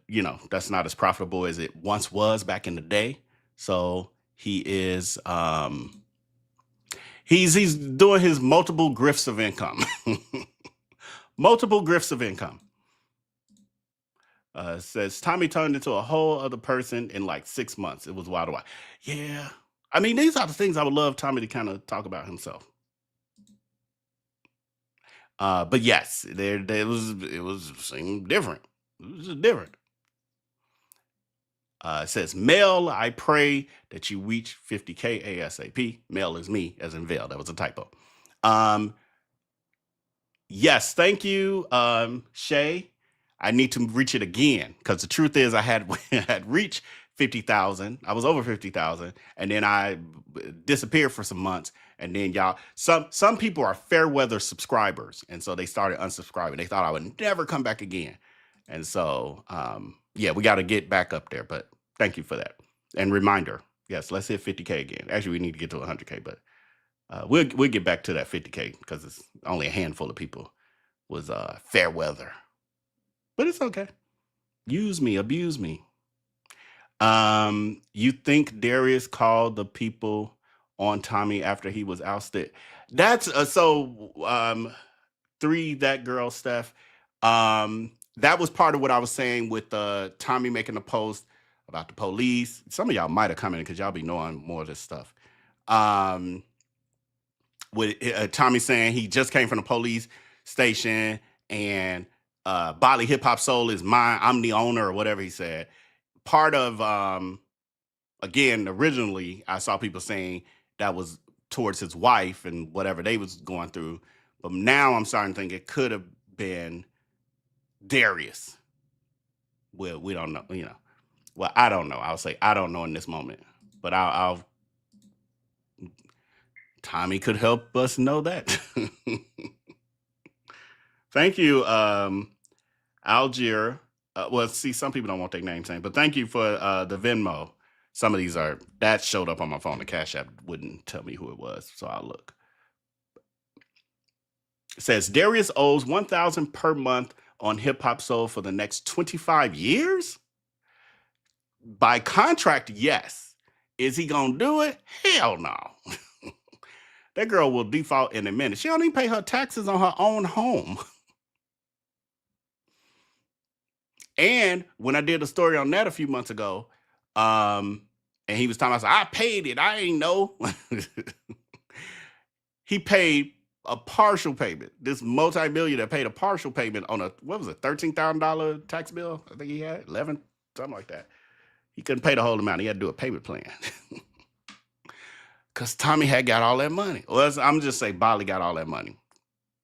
that's not as profitable as it once was back in the day. So he is he's doing his multiple grifts of income. Multiple grifts of income. Says Tommy turned into a whole other person in like 6 months. It was wild. Yeah. I mean, these are the things I would love Tommy to kind of talk about himself. But yes, it was seemed different. It was just different. It says, Mel, I pray that you reach 50K ASAP. Mel is me, as in Vel. That was a typo. Yes, thank you, Shay. I need to reach it again, because the truth is I had reached 50,000. I was over 50,000, and then I disappeared for some months. And then some people are fair weather subscribers, and so they started unsubscribing. They thought I would never come back again, and so yeah, we got to get back up there. But thank you for that. And reminder, yes, let's hit 50K again. Actually, we need to get to 100K, but we'll get back to that 50K, because it's only a handful of people was fair weather. But it's okay. Use me, abuse me. You think Darius called the people on Tommy after he was ousted? That's that girl Steph. That was part of what I was saying with Tommy making a post about the police. Some of y'all might have come in because y'all be knowing more of this stuff. With Tommy saying he just came from the police station and Bali Hip Hop Soul is mine. I'm the owner, or whatever he said. Part of, again, originally I saw people saying that was towards his wife and whatever they was going through. But now I'm starting to think it could have been Darius. Well, we don't know, Well, I don't know. I'll say I don't know in this moment. But I'll Tommy could help us know that. Thank you, Algier. Well, see, some people don't want their name saying, but thank you for the Venmo. Some of these that showed up on my phone. The Cash App wouldn't tell me who it was, so I'll look. It says Darius owes $1,000 per month on Hip Hop Soul for the next 25 years. By contract, yes. Is he gonna do it? Hell no. That girl will default in a minute. She don't even pay her taxes on her own home. And when I did a story on that a few months ago, and he was talking about, I paid it. I ain't know. He paid a partial payment. This multi-millionaire paid a partial payment on $13,000 tax bill? I think he had 11, something like that. He couldn't pay the whole amount. He had to do a payment plan. Because Tommy had got all that money. Well, I'm just saying Bali got all that money.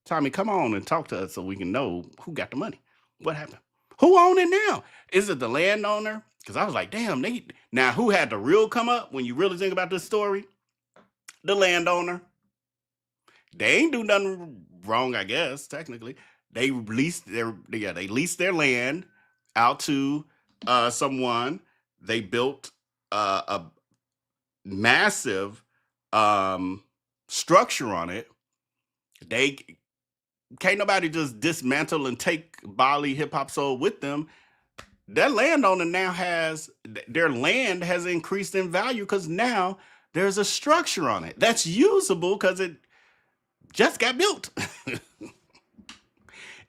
Tommy, come on and talk to us so we can know who got the money. What happened? Who owned it now? Is it the landowner? Because I was like, damn, now who had the real come up when you really think about this story? The landowner. They ain't do nothing wrong, I guess, technically. They leased their land out to someone. They built massive structure on it. They can't nobody just dismantle and take Bali Hip Hop Soul with them. That landowner now their land has increased in value because now there's a structure on it that's usable because it just got built.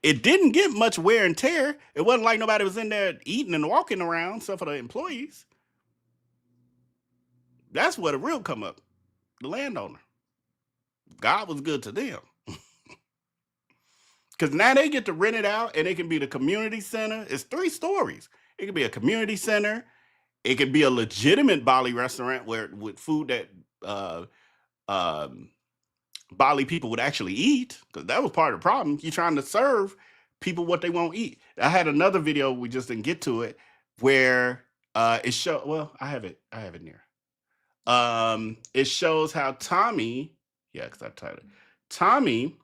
It didn't get much wear and tear. It wasn't like nobody was in there eating and walking around, except for the employees. That's where the real come up. The landowner. God was good to them. Because now they get to rent it out and it can be the community center. It's 3 stories. It can be a community center. It could be a legitimate Bali restaurant with food that Bali people would actually eat, because that was part of the problem. You're trying to serve people what they won't eat. I had another video, we just didn't get to it, where it showed, well, I have it near. It shows how Tommy, because I titled it, Tommy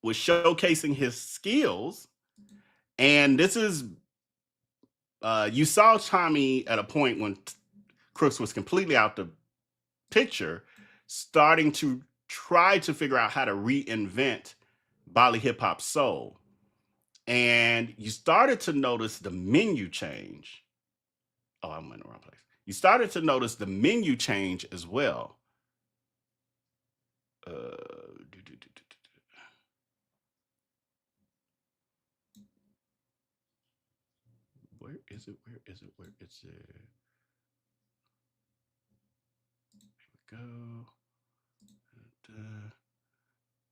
was showcasing his skills, and this is, you saw Tommy at a point when Crooks was completely out the picture, starting to try to figure out how to reinvent Bali Hip Hop Soul. And you started to notice the menu change. Oh, I'm in the wrong place. You started to notice the menu change as well. Where is it? Where is it? Where is it? Here we go.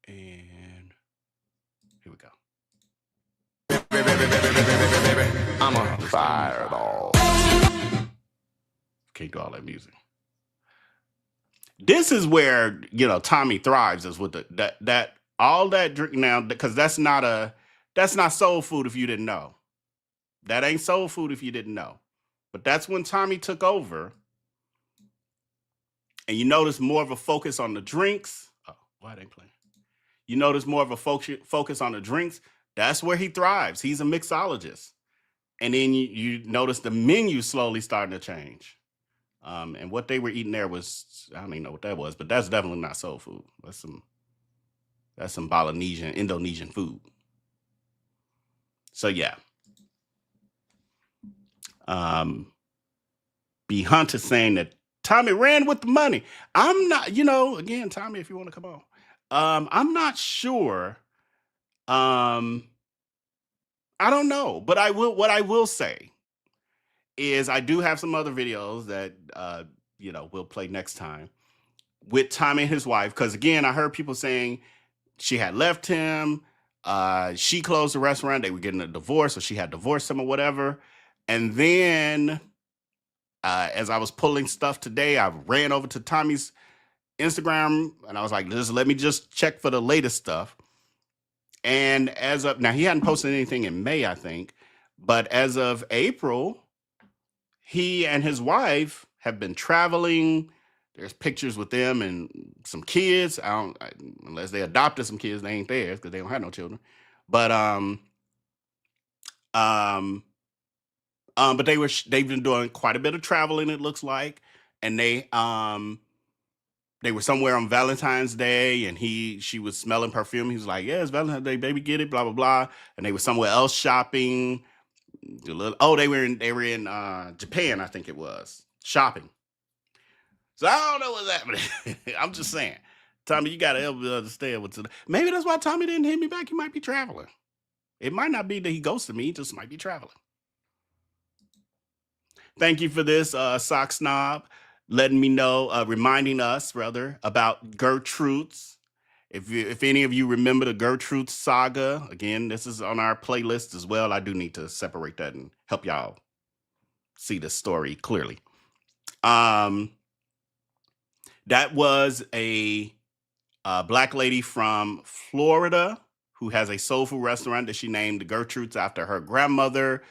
And here we go. I'm a fireball. Can't do all that music. This is where, Tommy thrives, is with that all that drink now, because that's not soul food if you didn't know. That ain't soul food if you didn't know. But that's when Tommy took over. And you notice more of a focus on the drinks. Oh, why they playing? You notice more of a focus on the drinks. That's where he thrives. He's a mixologist. And then you notice the menu slowly starting to change. And what they were eating there was, I don't even know what that was, but that's definitely not soul food. That's some Polynesian, Indonesian food. So yeah. B. Hunt is saying that Tommy ran with the money. I'm not, again, Tommy, if you want to come on. I'm not sure. I don't know, but what I will say is I do have some other videos that, we'll play next time with Tommy and his wife. Because again, I heard people saying she had left him. She closed the restaurant. They were getting a divorce, or she had divorced him or whatever. And then as I was pulling stuff today, I ran over to Tommy's Instagram and I was like, let me just check for the latest stuff. And as of now, he hadn't posted anything in May, I think. But as of April, he and his wife have been traveling. There's pictures with them and some kids. Unless they adopted some kids, they ain't theirs because they don't have no children. But but they've been doing quite a bit of traveling, it looks like, and they were somewhere on Valentine's Day, and she was smelling perfume. He was like, "Yeah, it's Valentine's Day, baby, get it." Blah blah blah. And they were somewhere else shopping. They were in Japan, I think it was, shopping. So I don't know what's happening. I'm just saying, Tommy, you gotta help me understand what's. Maybe that's why Tommy didn't hit me back. He might be traveling. It might not be that he ghosted me. He just might be traveling. Thank you for this, Sock Snob, letting me know, reminding us, rather, about Gertrude's. If any of you remember the Gertrude saga, again, this is on our playlist as well. I do need to separate that and help y'all see the story clearly. That was a Black lady from Florida who has a soul food restaurant that she named Gertrude's after her grandmother.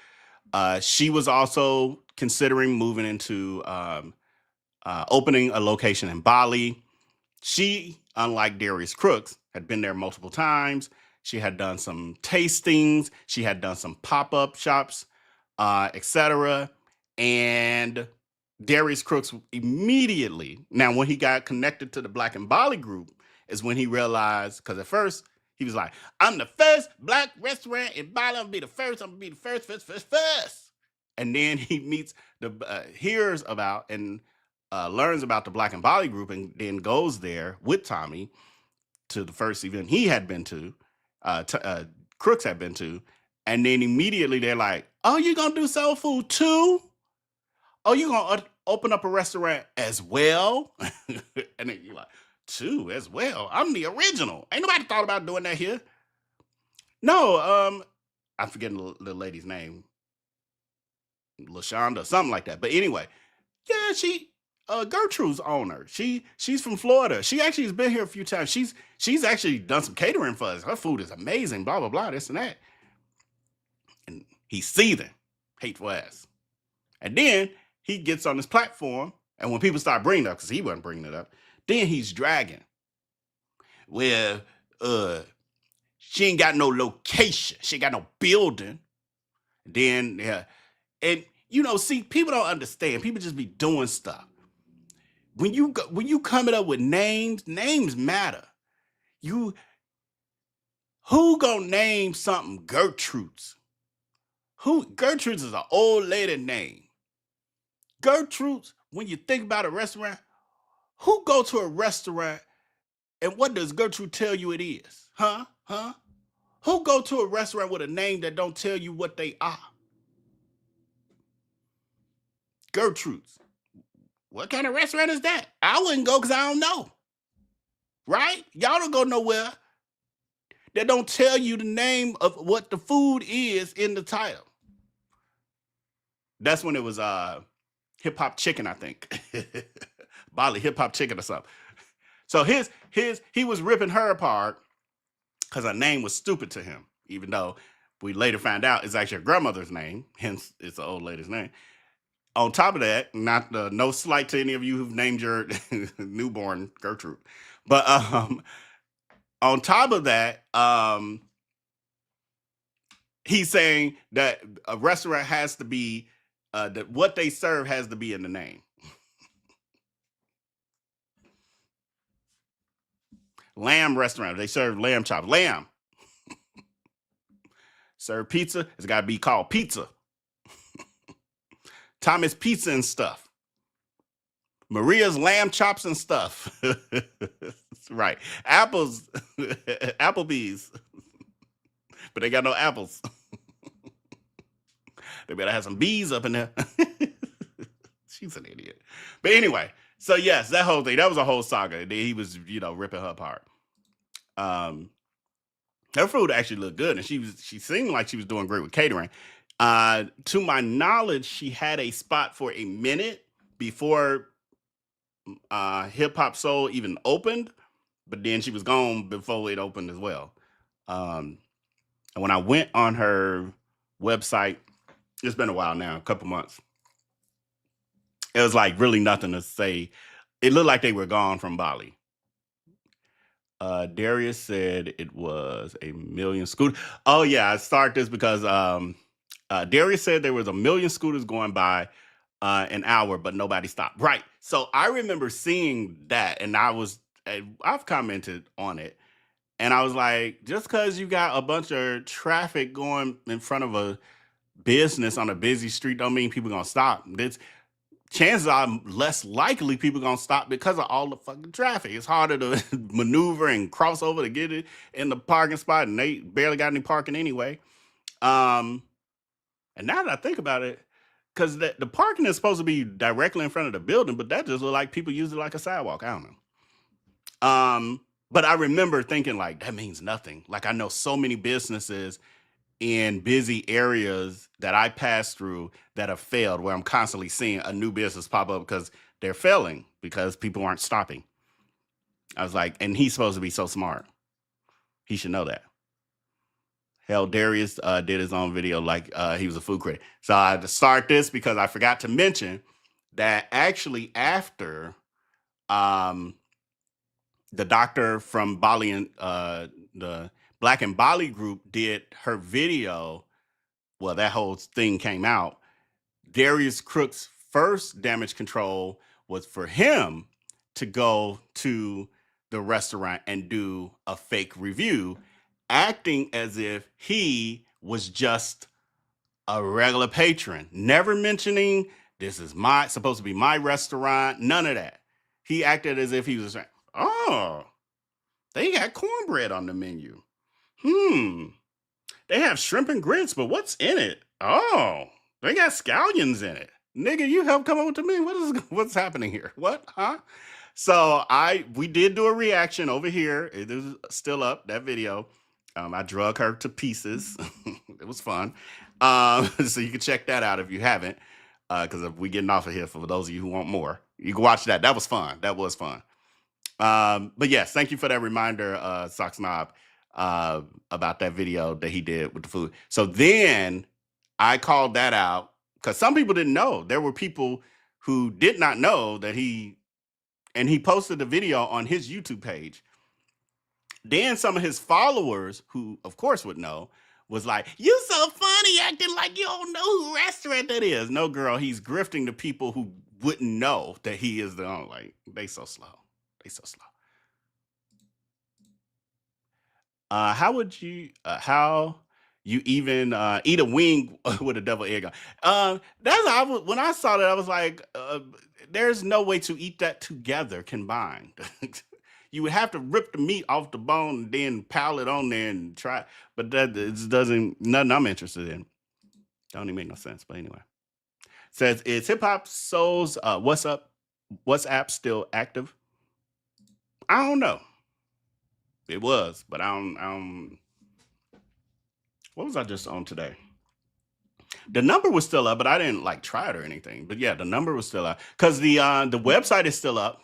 She was also considering moving into opening a location in Bali. She, unlike Darius Crooks, had been there multiple times. She had done some tastings. She had done some pop-up shops, etc. And Darius Crooks immediately, now when he got connected to the Black and Bali group, is when he realized, because at first he was like, I'm the first black restaurant in Bali. I'm gonna be the first. I'm gonna be the first. And then he meets hears about and learns about the Black and Bali group, and then goes there with Tommy to the first event he had been to, Crooks had been to, and then immediately they're like, "Oh, you gonna do soul food too? Oh, you gonna open up a restaurant as well?" And then you're like, "Two as well? I'm the original. Ain't nobody thought about doing that here." No, I'm forgetting the lady's name, LaShonda, something like that. But anyway, yeah, Gertrude's owner. She's from Florida. She actually has been here a few times. She's actually done some catering for us. Her food is amazing. Blah blah blah. This and that. And he's seething, hateful ass. And then he gets on this platform, and when people start bringing it up, because he wasn't bringing it up, then he's dragging. Well, she ain't got no location. She ain't got no building. Then, yeah, and see, people don't understand. People just be doing stuff. When you coming up with names matter. Who gonna name something Gertrude's? Gertrude's is an old lady name. Gertrude's, when you think about a restaurant, who go to a restaurant and what does Gertrude tell you it is? Huh? Who go to a restaurant with a name that don't tell you what they are? Gertrude's. What kind of restaurant is that? I wouldn't go because I don't know. Right? Y'all don't go nowhere that don't tell you the name of what the food is in the title. That's when it was Hip Hop Chicken, I think. Bali Hip Hop Chicken or something. So he was ripping her apart because her name was stupid to him, even though we later found out it's actually her grandmother's name, hence it's the old lady's name. On top of that, no slight to any of you who've named your newborn Gertrude, but on top of that, he's saying that a restaurant has to be that what they serve has to be in the name. Lamb restaurant, they serve lamb chops. Lamb. Serve pizza, it's got to be called pizza. Thomas Pizza and stuff. Maria's lamb chops and stuff. Right. Applebee's. But they got no apples. They better have some bees up in there. She's an idiot. But anyway, so yes, that whole thing, that was a whole saga. He was, ripping her apart. Her food actually looked good, and she seemed like she was doing great with catering. To my knowledge, she had a spot for a minute before Hip Hop Soul even opened, but then she was gone before it opened as well. And when I went on her website, it's been a while now, a couple months, it was like really nothing to say. It looked like they were gone from Bali. Darius said it was 1 million scooters. Oh yeah, I start this because Darius said there was 1 million scooters going by an hour, but nobody stopped. Right. So I remember seeing that, and I've commented on it, and I was like, just because you got a bunch of traffic going in front of a business on a busy street don't mean people gonna stop. Chances are less likely people gonna stop because of all the fucking traffic. It's harder to maneuver and cross over to get it in the parking spot, and they barely got any parking anyway. And now that I think about it, because the parking is supposed to be directly in front of the building, but that just look like people use it like a sidewalk. I don't know. But I remember thinking like, that means nothing. Like I know so many businesses in busy areas that I pass through that have failed, where I'm constantly seeing a new business pop up because they're failing because people aren't stopping. I was like, and he's supposed to be so smart. He should know that. Hell, Darius did his own video like he was a food critic. So I had to start this because I forgot to mention that actually after the doctor from Bali and the Black and Bali group did her video, well, that whole thing came out, Darius Crooks first damage control was for him to go to the restaurant and do a fake review, acting as if he was just a regular patron, never mentioning this is supposed to be my restaurant, none of that. He acted as if he was saying, oh, they got cornbread on the menu. They have shrimp and grits, but what's in it? Oh, they got scallions in it. Nigga, you helped come up with the menu. What's happening here? What? Huh? So we did do a reaction over here. It is still up, that video. I drug her to pieces. It was fun. So you can check that out if you haven't. Because if we getting off of here, for those of you who want more, you can watch that. That was fun. That was fun. But yes, thank you for that reminder, Sock Snob, about that video that he did with the food. So then I called that out because some people didn't know. There were people who did not know that he posted the video on his YouTube page. Then some of his followers, who of course would know, was like, you so funny acting like you don't know who restaurant that is. No, girl, he's grifting the people who wouldn't know that he is the owner. Like, they so slow. They so slow. How you even eat a wing with a double egg on? When I saw that, I was like, there's no way to eat that together combined. You would have to rip the meat off the bone and then pile it on there and try. But that nothing I'm interested in. Don't even make no sense. But anyway, says, is Hip Hop Soul's WhatsApp still active? I don't know. It was, but I don't. What was I just on today? The number was still up, but I didn't try it or anything. But yeah, the number was still up because the website is still up.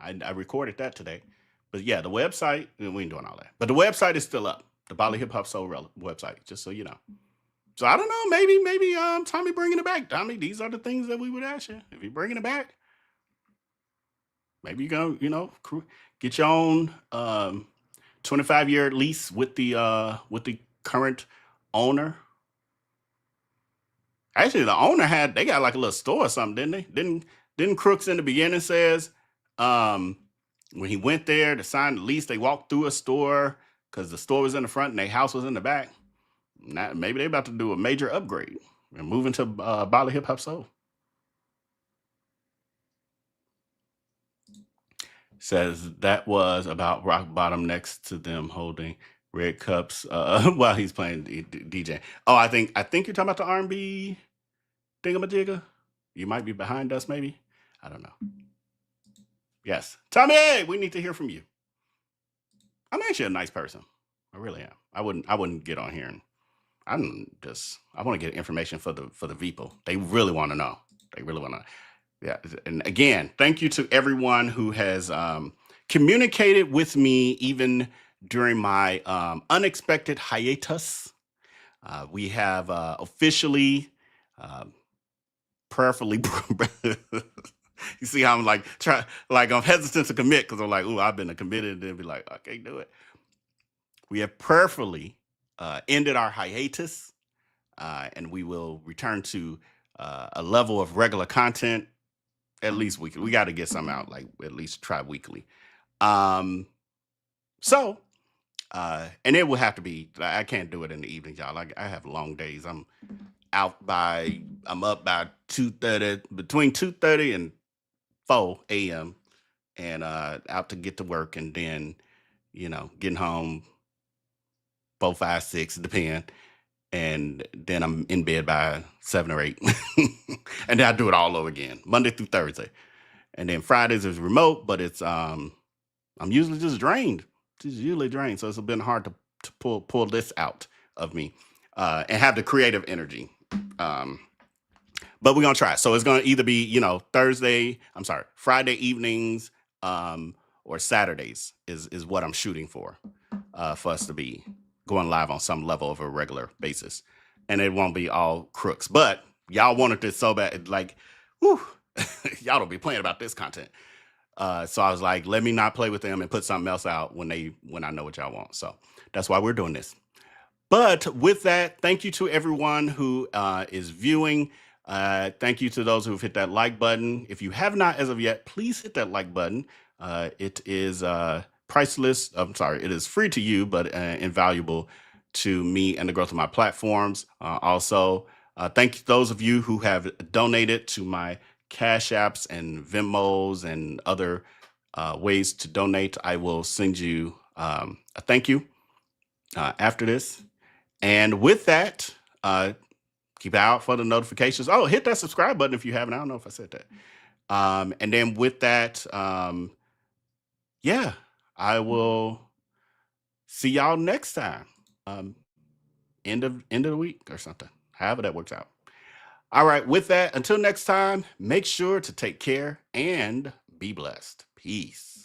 I recorded that today. But yeah, the website, we ain't doing all that. But the website is still up. The Bali Hip Hop Soul website, just so you know. So I don't know, maybe Tommy bringing it back. Tommy, these are the things that we would ask you. If you're bringing it back, maybe you go, get your own 25-year lease with the current owner. Actually, the owner they got like a little store or something, didn't they? Didn't Crooks in the beginning says, when he went there to sign the lease, they walked through a store because the store was in the front and their house was in the back. Now, maybe they're about to do a major upgrade and move into Bali Hip Hop Soul. Says that was about rock bottom next to them holding red cups while he's playing DJ. Oh, I think you're talking about the R&B thingamajigga. You might be behind us, maybe. I don't know. Yes. Tommy, we need to hear from you. I'm actually a nice person. I really am. I wouldn't get on here and I want to get information for the people. They really want to know. They really want to. Yeah. And again, thank you to everyone who has communicated with me even during my unexpected hiatus. We have officially, prayerfully. You see how I'm I'm hesitant to commit because I'm like, ooh, I've been committed, and be like, I can't do it. We have prayerfully ended our hiatus, and we will return to a level of regular content at least weekly. We got to get some out, at least try weekly. And it will have to be. I can't do it in the evening, y'all. I have long days. I'm up by 2:30, between 2:30 and 4 a.m. and out to get to work, and then getting home 4, 5, 6, depend, and then I'm in bed by 7 or 8, and then I do it all over again, Monday through Thursday, and then Fridays is remote, but it's I'm usually just drained, so it's been hard to pull this out of me and have the creative energy. But we're gonna try. So it's gonna either be Friday evenings or Saturdays is what I'm shooting for us to be going live on some level of a regular basis, and it won't be all Crooks. But y'all wanted this so bad, y'all don't be playing about this content. So I was like, let me not play with them and put something else out when I know what y'all want. So that's why we're doing this. But with that, thank you to everyone who is viewing. Thank you to those who've hit that like button. If you have not as of yet, please hit that like button. It is priceless. I'm sorry, it is free to you, but invaluable to me and the growth of my platforms. Also, thank those of you who have donated to my Cash Apps and Venmos and other ways to donate. I will send you a thank you after this. And with that, keep out for the notifications. Oh, hit that subscribe button if you haven't. I don't know if I said that. And then with that, yeah, I will see y'all next time. End of the week or something. However that works out. All right, with that, until next time, make sure to take care and be blessed. Peace.